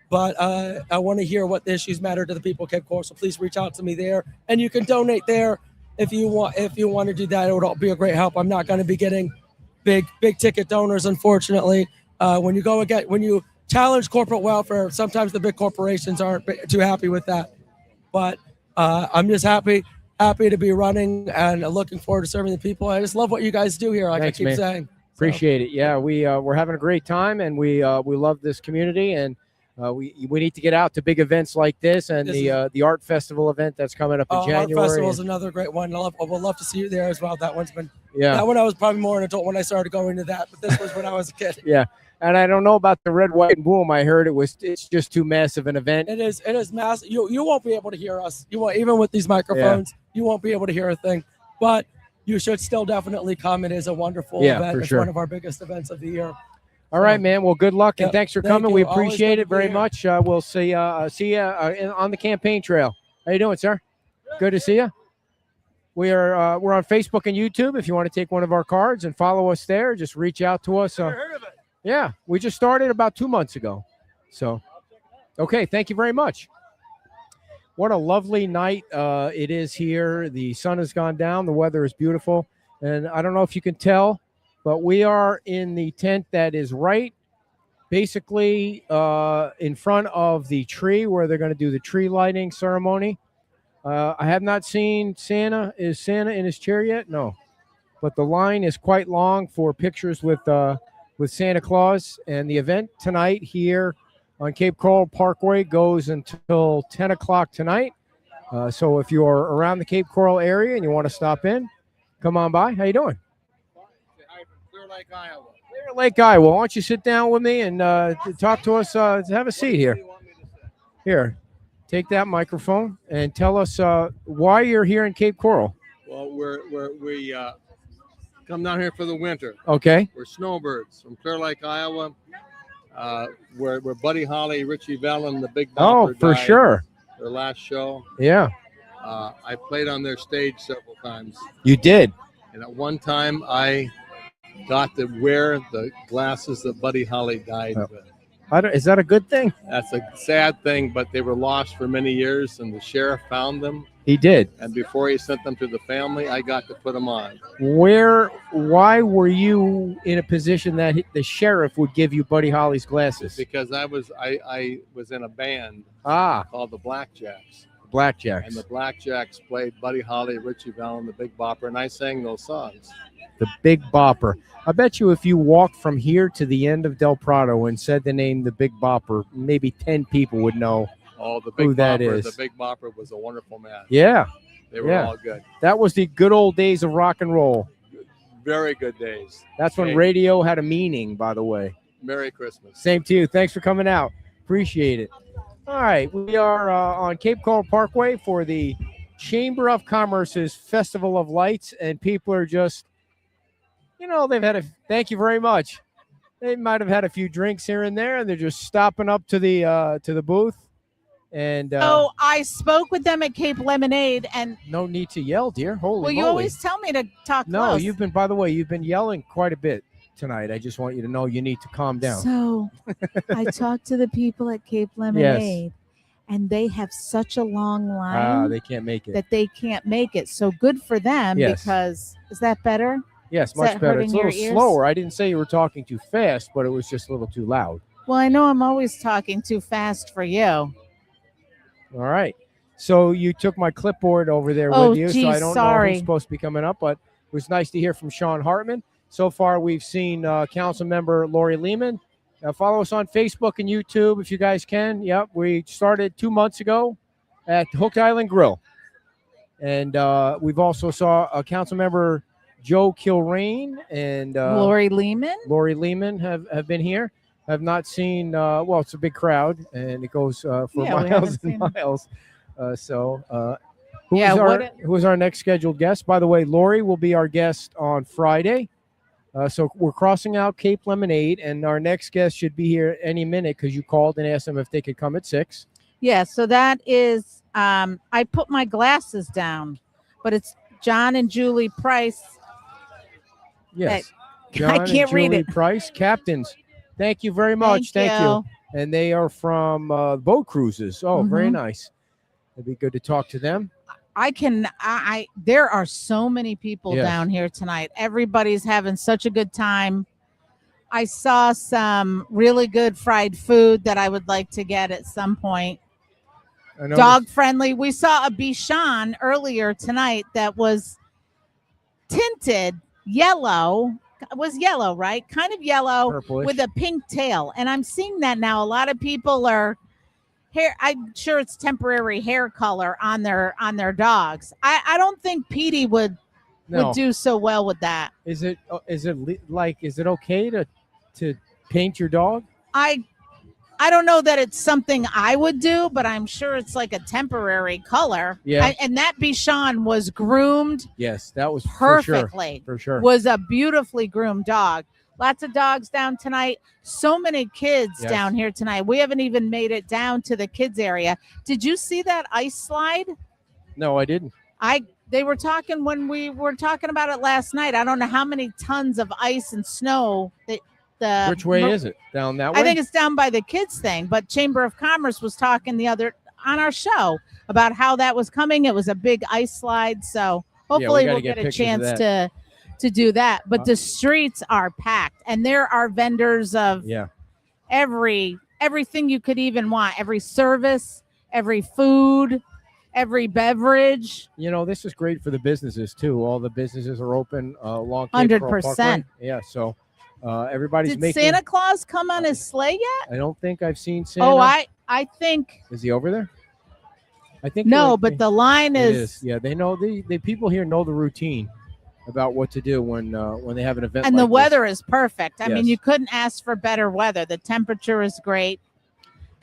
Speaker 12: But I want to hear what the issues matter to the people of Cape Coral. So please reach out to me there, and you can donate there if you want. If you want to do that, it would be a great help. I'm not going to be getting big ticket donors, unfortunately. When you challenge corporate welfare, sometimes the big corporations aren't too happy with that. But I'm just happy to be running and looking forward to serving the people. I just love what you guys do here. Like
Speaker 2: Thanks,
Speaker 12: I keep
Speaker 2: man.
Speaker 12: saying. So,
Speaker 2: Appreciate it. Yeah, we're having a great time, and we love this community, and we need to get out to big events like this and
Speaker 12: This
Speaker 2: the art festival event that's coming up in
Speaker 12: Art
Speaker 2: January.
Speaker 12: Festival is another great one. I would love to see you there as well. That one's been
Speaker 2: Yeah.
Speaker 12: That one I was probably more an adult when I started going to that, but this was when I was a kid.
Speaker 2: Yeah, and I don't know about the red, white, and boom. I heard it's just too massive an event.
Speaker 12: It is massive. You won't be able to hear us. You won't, even with these microphones, you won't be able to hear a thing. But you should still definitely come. It is a wonderful event.
Speaker 2: for
Speaker 12: It's
Speaker 2: sure.
Speaker 12: one of our biggest events of the year.
Speaker 2: All right, man. Well, good luck and
Speaker 12: Yep.
Speaker 2: thanks for
Speaker 12: Thank
Speaker 2: coming.
Speaker 12: you.
Speaker 2: We
Speaker 12: Always
Speaker 2: appreciate
Speaker 12: good
Speaker 2: it
Speaker 12: to be
Speaker 2: very
Speaker 12: here.
Speaker 2: much. We'll see you on the campaign trail. How you doing, sir? Good to see you. We're on Facebook and YouTube. If you want to take one of our cards and follow us there, just reach out to us. Yeah, we just started about 2 months ago. So, okay, thank you very much. What a lovely night it is here. The sun has gone down. The weather is beautiful. And I don't know if you can tell, but we are in the tent that is right basically in front of the tree where they're going to do the tree lighting ceremony. I have not seen Santa. Is Santa in his chair yet? No. But the line is quite long for pictures with Santa Claus. And the event tonight here on Cape Coral Parkway goes until 10 o'clock tonight. So if you're around the Cape Coral area and you want to stop in, come on by. How you doing?
Speaker 13: Clear Lake, Iowa.
Speaker 2: Clear Lake, Iowa. Why don't you sit down with me and talk to us? Have a seat here. Here, take that microphone and tell us why you're here in Cape Coral.
Speaker 13: Well, we come down here for the winter.
Speaker 2: Okay.
Speaker 13: We're snowbirds from Clear Lake, Iowa. Where Buddy Holly, Richie Vellon, the Big Bopper
Speaker 2: Oh, for
Speaker 13: died,
Speaker 2: sure.
Speaker 13: Their last show.
Speaker 2: Yeah.
Speaker 13: I played on their stage several times.
Speaker 2: You did.
Speaker 13: And at one time, I got to wear the glasses that Buddy Holly died with.
Speaker 2: Is that a good thing?
Speaker 13: That's a sad thing, but they were lost for many years, and the sheriff found them.
Speaker 2: He did.
Speaker 13: And before he sent them to the family, I got to put them on.
Speaker 2: Why were you in a position that the sheriff would give you Buddy Holly's glasses?
Speaker 13: Because I was in a band called the Blackjacks.
Speaker 2: Blackjacks.
Speaker 13: And the Blackjacks played Buddy Holly, Richie Vellon, the Big Bopper, and I sang those songs.
Speaker 2: The Big Bopper. I bet you if you walked from here to the end of Del Prado and said the name the Big Bopper, maybe 10 people would know
Speaker 13: Oh, the Big
Speaker 2: who
Speaker 13: Bopper.
Speaker 2: that is.
Speaker 13: The Big Bopper was a wonderful man.
Speaker 2: Yeah.
Speaker 13: They were all good.
Speaker 2: That was the good old days of rock and roll.
Speaker 13: Very good days.
Speaker 2: That's when
Speaker 13: Hey,
Speaker 2: radio had a meaning, by the way.
Speaker 13: Merry Christmas.
Speaker 2: Same to you. Thanks for coming out. Appreciate it. All right. We are on Cape Coral Parkway for the Chamber of Commerce's Festival of Lights, and people are just, thank you very much. They might have had a few drinks here and there, and they're just stopping up to the booth And
Speaker 1: So I spoke with them at Cape Lemonade, and
Speaker 2: no need to yell, dear. Holy
Speaker 1: well, you
Speaker 2: moly.
Speaker 1: always tell me to talk
Speaker 2: No,
Speaker 1: close.
Speaker 2: you've been, by the way, you've been yelling quite a bit tonight. I just want you to know you need to calm down.
Speaker 1: So I talked to the people at Cape Lemonade, and they have such a long line
Speaker 2: They can't make it.
Speaker 1: that they can't make it. So good for them
Speaker 2: Yes.
Speaker 1: because is that better?
Speaker 2: Yes,
Speaker 1: Is
Speaker 2: much
Speaker 1: that
Speaker 2: better. It's a
Speaker 1: hurting
Speaker 2: little
Speaker 1: your ears?
Speaker 2: slower. I didn't say you were talking too fast, but it was just a little too loud.
Speaker 1: Well, I know I'm always talking too fast for you.
Speaker 2: All right. So you took my clipboard over there
Speaker 1: Oh,
Speaker 2: with you, so
Speaker 1: geez,
Speaker 2: I don't know
Speaker 1: sorry.
Speaker 2: who's supposed to be coming up, but it was nice to hear from Sean Hartman. So far, we've seen Council Member Lori Lehman. Follow us on Facebook and YouTube if you guys can. Yep, we started 2 months ago at Hook Island Grill. And we've also saw Council Member Joe Kilrain and
Speaker 1: Lori Lehman.
Speaker 2: Lori Lehman have been here. Have not seen, well, it's a big crowd, and it goes for
Speaker 1: Yeah, we
Speaker 2: miles
Speaker 1: haven't
Speaker 2: and
Speaker 1: seen-
Speaker 2: miles.
Speaker 1: Yeah,
Speaker 2: Who is our next scheduled guest? By the way, Lori will be our guest on Friday. So we're crossing out Cape Lemonade, and our next guest should be here any minute because you called and asked them if they could come at 6.
Speaker 1: Yeah, so that is I put my glasses down, but it's John and Julie Price.
Speaker 2: Yes.
Speaker 1: I
Speaker 2: John and
Speaker 1: can't read
Speaker 2: Julie
Speaker 1: it.
Speaker 2: Price, captains. Thank you very much. Thank you. And they are from Boat Cruises. Oh, very
Speaker 1: Mhm.
Speaker 2: nice. It'd be good to talk to them.
Speaker 1: I there are so many people
Speaker 2: Yes.
Speaker 1: down here tonight. Everybody's having such a good time. I saw some really good fried food that I would like to get at some point.
Speaker 2: I know
Speaker 1: Dog friendly. We saw a Bichon earlier tonight that was tinted yellow. It was yellow, right? Kind of yellow
Speaker 2: Purplish.
Speaker 1: with a pink tail. And I'm seeing that now. A lot of people are hair. I'm sure it's temporary hair color on their dogs. I don't think Petey would
Speaker 2: No.
Speaker 1: do so well with that.
Speaker 2: Is it okay to paint your dog?
Speaker 1: I don't know that it's something I would do, but I'm sure it's like a temporary color.
Speaker 2: Yeah.
Speaker 1: And that Bichon was groomed
Speaker 2: Yes, that was
Speaker 1: perfectly.
Speaker 2: For sure.
Speaker 1: Was a beautifully groomed dog. Lots of dogs down tonight. So many kids
Speaker 2: Yes.
Speaker 1: down here tonight. We haven't even made it down to the kids area. Did you see that ice slide?
Speaker 2: No, I didn't.
Speaker 1: They were talking when we were talking about it last night. I don't know how many tons of ice and snow that the
Speaker 2: Which way is it? Down that way?
Speaker 1: I think it's down by the kids thing, but Chamber of Commerce was talking the other on our show about how that was coming. It was a big ice slide, so hopefully
Speaker 2: gotta
Speaker 1: we'll
Speaker 2: get
Speaker 1: get a
Speaker 2: pictures of
Speaker 1: chance
Speaker 2: that.
Speaker 1: to do that. But the streets are packed, and there are vendors of
Speaker 2: Yeah.
Speaker 1: everything you could even want, every service, every food, every beverage.
Speaker 2: You know, this is great for the businesses too. All the businesses are open along Cape Coral
Speaker 1: 100%.
Speaker 2: Parkway. Yeah, so everybody's
Speaker 1: Did
Speaker 2: making.
Speaker 1: Santa Claus come on his sleigh yet?
Speaker 2: I don't think I've seen Santa.
Speaker 1: Oh, I think
Speaker 2: Is he over there? I think
Speaker 1: no,
Speaker 2: you're-
Speaker 1: but the line
Speaker 2: It
Speaker 1: is.
Speaker 2: Yeah, they know the people here know the routine about what to do when they have an event.
Speaker 1: And
Speaker 2: like
Speaker 1: the
Speaker 2: this.
Speaker 1: weather is perfect. I mean,
Speaker 2: Yes.
Speaker 1: you couldn't ask for better weather. The temperature is great.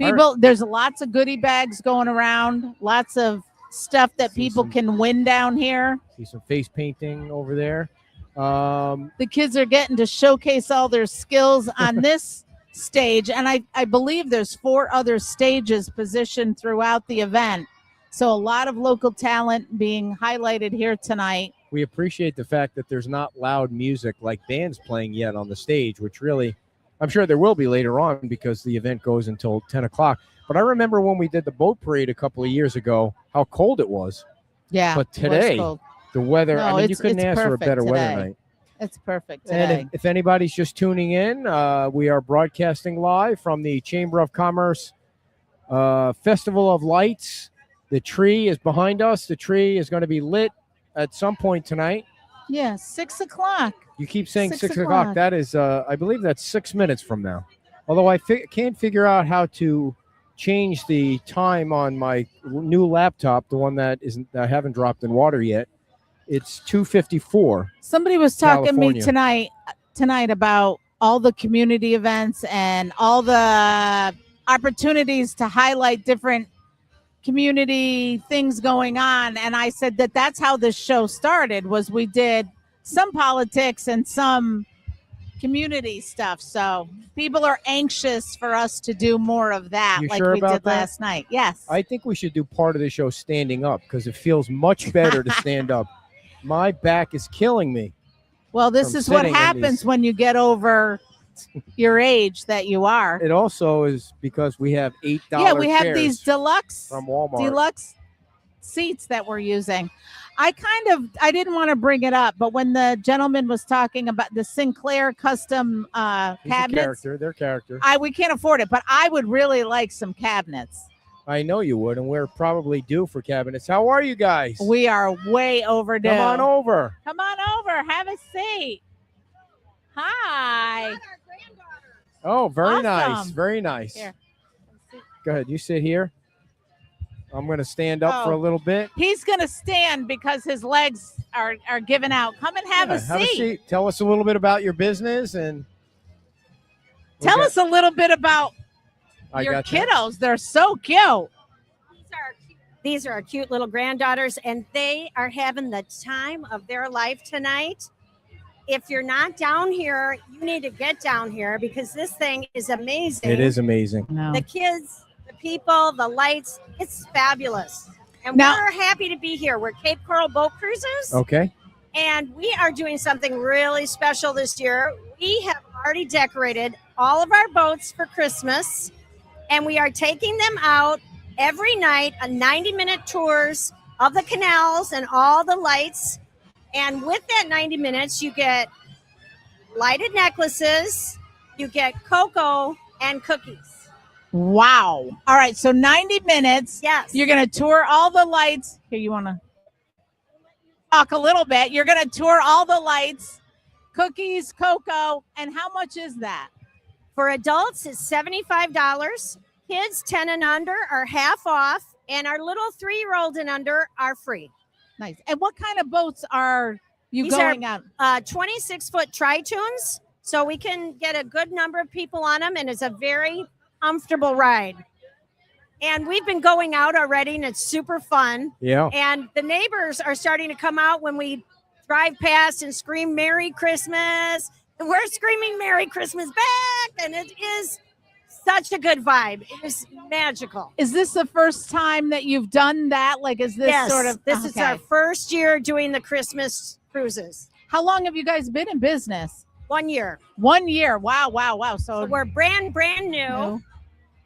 Speaker 2: All right.
Speaker 1: People, there's lots of goodie bags going around, lots of stuff that
Speaker 2: See
Speaker 1: people
Speaker 2: some-
Speaker 1: can win down here.
Speaker 2: See some face painting over there.
Speaker 1: The kids are getting to showcase all their skills on this stage. And I believe there's 4 other stages positioned throughout the event. So a lot of local talent being highlighted here tonight.
Speaker 2: We appreciate the fact that there's not loud music like bands playing yet on the stage, which really, I'm sure there will be later on because the event goes until 10 o'clock. But I remember when we did the boat parade a couple of years ago, how cold it was.
Speaker 1: Yeah.
Speaker 2: But
Speaker 1: it was
Speaker 2: today,
Speaker 1: cold.
Speaker 2: the weather,
Speaker 1: No,
Speaker 2: I mean, you
Speaker 1: it's-
Speaker 2: couldn't
Speaker 1: it's
Speaker 2: ask for a
Speaker 1: perfect
Speaker 2: better weather
Speaker 1: today.
Speaker 2: night.
Speaker 1: It's perfect today.
Speaker 2: And if anybody's just tuning in, we are broadcasting live from the Chamber of Commerce Festival of Lights. The tree is behind us. The tree is going to be lit at some point tonight.
Speaker 1: Yeah, 6 o'clock.
Speaker 2: You keep saying
Speaker 1: 6
Speaker 2: 6 o'clock.
Speaker 1: o'clock.
Speaker 2: That is, I believe that's 6 minutes from now. Although I can't figure out how to change the time on my new laptop, the one that I haven't dropped in water yet. It's 2:54.
Speaker 1: Somebody was talking to me
Speaker 2: California.
Speaker 1: tonight about all the community events and all the opportunities to highlight different community things going on. And I said that that's how this show started, was we did some politics and some community stuff. So people are anxious for us to do more of that,
Speaker 2: You
Speaker 1: like
Speaker 2: sure
Speaker 1: we
Speaker 2: about
Speaker 1: did
Speaker 2: that?
Speaker 1: last night. Yes.
Speaker 2: I think we should do part of the show standing up because it feels much better to stand up. My back is killing me.
Speaker 1: Well, this
Speaker 2: from
Speaker 1: is what
Speaker 2: sitting in
Speaker 1: happens
Speaker 2: these.
Speaker 1: when you get over your age that you are.
Speaker 2: It also is because we have $8
Speaker 1: Yeah, we have
Speaker 2: chairs
Speaker 1: these deluxe
Speaker 2: from Walmart.
Speaker 1: deluxe seats that we're using. I didn't want to bring it up, but when the gentleman was talking about the Sinclair custom
Speaker 2: He's a
Speaker 1: cabinets,
Speaker 2: character. They're character.
Speaker 1: we can't afford it, but I would really like some cabinets.
Speaker 2: I know you would, and we're probably due for cabinets. How are you guys?
Speaker 1: We are way overdue.
Speaker 2: Come on over.
Speaker 1: Come on over. Have a seat. Hi.
Speaker 2: Oh, very nice.
Speaker 1: Awesome.
Speaker 2: Very nice.
Speaker 1: Here.
Speaker 2: Go ahead. You sit here. I'm going to stand up for a
Speaker 1: Oh.
Speaker 2: little bit.
Speaker 1: He's going to stand because his legs are giving out. Come and have
Speaker 2: Yeah,
Speaker 1: a seat.
Speaker 2: Tell us a little bit about your business and
Speaker 1: Tell us a little bit about
Speaker 2: I
Speaker 1: your
Speaker 2: got that.
Speaker 1: kiddos. They're so cute.
Speaker 14: These are our cute little granddaughters, and they are having the time of their life tonight. If you're not down here, you need to get down here because this thing is amazing.
Speaker 2: It is amazing.
Speaker 14: The kids, the people, the lights, it's fabulous. And
Speaker 1: Now-
Speaker 14: we're happy to be here. We're Cape Coral Boat Cruises,
Speaker 2: Okay.
Speaker 14: and we are doing something really special this year. We have already decorated all of our boats for Christmas, and we are taking them out every night on 90-minute tours of the canals and all the lights. And with that 90 minutes, you get lighted necklaces, you get cocoa and cookies.
Speaker 1: Wow. All right. So 90 minutes.
Speaker 14: Yes.
Speaker 1: You're going to tour all the lights. Here, you want to talk a little bit. You're going to tour all the lights, cookies, cocoa. And how much is that?
Speaker 14: For adults, it's $75. Kids 10 and under are half off, and our little 3-year-old and under are free.
Speaker 1: Nice. And what kind of boats are you
Speaker 14: These
Speaker 1: going
Speaker 14: are,
Speaker 1: out?
Speaker 14: 26-foot Tritoons, so we can get a good number of people on them, and it's a very comfortable ride. And we've been going out already, and it's super fun.
Speaker 2: Yeah.
Speaker 14: And the neighbors are starting to come out when we drive past and scream Merry Christmas. And we're screaming Merry Christmas back, and it is such a good vibe. It is magical.
Speaker 1: Is this the first time that you've done that? Like, is this
Speaker 14: Yes,
Speaker 1: sort of
Speaker 14: this is our first year doing the Christmas cruises.
Speaker 1: How long have you guys been in business?
Speaker 14: 1 year.
Speaker 1: 1 year. Wow, wow, wow. So
Speaker 14: We're brand new.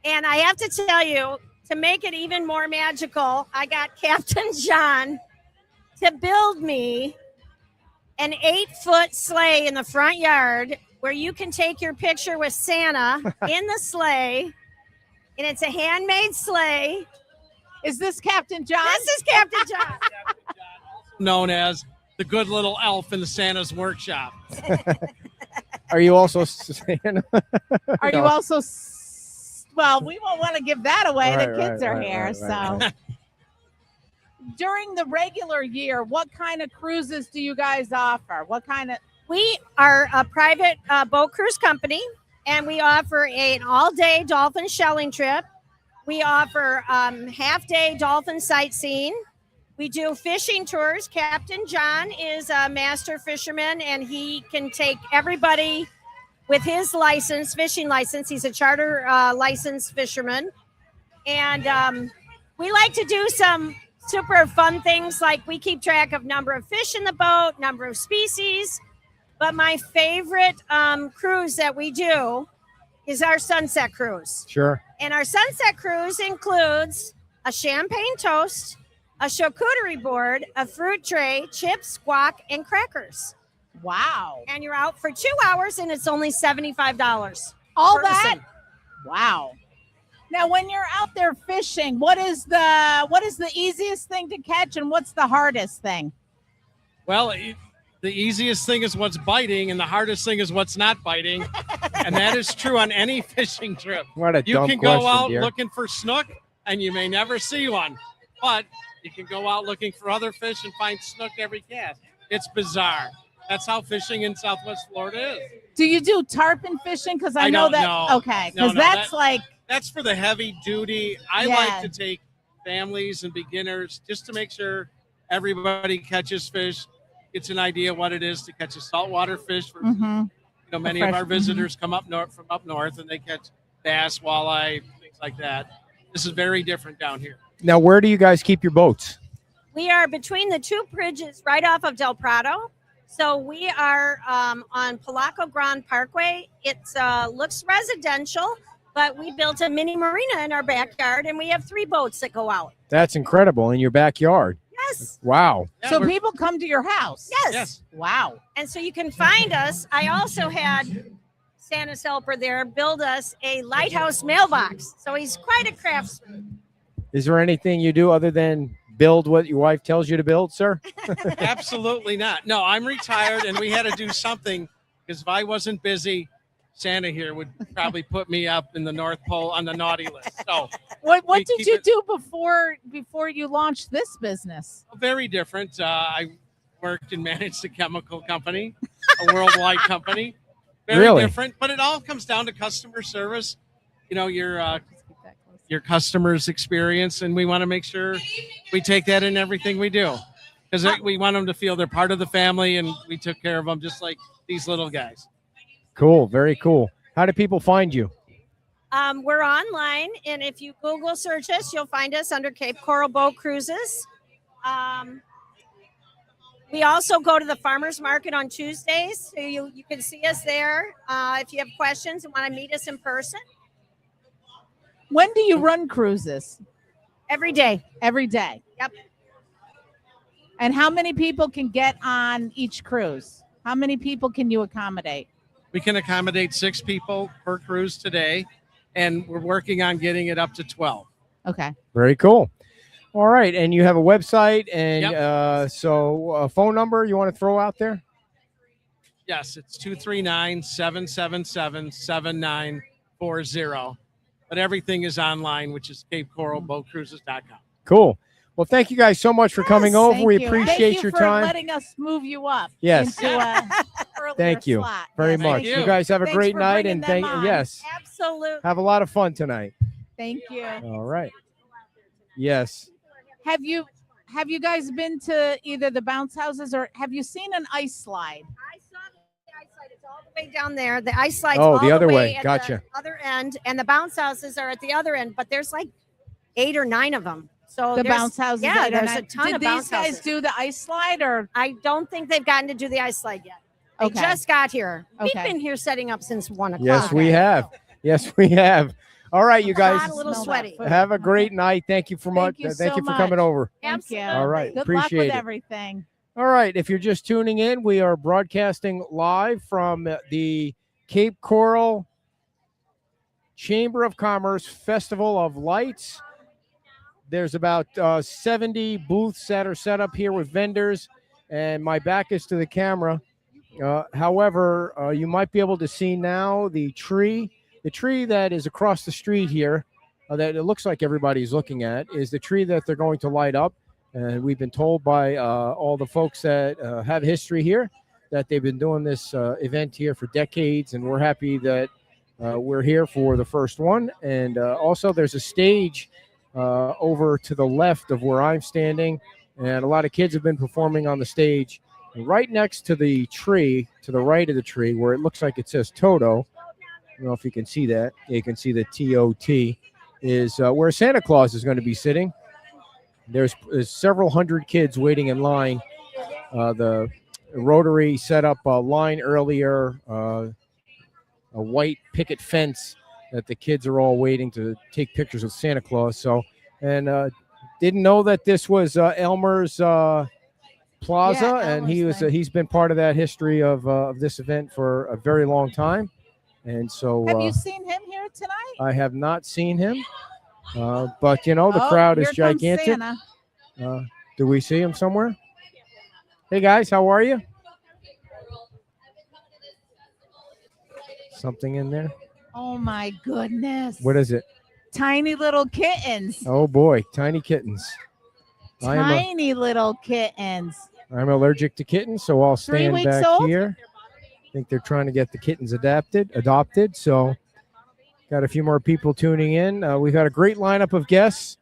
Speaker 14: And I have to tell you, to make it even more magical, I got Captain John to build me an 8-foot sleigh in the front yard where you can take your picture with Santa in the sleigh. And it's a handmade sleigh.
Speaker 1: Is this Captain John?
Speaker 14: This is Captain John.
Speaker 15: Known as the good little elf in the Santa's workshop.
Speaker 2: Are you also Santa?
Speaker 1: Are you
Speaker 2: No.
Speaker 1: also? Well, we won't want to give that away.
Speaker 2: Right,
Speaker 1: the kids
Speaker 2: right,
Speaker 1: are
Speaker 2: right,
Speaker 1: here.
Speaker 2: right,
Speaker 1: So,
Speaker 2: right.
Speaker 1: during the regular year, what kind of cruises do you guys offer? What kind of?
Speaker 14: We are a private boat cruise company, and we offer an all-day dolphin shelling trip. We offer half-day dolphin sightseeing. We do fishing tours. Captain John is a master fisherman, and he can take everybody with his license, fishing license. He's a charter licensed fisherman. And we like to do some super fun things, like we keep track of number of fish in the boat, number of species. But my favorite cruise that we do is our sunset cruise.
Speaker 2: Sure.
Speaker 14: And our sunset cruise includes a champagne toast, a charcuterie board, a fruit tray, chips, guac, and crackers.
Speaker 1: Wow.
Speaker 14: And you're out for 2 hours, and it's only $75.
Speaker 1: All
Speaker 14: per
Speaker 1: that?
Speaker 14: person.
Speaker 1: Wow. Now, when you're out there fishing, what is the easiest thing to catch, and what's the hardest thing?
Speaker 15: Well, the easiest thing is what's biting, and the hardest thing is what's not biting. And that is true on any fishing trip.
Speaker 2: What a
Speaker 15: You
Speaker 2: dumb
Speaker 15: can go
Speaker 2: question,
Speaker 15: out
Speaker 2: dear.
Speaker 15: looking for snook, and you may never see one. But you can go out looking for other fish and find snook every cast. It's bizarre. That's how fishing in Southwest Florida is.
Speaker 1: Do you do tarpon fishing? Because I know
Speaker 15: don't
Speaker 1: that.
Speaker 15: know.
Speaker 1: Okay,
Speaker 15: No,
Speaker 1: because
Speaker 15: no,
Speaker 1: that's
Speaker 15: that-
Speaker 1: like
Speaker 15: That's for the heavy duty. I
Speaker 1: Yeah.
Speaker 15: like to take families and beginners just to make sure everybody catches fish, gets an idea what it is to catch a saltwater fish versus
Speaker 1: Mhm.
Speaker 15: You know, many of our visitors come up north from up north, and they catch bass, walleye, things like that. This is very different down here.
Speaker 2: Now, where do you guys keep your boats?
Speaker 14: We are between the two bridges right off of Del Prado. So we are on Palaco Grand Parkway. It looks residential, but we built a mini marina in our backyard, and we have 3 boats that go out.
Speaker 2: That's incredible, in your backyard.
Speaker 14: Yes.
Speaker 2: Wow.
Speaker 1: So people come to your house.
Speaker 14: Yes.
Speaker 1: Wow.
Speaker 14: And so you can find us. I also had Santa's helper there build us a lighthouse mailbox. So he's quite a craftsman.
Speaker 2: Is there anything you do other than build what your wife tells you to build, sir?
Speaker 15: Absolutely not. No, I'm retired, and we had to do something because if I wasn't busy, Santa here would probably put me up in the North Pole on the naughty list. So
Speaker 1: What
Speaker 15: we
Speaker 1: did
Speaker 15: keep
Speaker 1: you
Speaker 15: it-
Speaker 1: do before you launched this business?
Speaker 15: Very different. I worked and managed a chemical company, a worldwide company. Very
Speaker 2: Really?
Speaker 15: different, but it all comes down to customer service. You know, your customer's experience, and we want to make sure we take that in everything we do because we want them to feel they're part of the family, and we took care of them just like these little guys.
Speaker 2: Cool. Very cool. How do people find you?
Speaker 14: We're online, and if you Google search us, you'll find us under Cape Coral Boat Cruises. We also go to the farmers market on Tuesdays, so you can see us there. If you have questions and want to meet us in person,
Speaker 1: When do you run cruises?
Speaker 14: every day.
Speaker 1: Every day.
Speaker 14: Yep.
Speaker 1: And how many people can get on each cruise? How many people can you accommodate?
Speaker 15: We can accommodate 6 people per cruise today, and we're working on getting it up to 12.
Speaker 1: Okay.
Speaker 2: Very cool. All right. And you have a website and
Speaker 15: Yep.
Speaker 2: so a phone number you want to throw out there?
Speaker 15: Yes, it's 239-777-7940. But everything is online, which is CapeCoralBoatCruises.com.
Speaker 2: Cool. Well, thank you guys so much for coming over.
Speaker 1: Thank
Speaker 2: We
Speaker 1: you.
Speaker 2: appreciate
Speaker 1: Thank you
Speaker 2: your
Speaker 1: for
Speaker 2: time.
Speaker 1: letting us move you up.
Speaker 2: Yes.
Speaker 1: Into a earlier
Speaker 2: Thank you
Speaker 1: slot.
Speaker 2: very
Speaker 1: Yes,
Speaker 2: much.
Speaker 1: thank
Speaker 2: You guys have a
Speaker 1: Thanks
Speaker 2: great
Speaker 1: for
Speaker 2: night
Speaker 1: bringing
Speaker 2: and
Speaker 1: them
Speaker 2: thank
Speaker 1: on.
Speaker 2: yes.
Speaker 14: Absolutely.
Speaker 2: Have a lot of fun tonight.
Speaker 1: Thank you.
Speaker 2: All right. Yes.
Speaker 1: Have you guys been to either the bounce houses or have you seen an ice slide?
Speaker 14: I saw the ice slide. It's all the way down there. The ice slide's
Speaker 2: Oh,
Speaker 14: all
Speaker 2: the other way.
Speaker 14: way at
Speaker 2: Gotcha.
Speaker 14: the other end, and the bounce houses are at the other end. But there's like 8 or 9 of them. So
Speaker 1: The
Speaker 14: there's-
Speaker 1: bounce houses.
Speaker 14: Yeah,
Speaker 1: that are
Speaker 14: there's a
Speaker 1: not-
Speaker 14: ton
Speaker 1: Did
Speaker 14: of
Speaker 1: these
Speaker 14: bounce
Speaker 1: guys
Speaker 14: houses.
Speaker 1: do the ice slide or?
Speaker 14: I don't think they've gotten to do the ice slide yet. They
Speaker 1: Okay.
Speaker 14: just got here.
Speaker 1: Okay.
Speaker 14: We've been here setting up since 1 o'clock.
Speaker 2: Yes, we have. Yes, we have. All right, you guys
Speaker 14: I'm a little sweaty.
Speaker 2: have a great night. Thank you for much.
Speaker 1: Thank you
Speaker 2: Thank
Speaker 1: so
Speaker 2: you for coming
Speaker 1: much.
Speaker 2: over.
Speaker 1: Thank you.
Speaker 2: All right,
Speaker 1: Good luck
Speaker 2: appreciate
Speaker 1: with
Speaker 2: it.
Speaker 1: everything.
Speaker 2: All right, if you're just tuning in, we are broadcasting live from the Cape Coral Chamber of Commerce Festival of Lights. There's about 70 booths that are set up here with vendors, and my back is to the camera. However, you might be able to see now the tree that is across the street here that it looks like everybody's looking at is the tree that they're going to light up. And we've been told by all the folks that have history here that they've been doing this event here for decades, and we're happy that we're here for the first one. And also there's a stage over to the left of where I'm standing, and a lot of kids have been performing on the stage. And right next to the tree, to the right of the tree, where it looks like it says Toto, I don't know if you can see that. You can see the TOT, is where Santa Claus is going to be sitting. There's several hundred kids waiting in line. The Rotary set up a line earlier, a white picket fence that the kids are all waiting to take pictures with Santa Claus. So, and didn't know that this was Elmer's Plaza,
Speaker 1: Yeah,
Speaker 2: and
Speaker 1: Elmer's thing.
Speaker 2: he's been part of that history of this event for a very long time. And so
Speaker 1: Have you seen him here tonight?
Speaker 2: I have not seen him, but you know the
Speaker 1: Oh,
Speaker 2: crowd is
Speaker 1: here comes
Speaker 2: gigantic.
Speaker 1: Santa.
Speaker 2: Do we see him somewhere? Hey guys, how are you? Something in there?
Speaker 1: Oh my goodness.
Speaker 2: What is it?
Speaker 1: Tiny little kittens.
Speaker 2: Oh boy, tiny kittens.
Speaker 1: Tiny little kittens.
Speaker 2: I'm allergic to kittens, so I'll
Speaker 1: 3
Speaker 2: stand
Speaker 1: weeks
Speaker 2: back
Speaker 1: old?
Speaker 2: here. I think they're trying to get the kittens adopted. So got a few more people tuning in. We've had a great lineup of guests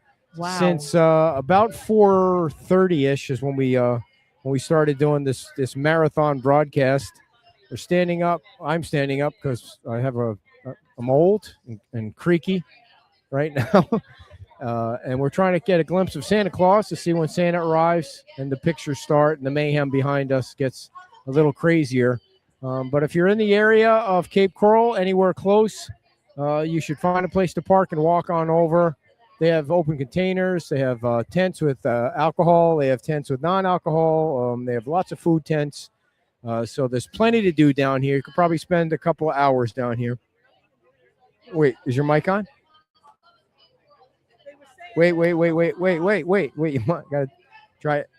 Speaker 2: since about 4:30ish is when we started doing this marathon broadcast. They're standing up. I'm standing up because I have a mold and creaky right now. And we're trying to get a glimpse of Santa Claus to see when Santa arrives and the pictures start and the mayhem behind us gets a little crazier. But if you're in the area of Cape Coral, anywhere close, you should find a place to park and walk on over. They have open containers. They have tents with alcohol. They have tents with non-alcohol. They have lots of food tents. So there's plenty to do down here. You could probably spend a couple of hours down here. Wait, is your mic on? Wait. You gotta try it.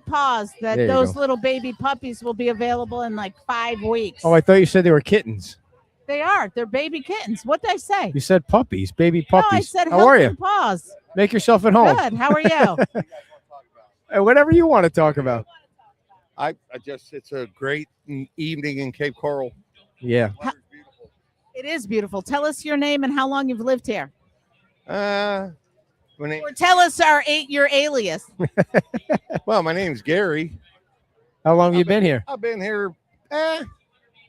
Speaker 1: Pause that
Speaker 2: There you
Speaker 1: those
Speaker 2: go.
Speaker 1: little baby puppies will be available in like 5 weeks.
Speaker 2: Oh, I thought you said they were kittens.
Speaker 1: They are. They're baby kittens. What did I say?
Speaker 2: You said puppies, baby puppies.
Speaker 1: No, I said
Speaker 2: How are you?
Speaker 1: helping paws.
Speaker 2: Make yourself at home.
Speaker 1: Good. How are you?
Speaker 2: Whatever you want to talk about.
Speaker 16: It's a great evening in Cape Coral.
Speaker 2: Yeah.
Speaker 1: It is beautiful. Tell us your name and how long you've lived here.
Speaker 16: My name,
Speaker 1: Or tell us your alias.
Speaker 16: well, my name's Gary.
Speaker 2: How long you been here?
Speaker 16: I've been here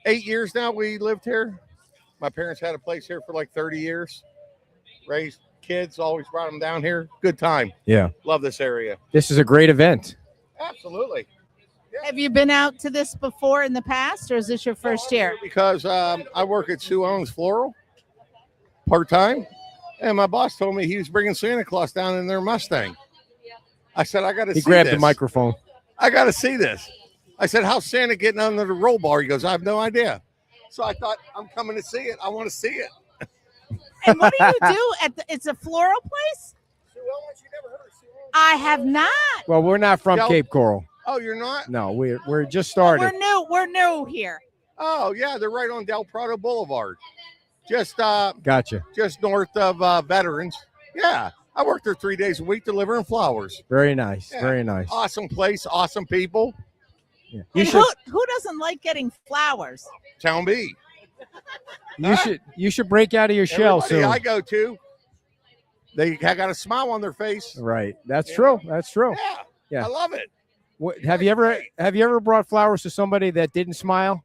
Speaker 16: 8 years now. We lived here. My parents had a place here for like 30 years. Raised kids, always brought them down here. Good time.
Speaker 2: Yeah.
Speaker 16: Love this area.
Speaker 2: This is a great event.
Speaker 16: Absolutely.
Speaker 1: Have you been out to this before in the past, or is this your first year?
Speaker 16: Because I work at Sue Owens Floral part-time. And my boss told me he was bringing Santa Claus down in their Mustang. I said, I got to see
Speaker 2: He grabbed
Speaker 16: this.
Speaker 2: the microphone.
Speaker 16: I got to see this. I said, how's Santa getting under the roll bar? He goes, I have no idea. So I thought, I'm coming to see it. I want to see it.
Speaker 1: And what do you do at it's a floral place? I have not.
Speaker 2: Well, we're not from
Speaker 16: Yo.
Speaker 2: Cape Coral.
Speaker 16: Oh, you're not?
Speaker 2: No, we're just started.
Speaker 1: We're new here.
Speaker 16: Oh, yeah. They're right on Del Prado Boulevard. Just
Speaker 2: Gotcha.
Speaker 16: just north of Veterans. Yeah. I work there 3 days a week delivering flowers.
Speaker 2: Very nice.
Speaker 16: Yeah.
Speaker 2: Very nice.
Speaker 16: Awesome place. Awesome people.
Speaker 2: Yeah.
Speaker 1: And who doesn't like getting flowers?
Speaker 16: Town B.
Speaker 2: You should break out of your shell
Speaker 16: Everybody
Speaker 2: soon.
Speaker 16: I go to, they got a smile on their face.
Speaker 2: Right. That's true. That's true.
Speaker 16: Yeah. I love it.
Speaker 2: What, have you ever brought flowers to somebody that didn't smile?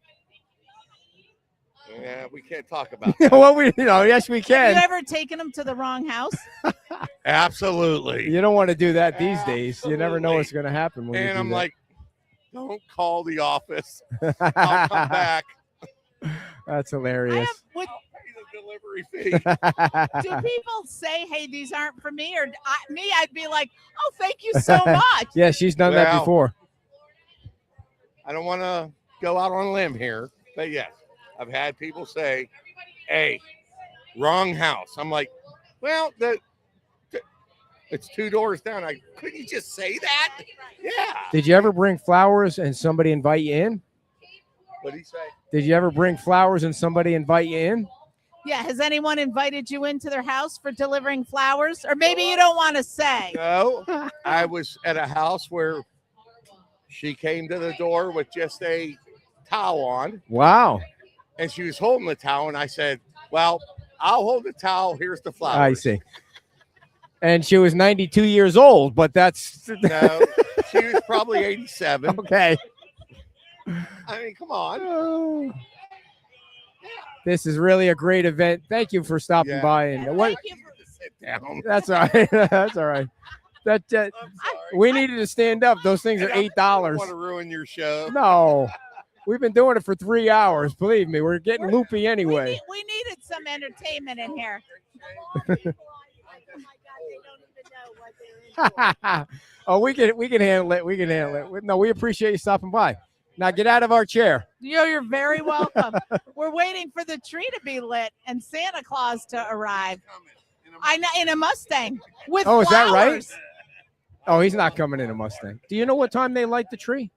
Speaker 16: Yeah, we can't talk about
Speaker 2: Well, yes, we
Speaker 1: Have
Speaker 2: can.
Speaker 1: you ever taken them to the wrong house?
Speaker 16: Absolutely.
Speaker 2: You don't want to do that these days. You never know what's going to happen when you
Speaker 16: And
Speaker 2: do
Speaker 16: I'm
Speaker 2: that.
Speaker 16: like, don't call the office. I'll come back.
Speaker 2: That's hilarious.
Speaker 1: Would,
Speaker 16: Delivery fee.
Speaker 1: do people say, "Hey, these aren't for me," or I'd be like, "Oh, thank you so much."
Speaker 2: Yeah, she's done that
Speaker 16: Well,
Speaker 2: before.
Speaker 16: I don't want to go out on a limb here, but yes, I've had people say, "Hey, wrong house." I'm like, well, it's 2 doors down. Couldn't you just say that? Yeah.
Speaker 2: Did you ever bring flowers and somebody invite you in?
Speaker 16: What did he say?
Speaker 2: Did you ever bring flowers and somebody invite you in?
Speaker 1: Yeah. Has anyone invited you into their house for delivering flowers, or maybe you don't want to say?
Speaker 16: No, I was at a house where she came to the door with just a towel on,
Speaker 2: Wow.
Speaker 16: and she was holding the towel, and I said, well, I'll hold the towel. Here's the flowers.
Speaker 2: I see. And she was 92 years old, but that's
Speaker 16: No, she was probably 87.
Speaker 2: okay.
Speaker 16: I mean, come on.
Speaker 2: This is really a great event. Thank you for stopping
Speaker 16: Yeah.
Speaker 2: by. And what?
Speaker 16: Sit down.
Speaker 2: That's all right. That's all right. That we needed to stand up. Those things are
Speaker 16: I
Speaker 2: $8.
Speaker 16: don't want to ruin your show.
Speaker 2: No, we've been doing it for 3 hours. Believe me, we're getting loopy anyway.
Speaker 1: We needed some entertainment in here.
Speaker 2: Oh, we can handle it. We can handle it. No, we appreciate you stopping by. Now get out of our chair.
Speaker 1: You're very welcome. We're waiting for the tree to be lit and Santa Claus to arrive. I know, in a Mustang with
Speaker 2: Oh, is that right?
Speaker 1: flowers.
Speaker 2: Oh, he's not coming in a Mustang. Do you know what time they light the tree?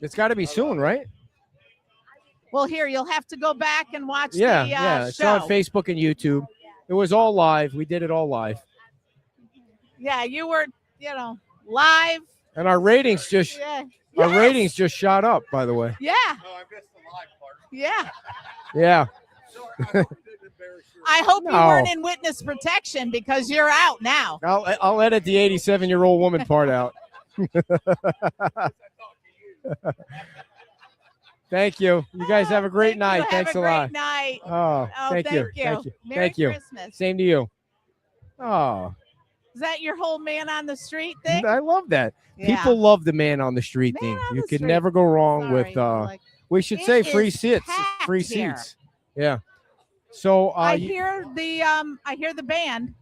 Speaker 2: It's got to be soon, right?
Speaker 1: Well, here you'll have to go back and watch
Speaker 2: Yeah,
Speaker 1: the
Speaker 2: yeah. It's
Speaker 1: show.
Speaker 2: on Facebook and YouTube. It was all live. We did it all live.
Speaker 1: Yeah, you were, live.
Speaker 2: And our ratings just
Speaker 1: Yeah.
Speaker 2: our
Speaker 1: Yes.
Speaker 2: ratings just shot up, by the way.
Speaker 1: Yeah. Yeah.
Speaker 2: Yeah.
Speaker 1: I hope you
Speaker 2: No.
Speaker 1: weren't in witness protection because you're out now.
Speaker 2: I'll edit the 87-year-old woman part out. Thank you. You guys have a great night.
Speaker 1: Have
Speaker 2: Thanks
Speaker 1: a
Speaker 2: a lot.
Speaker 1: great night.
Speaker 2: Oh, thank you.
Speaker 1: Thank you. Merry
Speaker 2: Thank you.
Speaker 1: Christmas.
Speaker 2: Same to you. Oh,
Speaker 1: Is that your whole man on the street thing?
Speaker 2: I love that.
Speaker 1: Yeah.
Speaker 2: People love the man on the street thing. You
Speaker 1: the
Speaker 2: can
Speaker 1: street.
Speaker 2: never go wrong
Speaker 1: Sorry,
Speaker 2: with.
Speaker 1: like,
Speaker 2: We should
Speaker 1: it
Speaker 2: say free
Speaker 1: is
Speaker 2: seats.
Speaker 1: packed
Speaker 2: Free
Speaker 1: here.
Speaker 2: seats. Yeah. So
Speaker 1: I hear the band.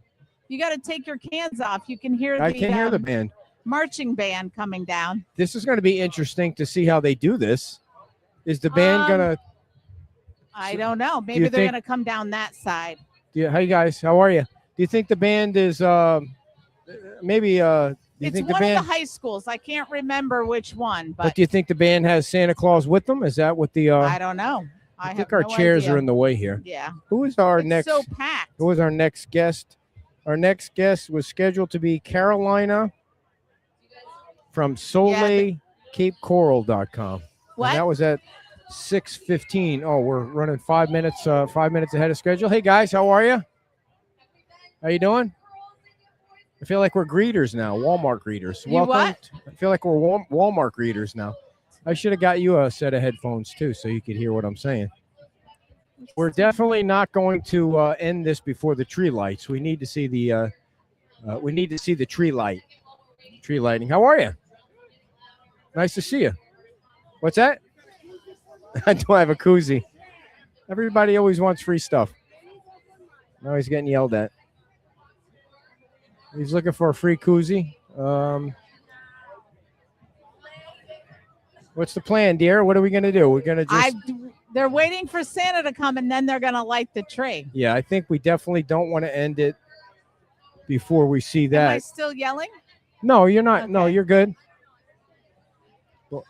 Speaker 1: You got to take your cans off. You can hear
Speaker 2: I can hear the band.
Speaker 1: marching band coming down.
Speaker 2: This is going to be interesting to see how they do this. Is the band gonna?
Speaker 1: I don't know.
Speaker 2: you
Speaker 1: Maybe they're
Speaker 2: think-
Speaker 1: going to come down that side.
Speaker 2: Yeah. Hey guys, how are you? Do you think the band is maybe? Do you
Speaker 1: It's
Speaker 2: think the
Speaker 1: one
Speaker 2: band?
Speaker 1: of the high schools. I can't remember which one,
Speaker 2: But
Speaker 1: but
Speaker 2: do you think the band has Santa Claus with them? Is that what the?
Speaker 1: I don't know.
Speaker 2: I think
Speaker 1: have
Speaker 2: our
Speaker 1: no
Speaker 2: chairs
Speaker 1: idea.
Speaker 2: are in the way here.
Speaker 1: Yeah.
Speaker 2: Who is our
Speaker 1: It's
Speaker 2: next?
Speaker 1: so packed.
Speaker 2: Who is our next guest? Our next guest was scheduled to be Carolina from SoleilCapeCoral.com.
Speaker 1: What?
Speaker 2: And that was at 6:15. Oh, we're running 5 minutes. 5 minutes ahead of schedule. Hey guys, how are you? How you doing? I feel like we're greeters now, Walmart greeters.
Speaker 1: You what?
Speaker 2: I feel like we're Walmart greeters now. I should have got you a set of headphones too, so you could hear what I'm saying. We're definitely not going to end this before the tree lights. We need to see the tree light, tree lighting. How are you? Nice to see you. What's that? I don't have a koozie. Everybody always wants free stuff. Now he's getting yelled at. He's looking for a free koozie. What's the plan, dear? What are we going to do? We're going to just...
Speaker 1: They're waiting for Santa to come, and then they're going to light the tree.
Speaker 2: Yeah, I think we definitely don't want to end it before we see
Speaker 1: Am I
Speaker 2: that.
Speaker 1: still yelling?
Speaker 2: No, you're not. No, you're good. Well,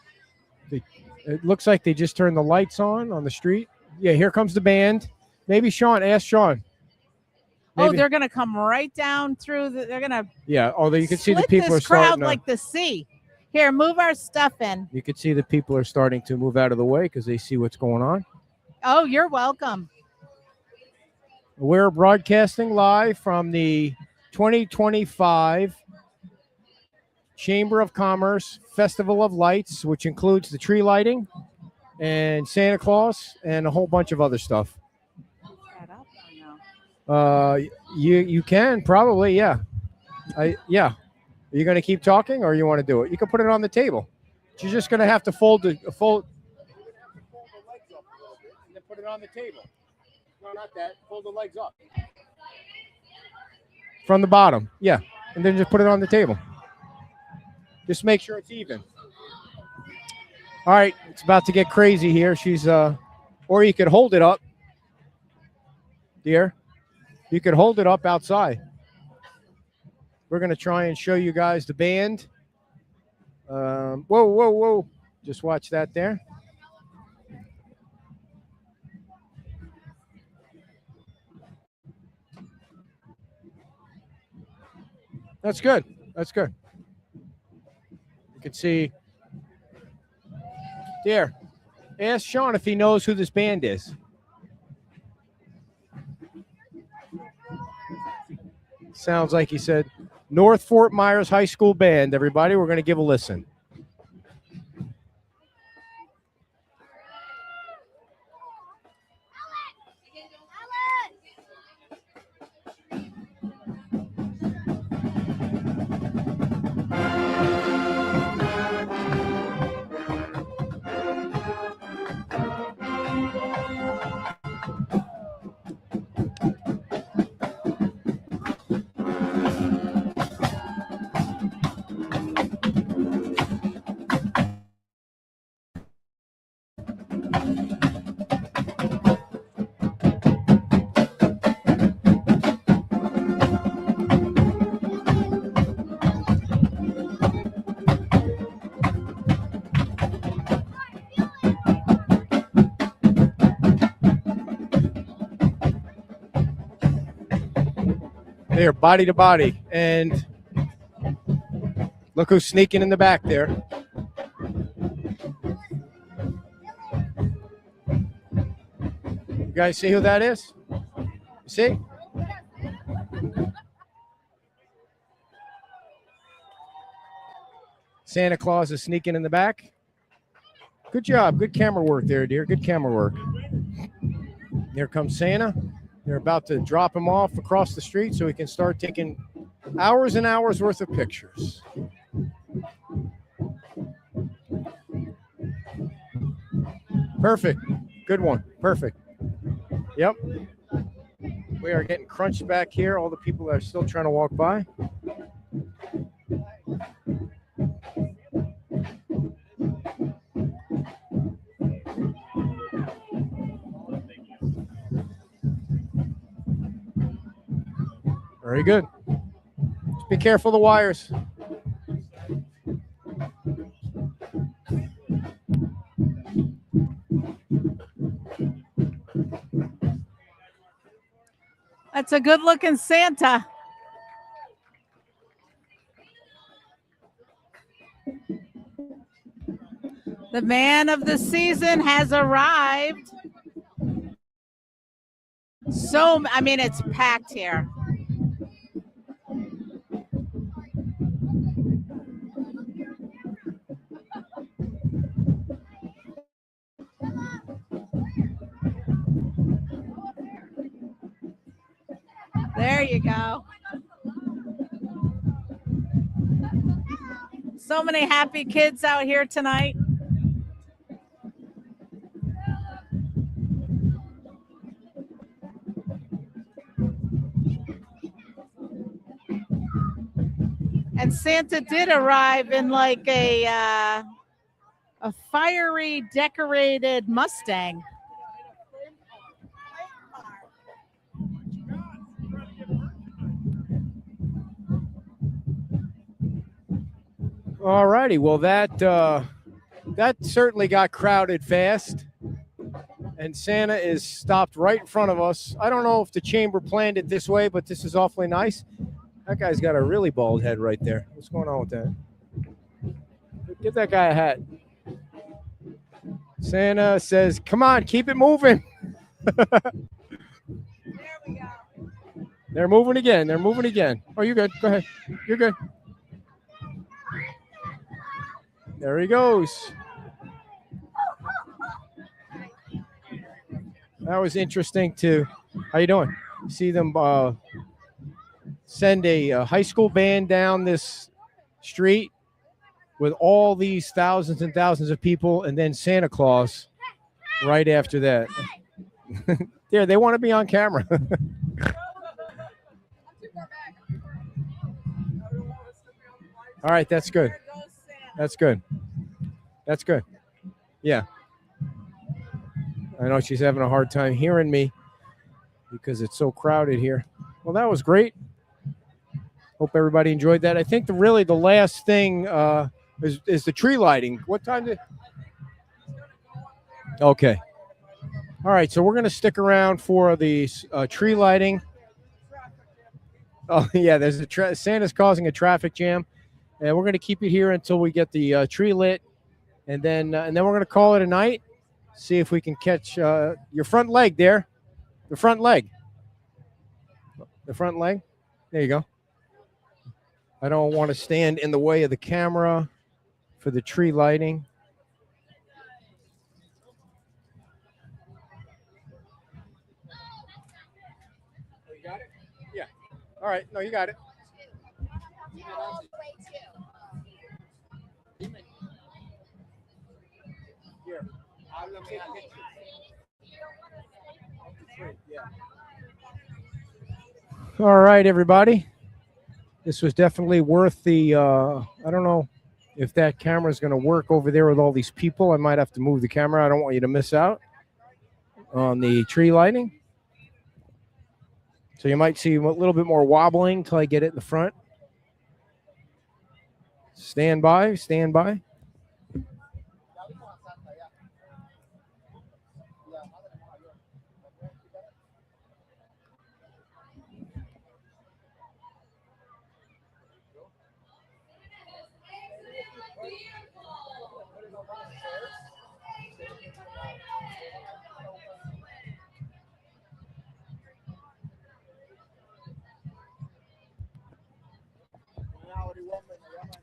Speaker 2: it looks like they just turned the lights on the street. Yeah, here comes the band. Maybe Sean. Ask Sean.
Speaker 1: Oh,
Speaker 2: Maybe-
Speaker 1: they're going to come right down through. They're going to
Speaker 2: Yeah, although you can see the
Speaker 1: split
Speaker 2: people are
Speaker 1: this crowd
Speaker 2: starting to,
Speaker 1: like the sea. Here, move our stuff in.
Speaker 2: you can see the people are starting to move out of the way because they see what's going on.
Speaker 1: Oh, you're welcome.
Speaker 2: We're broadcasting live from the 2025 Chamber of Commerce Festival of Lights, which includes the tree lighting and Santa Claus and a whole bunch of other stuff. You can probably, yeah. Yeah. Are you going to keep talking or you want to do it? You can put it on the table. You're just going to have to fold the legs up and then put it on the table. No, not that. Fold the legs up. From the bottom. Yeah. And then just put it on the table. Just make sure it's even. All right. It's about to get crazy here. She's, or you could hold it up. Dear. You could hold it up outside. We're going to try and show you guys the band. Whoa. Just watch that there. That's good. That's good. You can see. There. Ask Sean if he knows who this band is. Sounds like he said North Fort Myers High School Band. Everybody, we're going to give a listen. There, body to body. And look who's sneaking in the back there. You guys see who that is? You see? Santa Claus is sneaking in the back. Good job. Good camera work there, dear. Good camera work. Here comes Santa. They're about to drop him off across the street so he can start taking hours and hours worth of pictures. Perfect. Good one. Perfect. Yep. We are getting crunched back here. All the people that are still trying to walk by. Very good. Just be careful of the wires.
Speaker 1: That's a good looking Santa. The man of the season has arrived. So, I mean, it's packed here. There you go. So many happy kids out here tonight. And Santa did arrive in like a fiery decorated Mustang.
Speaker 2: All righty. Well, that certainly got crowded fast. And Santa is stopped right in front of us. I don't know if the chamber planned it this way, but this is awfully nice. That guy's got a really bald head right there. What's going on with that? Give that guy a hat. Santa says, come on, keep it moving. There we go. They're moving again. They're moving again. Oh, you're good. Go ahead. You're good. There he goes. That was interesting to, how you doing? See them send a high school band down this street with all these thousands and thousands of people, and then Santa Claus right after that. There, they want to be on camera. All right, that's good. That's good. That's good. Yeah. I know she's having a hard time hearing me because it's so crowded here. Well, that was great. Hope everybody enjoyed that. I think the last thing is the tree lighting. What time did? Okay. All right, so we're going to stick around for the tree lighting. Oh, yeah, there's Santa's causing a traffic jam. And we're going to keep it here until we get the tree lit. And then we're going to call it a night. See if we can catch your front leg there. The front leg. The front leg. There you go. I don't want to stand in the way of the camera for the tree lighting. Oh, you got it? Yeah. All right. No, you got it. Here. All right, everybody. This was definitely worth the, I don't know if that camera is going to work over there with all these people. I might have to move the camera. I don't want you to miss out on the tree lighting. So you might see a little bit more wobbling until I get it in the front. Stand by, stand by.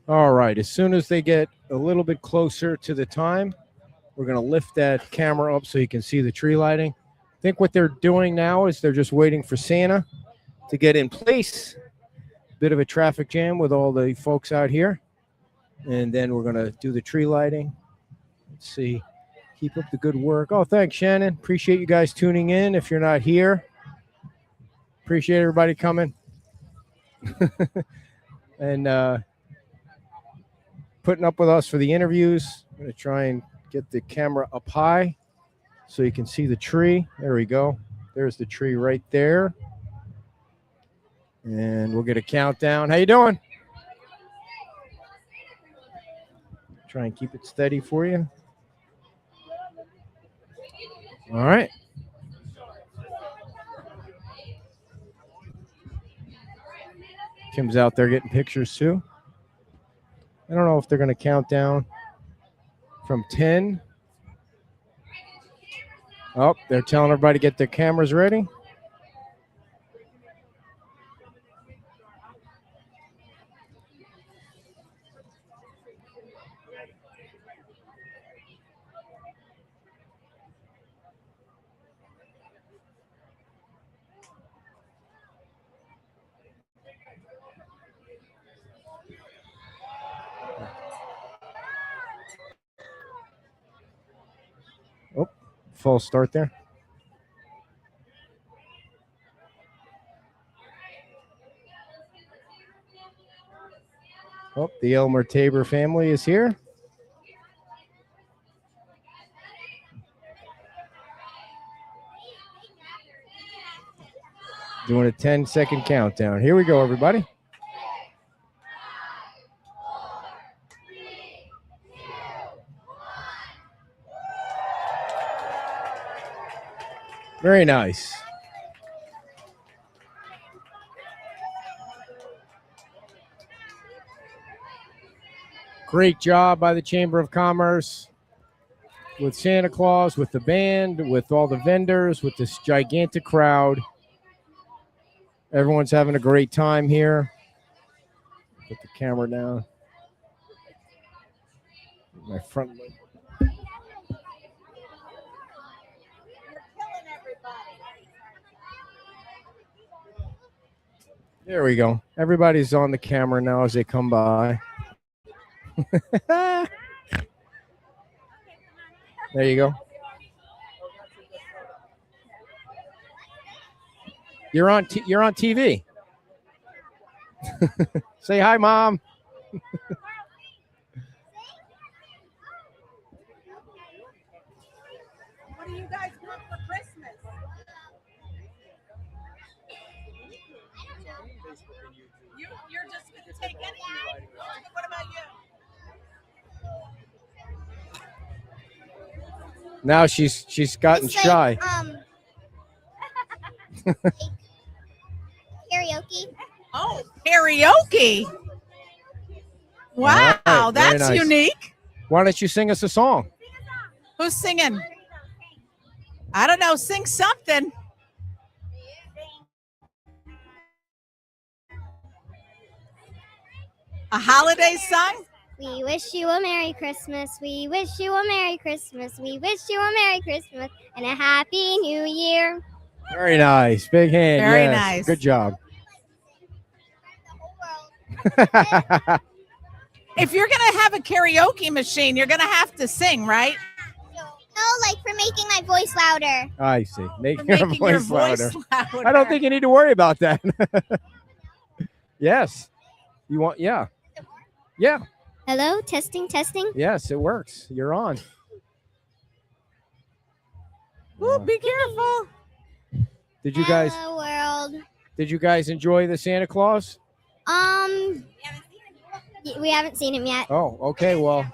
Speaker 2: All right, as soon as they get a little bit closer to the time, We're going to lift that camera up so you can see the tree lighting. I think what they're doing now is they're just waiting for Santa to get in place. Bit of a traffic jam with all the folks out here. And then we're going to do the tree lighting. Let's see. Keep up the good work. Oh, thanks, Shannon. Appreciate you guys tuning in. If you're not here, appreciate everybody coming. And putting up with us for the interviews. I'm going to try and get the camera up high so you can see the tree. There we go. There's the tree right there. And we'll get a countdown. How you doing? Try and keep it steady for you. All right. Kim's out there getting pictures too. I don't know if they're going to count down from 10. Oh, they're telling everybody to get their cameras ready. Oh, false start there. Oh, the Elmer Tabor family is here. Doing a 10-second countdown. Here we go, everybody. Very nice. Great job by the Chamber of Commerce with Santa Claus, with the band, with all the vendors, with this gigantic crowd. Everyone's having a great time here. Put the camera down. My front leg. There we go. Everybody's on the camera now as they come by. There you go. You're on TV. Say hi, Mom.
Speaker 1: What do you guys want for Christmas? You're just going to take anything? What about you?
Speaker 2: Now she's gotten shy.
Speaker 17: Karaoke.
Speaker 1: Oh, karaoke. Wow,
Speaker 2: All right, very
Speaker 1: that's
Speaker 2: nice.
Speaker 1: unique.
Speaker 2: Why don't you sing us a song?
Speaker 1: Who's singing? I don't know. Sing something. A holiday song?
Speaker 17: We wish you a Merry Christmas. We wish you a Merry Christmas. We wish you a Merry Christmas and a Happy New Year.
Speaker 2: Very nice. Big hand.
Speaker 1: Very
Speaker 2: yes.
Speaker 1: nice.
Speaker 2: Good job.
Speaker 1: If you're going to have a karaoke machine, you're going to have to sing, right?
Speaker 17: No, like for making my voice louder.
Speaker 2: I see. Making
Speaker 1: For
Speaker 2: your
Speaker 1: making your
Speaker 2: voice louder.
Speaker 1: voice louder.
Speaker 2: I don't think you need to worry about that. Yes. You want, yeah. Yeah.
Speaker 17: Hello, testing, testing.
Speaker 2: Yes, it works. You're on.
Speaker 1: Ooh, be careful.
Speaker 2: Did you guys
Speaker 17: Hello, world.
Speaker 2: enjoy the Santa Claus?
Speaker 17: We haven't seen him yet.
Speaker 2: Oh, okay. Well,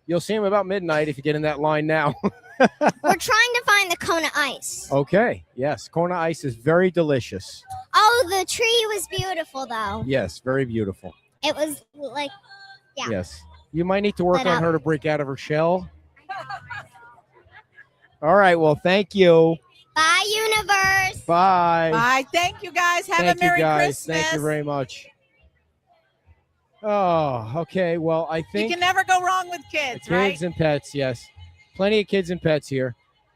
Speaker 2: you'll see him about midnight if you get in that line now.
Speaker 17: We're trying to find the Kona ice.
Speaker 2: Okay. Yes. Kona ice is very delicious.
Speaker 17: Oh, the tree was beautiful, though.
Speaker 2: Yes. Very beautiful.
Speaker 17: It was like, yeah.
Speaker 2: Yes. You might need to work
Speaker 17: Lit
Speaker 2: on
Speaker 17: up.
Speaker 2: her to break out of her shell. All right. Well, thank you.
Speaker 17: Bye, universe.
Speaker 2: Bye.
Speaker 1: Bye. Thank you, guys. Have
Speaker 2: Thank
Speaker 1: a Merry
Speaker 2: you guys.
Speaker 1: Christmas.
Speaker 2: Thank you very much. Oh, okay. Well, I
Speaker 1: You
Speaker 2: think
Speaker 1: can never go wrong with kids, right?
Speaker 2: kids and pets, yes. plenty of kids and pets here.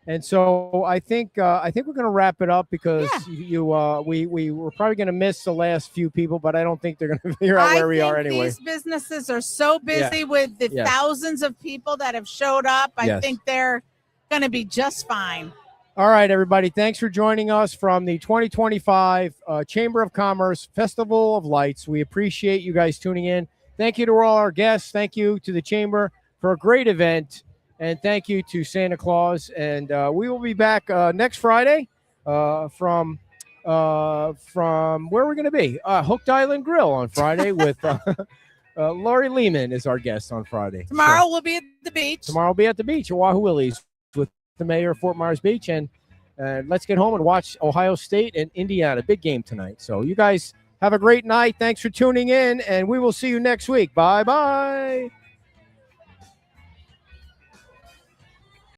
Speaker 2: And so I think we're going to wrap it up because we were probably going to miss the last few people, but I don't think they're going to figure out where we are anyway.
Speaker 1: These businesses are so busy with the thousands of people that have showed up. I think they're going to be just fine.
Speaker 2: All right, everybody. Thanks for joining us from the 2025 Chamber of Commerce Festival of Lights. We appreciate you guys tuning in. Thank you to all our guests. Thank you to the Chamber for a great event. And thank you to Santa Claus. And we will be back next Friday from where we're going to be. Hooked Island Grill on Friday with Lori Lehman is our guest on Friday.
Speaker 1: Tomorrow we'll be at the beach.
Speaker 2: Tomorrow we'll be at the beach, Oahu Willie's, with the mayor of Fort Myers Beach. And let's get home and watch Ohio State and Indiana. Big game tonight. So you guys have a great night. Thanks for tuning in, and we will see you next week. Bye-bye.